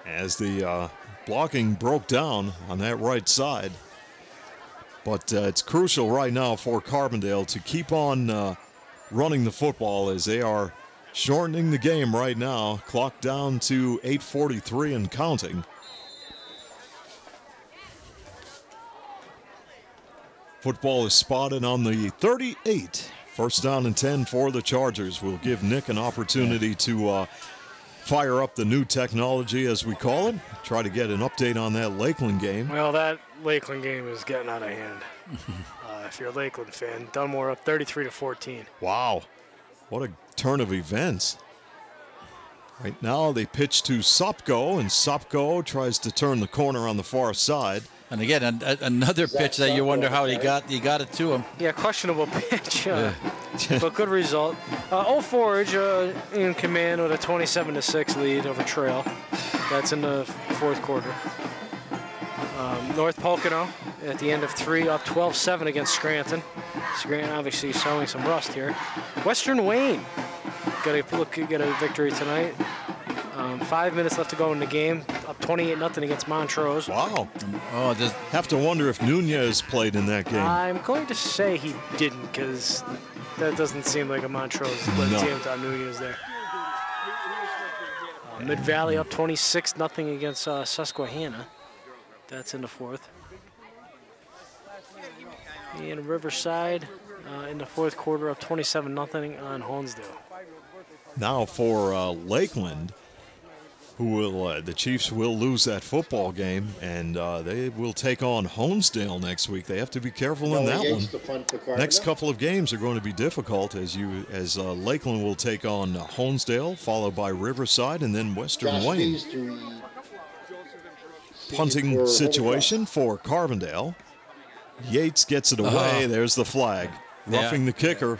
As the blocking broke down on that right side. But it's crucial right now for Carbondale to keep on running the football as they are shortening the game right now. Clock down to 8:43 and counting. Football is spotted on the 38. First down and 10 for the Chargers. We'll give Nick an opportunity to fire up the new technology, as we call it. Try to get an update on that Lakeland game. Well, that Lakeland game is getting out of hand. If you're a Lakeland fan, Dunmore up 33-14. Wow. What a turn of events. Right now they pitch to Sopko, and Sopko tries to turn the corner on the far side. And again, another pitch that you wonder how he got it to him. Yeah, questionable pitch, but good result. Old Forge in command with a 27-6 lead over Trail. That's in the fourth quarter. North Pocono at the end of 3 up 12-7 against Scranton. Scranton obviously showing some rust here. Western Wayne get a victory tonight. 5 minutes left to go in the game. Up 28-0 against Montrose. Wow. Have to wonder if Nunez played in that game. I'm going to say he didn't, because that doesn't seem like a Montrose team without Nunez there. Mid-Valley up 26-0 against Susquehanna. That's in the fourth. And Riverside in the fourth quarter up 27-0 on Honesdale. Now for Lakeland, who will the Chiefs will lose that football game, and they will take on Honesdale next week. They have to be careful in that one. Next couple of games are going to be difficult as Lakeland will take on Honesdale, followed by Riverside, and then Western Wayne. Punting situation for Carbondale. Yates gets it away. There's the flag, roughing the kicker.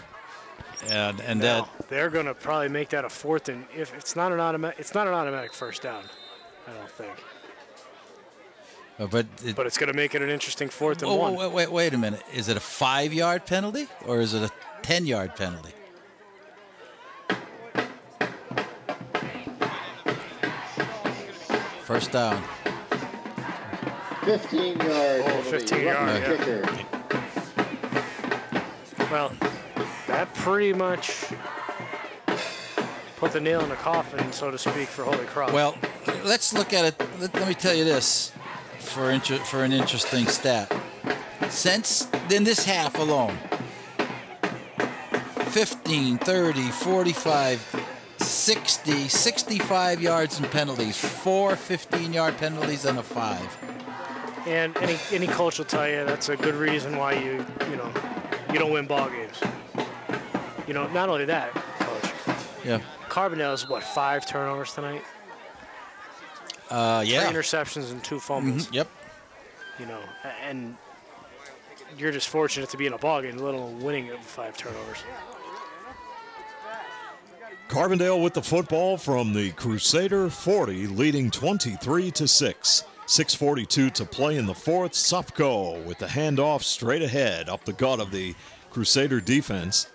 And now, they're going to probably make that a fourth, and if it's not an automatic first down, I don't think. But it's going to make it an interesting 4th and 1. Wait a minute. Is it a 5-yard penalty or is it a 10-yard penalty? First down. 15-yard. 15-yard. Yeah. Well, that pretty much put the nail in the coffin, so to speak, for Holy Cross. Well, let's look at it. Let me tell you this for an interesting stat. Since in this half alone, 15, 30, 45, 60, 65 yards in penalties, 4 15-yard penalties and a 5. And any coach will tell you that's a good reason why you don't win ball games. Not only that, Coach. Yeah. Carbondale's 5 turnovers tonight? Yeah. 3 interceptions and 2 fumbles. Yep. And you're just fortunate to be in a ball game, let alone winning it with 5 turnovers. Carbondale with the football from the Crusader 40, leading 23-6. 6:42 to play in the fourth. Sopko with the handoff straight ahead up the gut of the Crusader defense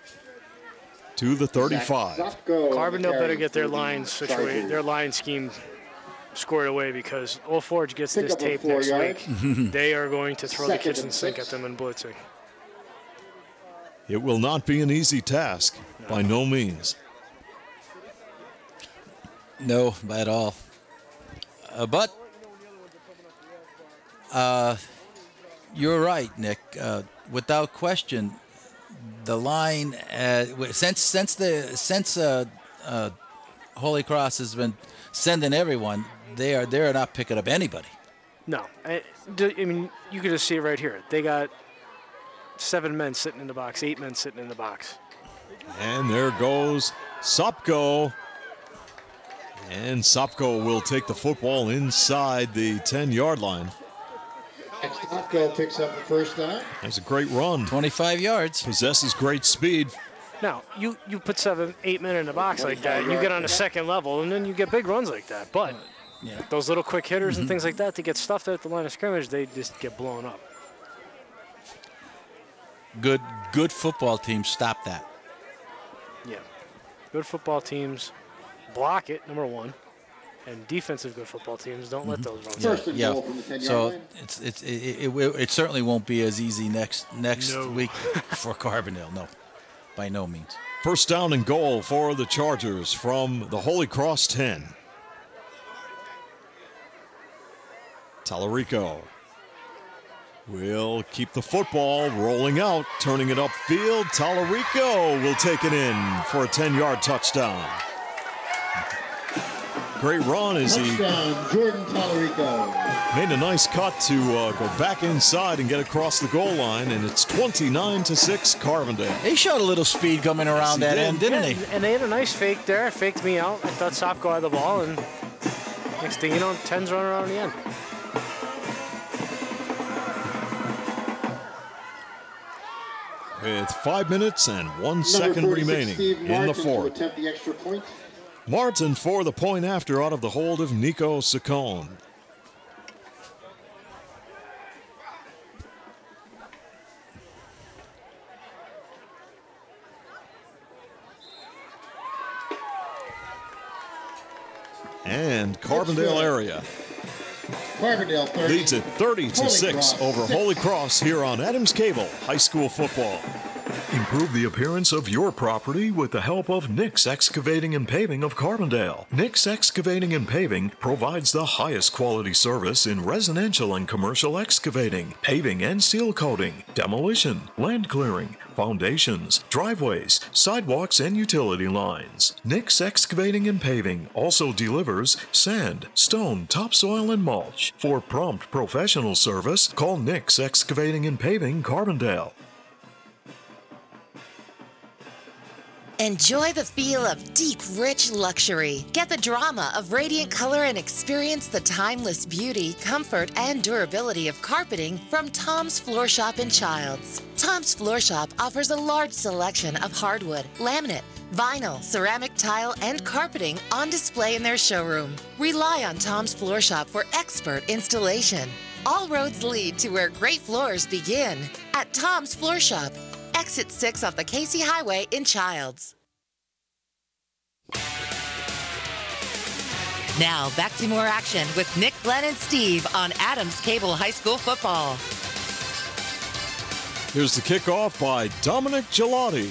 to the 35. Carbondale better get their line situated, their line scheme squared away, because Old Forge gets this tape next week. They are going to throw the kitchen sink at them in blitzing. It will not be an easy task, by no means. No, at all. But you're right, Nick. Without question, the line since Holy Cross has been sending everyone, they're not picking up anybody. No, I mean, you can just see it right here. They got 7 men sitting in the box, 8 men sitting in the box. And there goes Sopko. And Sopko will take the football inside the 10-yard line. Sopko picks up the first down. That's a great run. 25 yards. Possesses great speed. Now, you put 7-8 men in the box like that, and you get on the second level, and then you get big runs like that. But those little quick hitters and things like that, to get stuffed at the line of scrimmage, they just get blown up. Good football teams stop that. Yeah. Good football teams block it, number one. And defensive good football teams don't let those runs. Yeah. So it certainly won't be as easy next week for Carbondale. No, by no means. First down and goal for the Chargers from the Holy Cross 10. Tallarico will keep the football rolling out, turning it upfield. Tallarico will take it in for a 10-yard touchdown. Great run as he Jordan Tallarico made a nice cut to go back inside and get across the goal line, and it's 29-6 Carbondale. He showed a little speed coming around that end, didn't he? And they had a nice fake there, faked me out. I thought Sopko had the ball, and next thing you know, 10's running around the end. With 5 minutes and 1 second remaining in the fourth. attempt the extra point. Martin for the point after out of the hold of Nico Saccone. And Carbondale area Carbondale 30. leads it 30-6 over Holy Cross here on Adams Cable High School Football. Improve the appearance of your property with the help of Nick's Excavating and Paving of Carbondale. Nick's Excavating and Paving provides the highest quality service in residential and commercial excavating, paving and seal coating, demolition, land clearing, foundations, driveways, sidewalks, and utility lines. Nick's Excavating and Paving also delivers sand, stone, topsoil, and mulch. For prompt professional service, call Nick's Excavating and Paving Carbondale. Enjoy the feel of deep, rich luxury. Get the drama of radiant color and experience the timeless beauty, comfort, and durability of carpeting from Tom's Floor Shop in Childs. Tom's Floor Shop offers a large selection of hardwood, laminate, vinyl, ceramic tile, and carpeting on display in their showroom. Rely on Tom's Floor Shop for expert installation. All roads lead to where great floors begin at Tom's Floor Shop. Exit 6 off the Casey Highway in Childs. Now, back to more action with Nick, Glenn, and Steve on Adams Cable High School Football. Here's the kickoff by Dominic Gelati.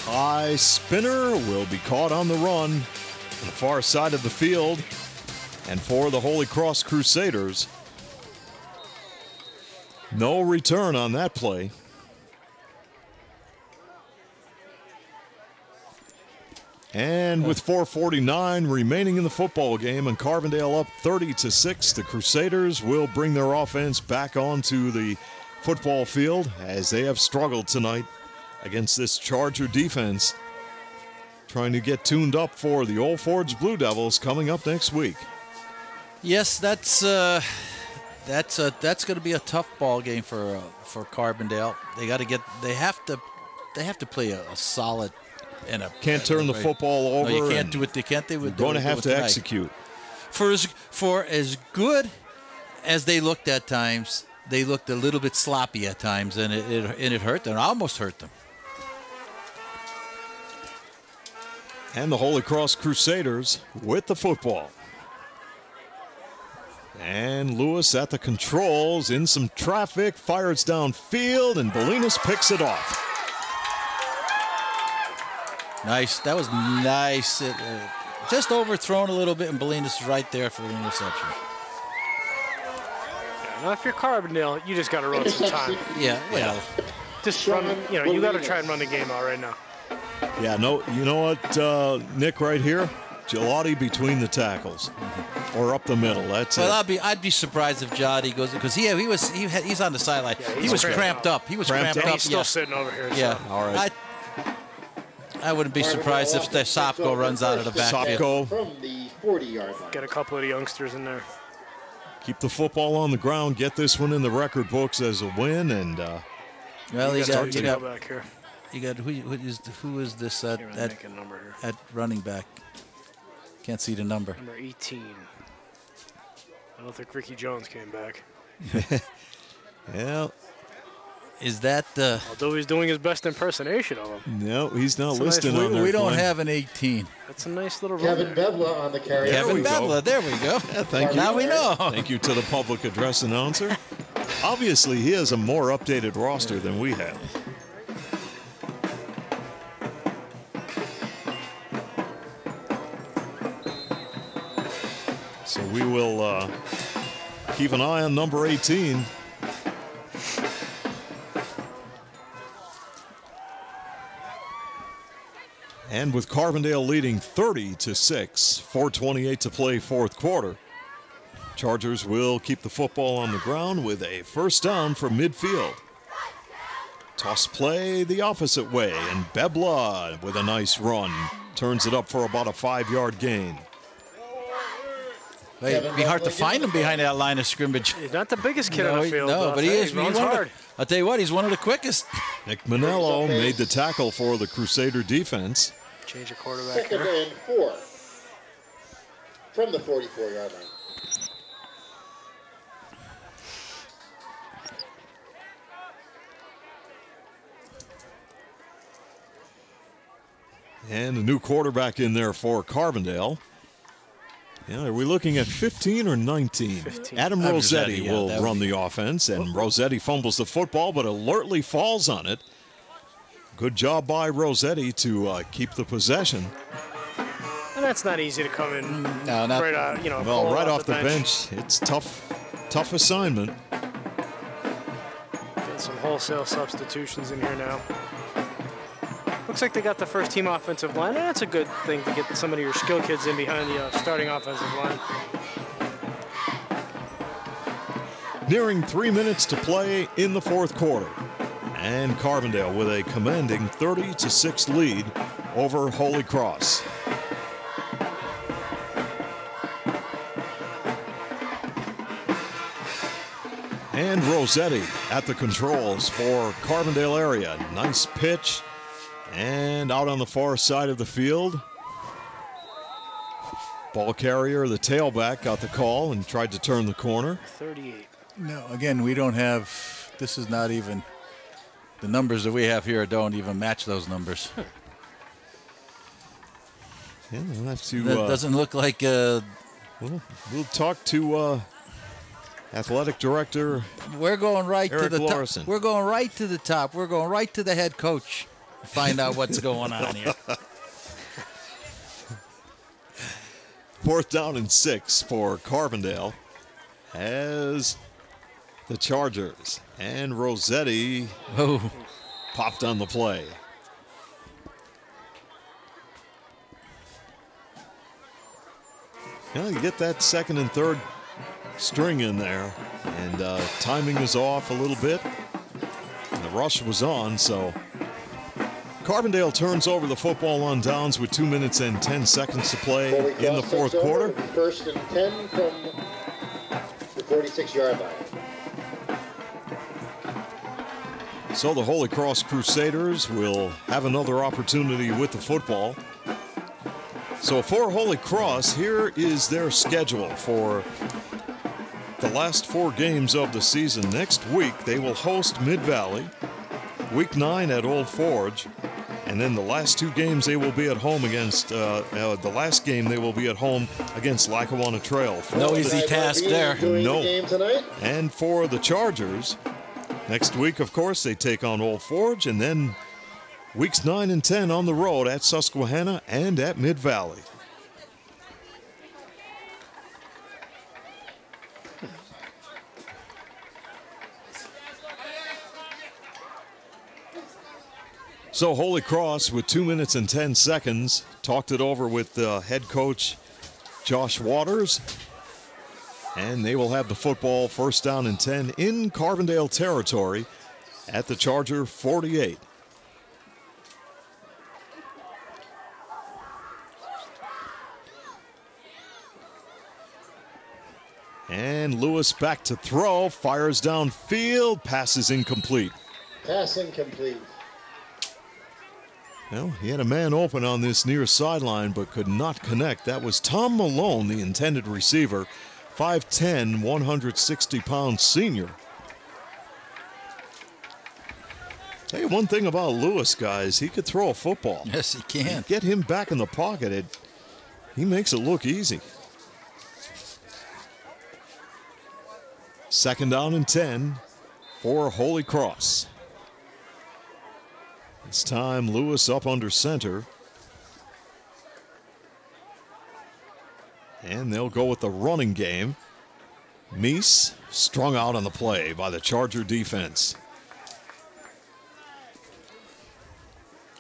High spinner will be caught on the run on the far side of the field. And for the Holy Cross Crusaders, no return on that play. And with 4:49 remaining in the football game and Carbondale up 30-6, the Crusaders will bring their offense back onto the football field as they have struggled tonight against this Charger defense, trying to get tuned up for the Old Forge Blue Devils coming up next week. Yes, that's going to be a tough ball game for Carbondale. They have to play a solid. Can't turn the football over. No, you can't do it. They can't. They would. Going to have to execute. For as good as they looked at times, they looked a little bit sloppy at times, and it hurt them. It almost hurt them. And the Holy Cross Crusaders with the football. And Lewis at the controls in some traffic, fires downfield, and Bolinas picks it off. Nice. That was nice. Just overthrown a little bit, and Bolinas is right there for the interception. Yeah, now if you're Carbondale, you just got to run some time. Yeah, well. Just run, you got to try and run the game out right now. Yeah, no, you know what, Nick, right here? Gelati between the tackles. Or up the middle. That's it. Well, I'd be surprised if Gelati goes, because he's on the sideline. Yeah, he was cramped up. He was cramped up. He's still sitting over here. Yeah, so. all right. I wouldn't be surprised if the Sopko runs out of the backfield. From the 40-yard line. Get a couple of the youngsters in there. Keep the football on the ground. Get this one in the record books as a win. And well, you got back here. You got who is this at running back? Can't see the number. Number 18. I don't think Ricky Jones came back. Well, is that the? Although he's doing his best impersonation of him. No, he's not That's listed nice. on there. We don't have an 18. That's a nice little Kevin Bevla on the carry. Kevin Bevla, there we go. Yeah, thank you. Now we know. Thank you to the public address announcer. Obviously, he has a more updated roster than we have. So we will keep an eye on number 18. And with Carbondale leading 30-6, 4:28 to play fourth quarter, Chargers will keep the football on the ground with a first down from midfield. Toss play the opposite way, and Bebla with a nice run turns it up for about a 5-yard gain. It'd be hard to find him behind that line of scrimmage. He's not the biggest kid on the field. No, but he is. He runs hard. I'll tell you what, he's one of the quickest. Nick Manello made the tackle for the Crusader defense. Change of quarterback Second here. and 4 from the 44-yard line. And a new quarterback in there for Carbondale. Yeah, are we looking at 15 or 19? 15. Adam Rossetti yeah, will run the offense, and Rossetti fumbles the football, but alertly falls on it. Good job by Rossetti to keep the possession. And that's not easy to come in. No, not right right off the bench. It's tough assignment. Getting some wholesale substitutions in here now. Looks like they got the first team offensive line, and that's a good thing to get some of your skill kids in behind the starting offensive line. Nearing 3 minutes to play in the fourth quarter. And Carbondale with a commanding 30-6 lead over Holy Cross. And Rossetti at the controls for Carbondale area. Nice pitch. And out on the far side of the field, ball carrier, the tailback, got the call and tried to turn the corner. 38. No, again, we don't have, this is not even, the numbers that we have here don't even match those numbers. Yeah, we'll have to. That doesn't look like. We'll talk to athletic director. We're going right Eric to the Larson. top. We're going right to the top. We're going right to the head coach. Find out what's going on here. 4th down and 6 for Carbondale as the Chargers. And Rossetti popped on the play. Yeah, you get that second and third string in there, and timing is off a little bit. And the rush was on, so Carbondale turns over the football on downs with 2 minutes and 10 seconds to play in the fourth quarter. First and 10 from the 46-yard line. So the Holy Cross Crusaders will have another opportunity with the football. So for Holy Cross, here is their schedule for the last 4 games of the season. Next week, they will host Mid-Valley. Week 9 at Old Forge. And then the last 2 games they will be at home against, the last game they will be at home against Lackawanna Trail. No easy task there. No. The game tonight. And for the Chargers, next week, of course, they take on Old Forge, and then weeks 9 and 10 on the road at Susquehanna and at Mid-Valley. So Holy Cross, with 2 minutes and 10 seconds, talked it over with head coach Josh Waters. And they will have the football first down and 10 in Carbondale territory at the Charger 48. And Lewis back to throw, fires downfield, pass is incomplete. Pass incomplete. Well, he had a man open on this near sideline but could not connect. That was Tom Malone, the intended receiver, 5'10", 160-pound senior. Hey, one thing about Lewis, guys, he could throw a football. Yes, he can. Get him back in the pocket, he makes it look easy. 2nd down and 10 for Holy Cross. This time, Lewis up under center. And they'll go with the running game. Meese strung out on the play by the Charger defense.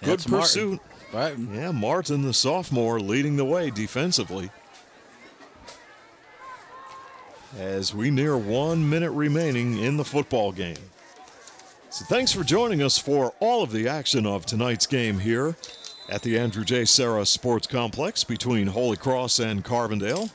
Good That's pursuit. Martin. Yeah, Martin, the sophomore, leading the way defensively. As we near 1 minute remaining in the football game. So thanks for joining us for all of the action of tonight's game here at the Andrew J. Serra Sports Complex between Holy Cross and Carbondale.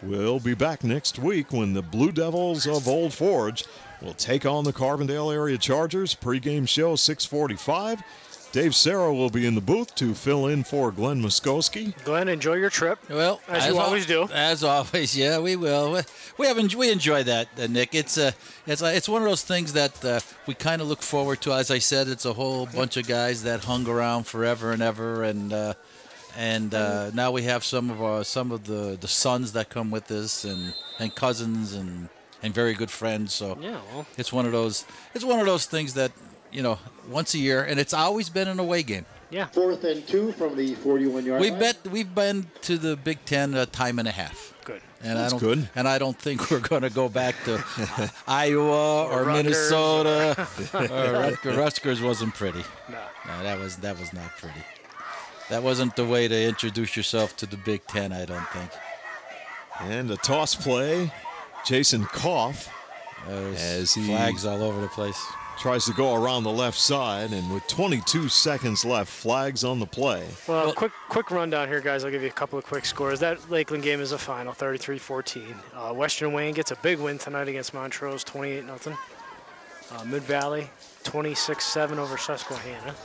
We'll be back next week when the Blue Devils of Old Forge will take on the Carbondale area Chargers. Pre-game show 6:45. Dave Serra will be in the booth to fill in for Glenn Muskowski. Glenn, enjoy your trip. Well, as you always do. As always, yeah, we will. We enjoy that, Nick. It's one of those things that we kind of look forward to. As I said, it's a whole bunch of guys that hung around forever and ever, and now we have some of the sons that come with us, and cousins and very good friends. So yeah, well, it's one of those things that, once a year, and it's always been an away game. Yeah. 4th and 2 from the 41-yard line. We've been to the Big Ten a time and a half. Good. And That's good. And I don't think we're going to go back to Iowa or Minnesota or Rutgers wasn't pretty. No, that was not pretty. That wasn't the way to introduce yourself to the Big Ten, I don't think. And a toss play. Jason Koff, as he flags all over the place, tries to go around the left side, and with 22 seconds left, flags on the play. Well, quick rundown here, guys. I'll give you a couple of quick scores. That Lakeland game is a final, 33-14. Western Wayne gets a big win tonight against Montrose, 28-0. Mid-Valley, 26-7 over Susquehanna.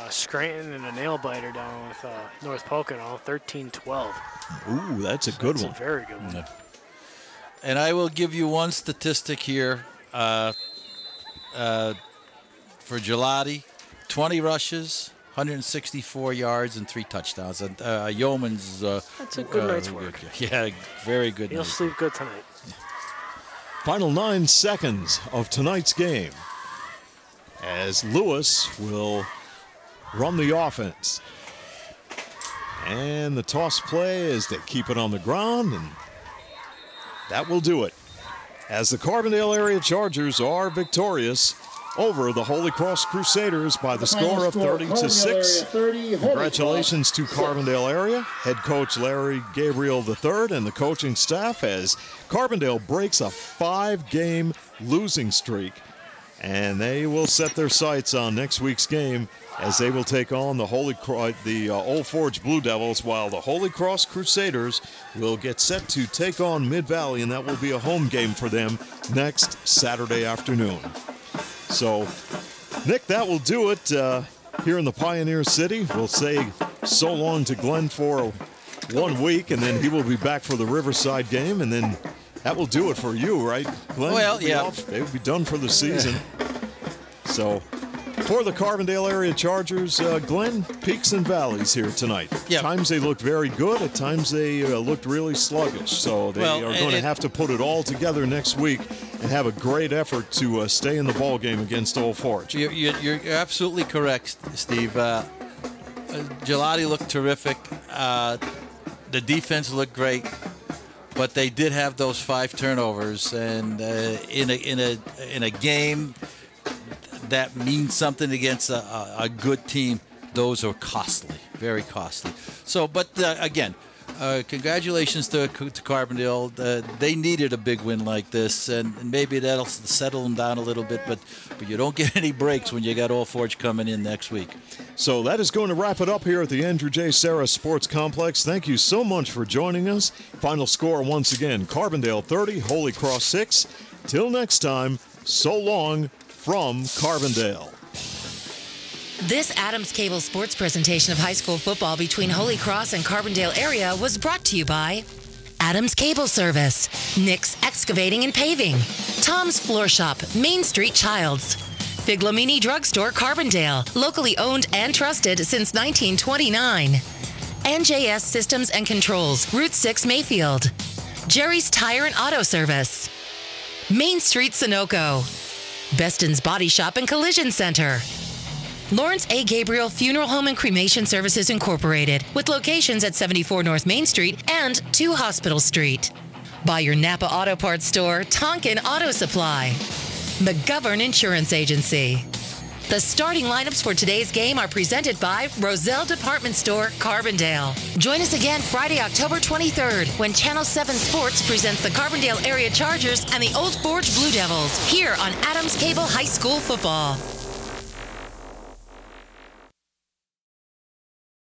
Scranton and a nail-biter down with North Pocono, 13-12. Ooh, that's a good one. That's a very good one. Yeah. And I will give you one statistic here. For Gelati, 20 rushes, 164 yards, and 3 touchdowns. And Yeoman's... That's a good night's work. Yeah, very good. He'll sleep good tonight. Final 9 seconds of tonight's game as Lewis will run the offense. And the toss play as they keep it on the ground, and that will do it. As the Carbondale area Chargers are victorious over the Holy Cross Crusaders by the score of 30-6. Congratulations to Carbondale area, head coach Larry Gabriel III and the coaching staff, as Carbondale breaks a 5-game losing streak. And they will set their sights on next week's game as they will take on the Old Forge Blue Devils, while the Holy Cross Crusaders will get set to take on Mid-Valley, and that will be a home game for them next Saturday afternoon. So, Nick, that will do it here in the Pioneer City. We'll say so long to Glenn for 1 week, and then he will be back for the Riverside game, and then that will do it for you, right, Glenn? Well, yeah. They'll be done for the season. So, for the Carbondale area Chargers, Glenn, peaks and valleys here tonight. Yep. At times they looked very good. At times they looked really sluggish. So they are going to have to put it all together next week and have a great effort to stay in the ball game against Old Forge. You're absolutely correct, Steve. Gelati looked terrific. The defense looked great. But they did have those 5 turnovers, and in a game that means something against a good team, those are costly, very costly. So, but again, congratulations to Carbondale. They needed a big win like this, and maybe that'll settle them down a little bit. But you don't get any breaks when you got Old Forge coming in next week. So that is going to wrap it up here at the Andrew J. Sarah Sports Complex. Thank you so much for joining us. Final score once again, Carbondale 30, Holy Cross 6. Till next time, so long from Carbondale. This Adams Cable Sports presentation of high school football between Holy Cross and Carbondale area was brought to you by Adams Cable Service, Nick's Excavating and Paving, Tom's Floor Shop, Main Street Childs, Figlamini Drugstore Carbondale, locally owned and trusted since 1929. NJS Systems and Controls, Route 6 Mayfield. Jerry's Tire and Auto Service. Main Street Sunoco. Beston's Body Shop and Collision Center. Lawrence A. Gabriel Funeral Home and Cremation Services Incorporated, with locations at 74 North Main Street and 2 Hospital Street. By your Napa Auto Parts store, Tonkin Auto Supply. McGovern Insurance Agency. The starting lineups for today's game are presented by Roselle Department Store, Carbondale. Join us again Friday, October 23rd, when Channel 7 Sports presents the Carbondale Area Chargers and the Old Forge Blue Devils here on Adams Cable High School Football.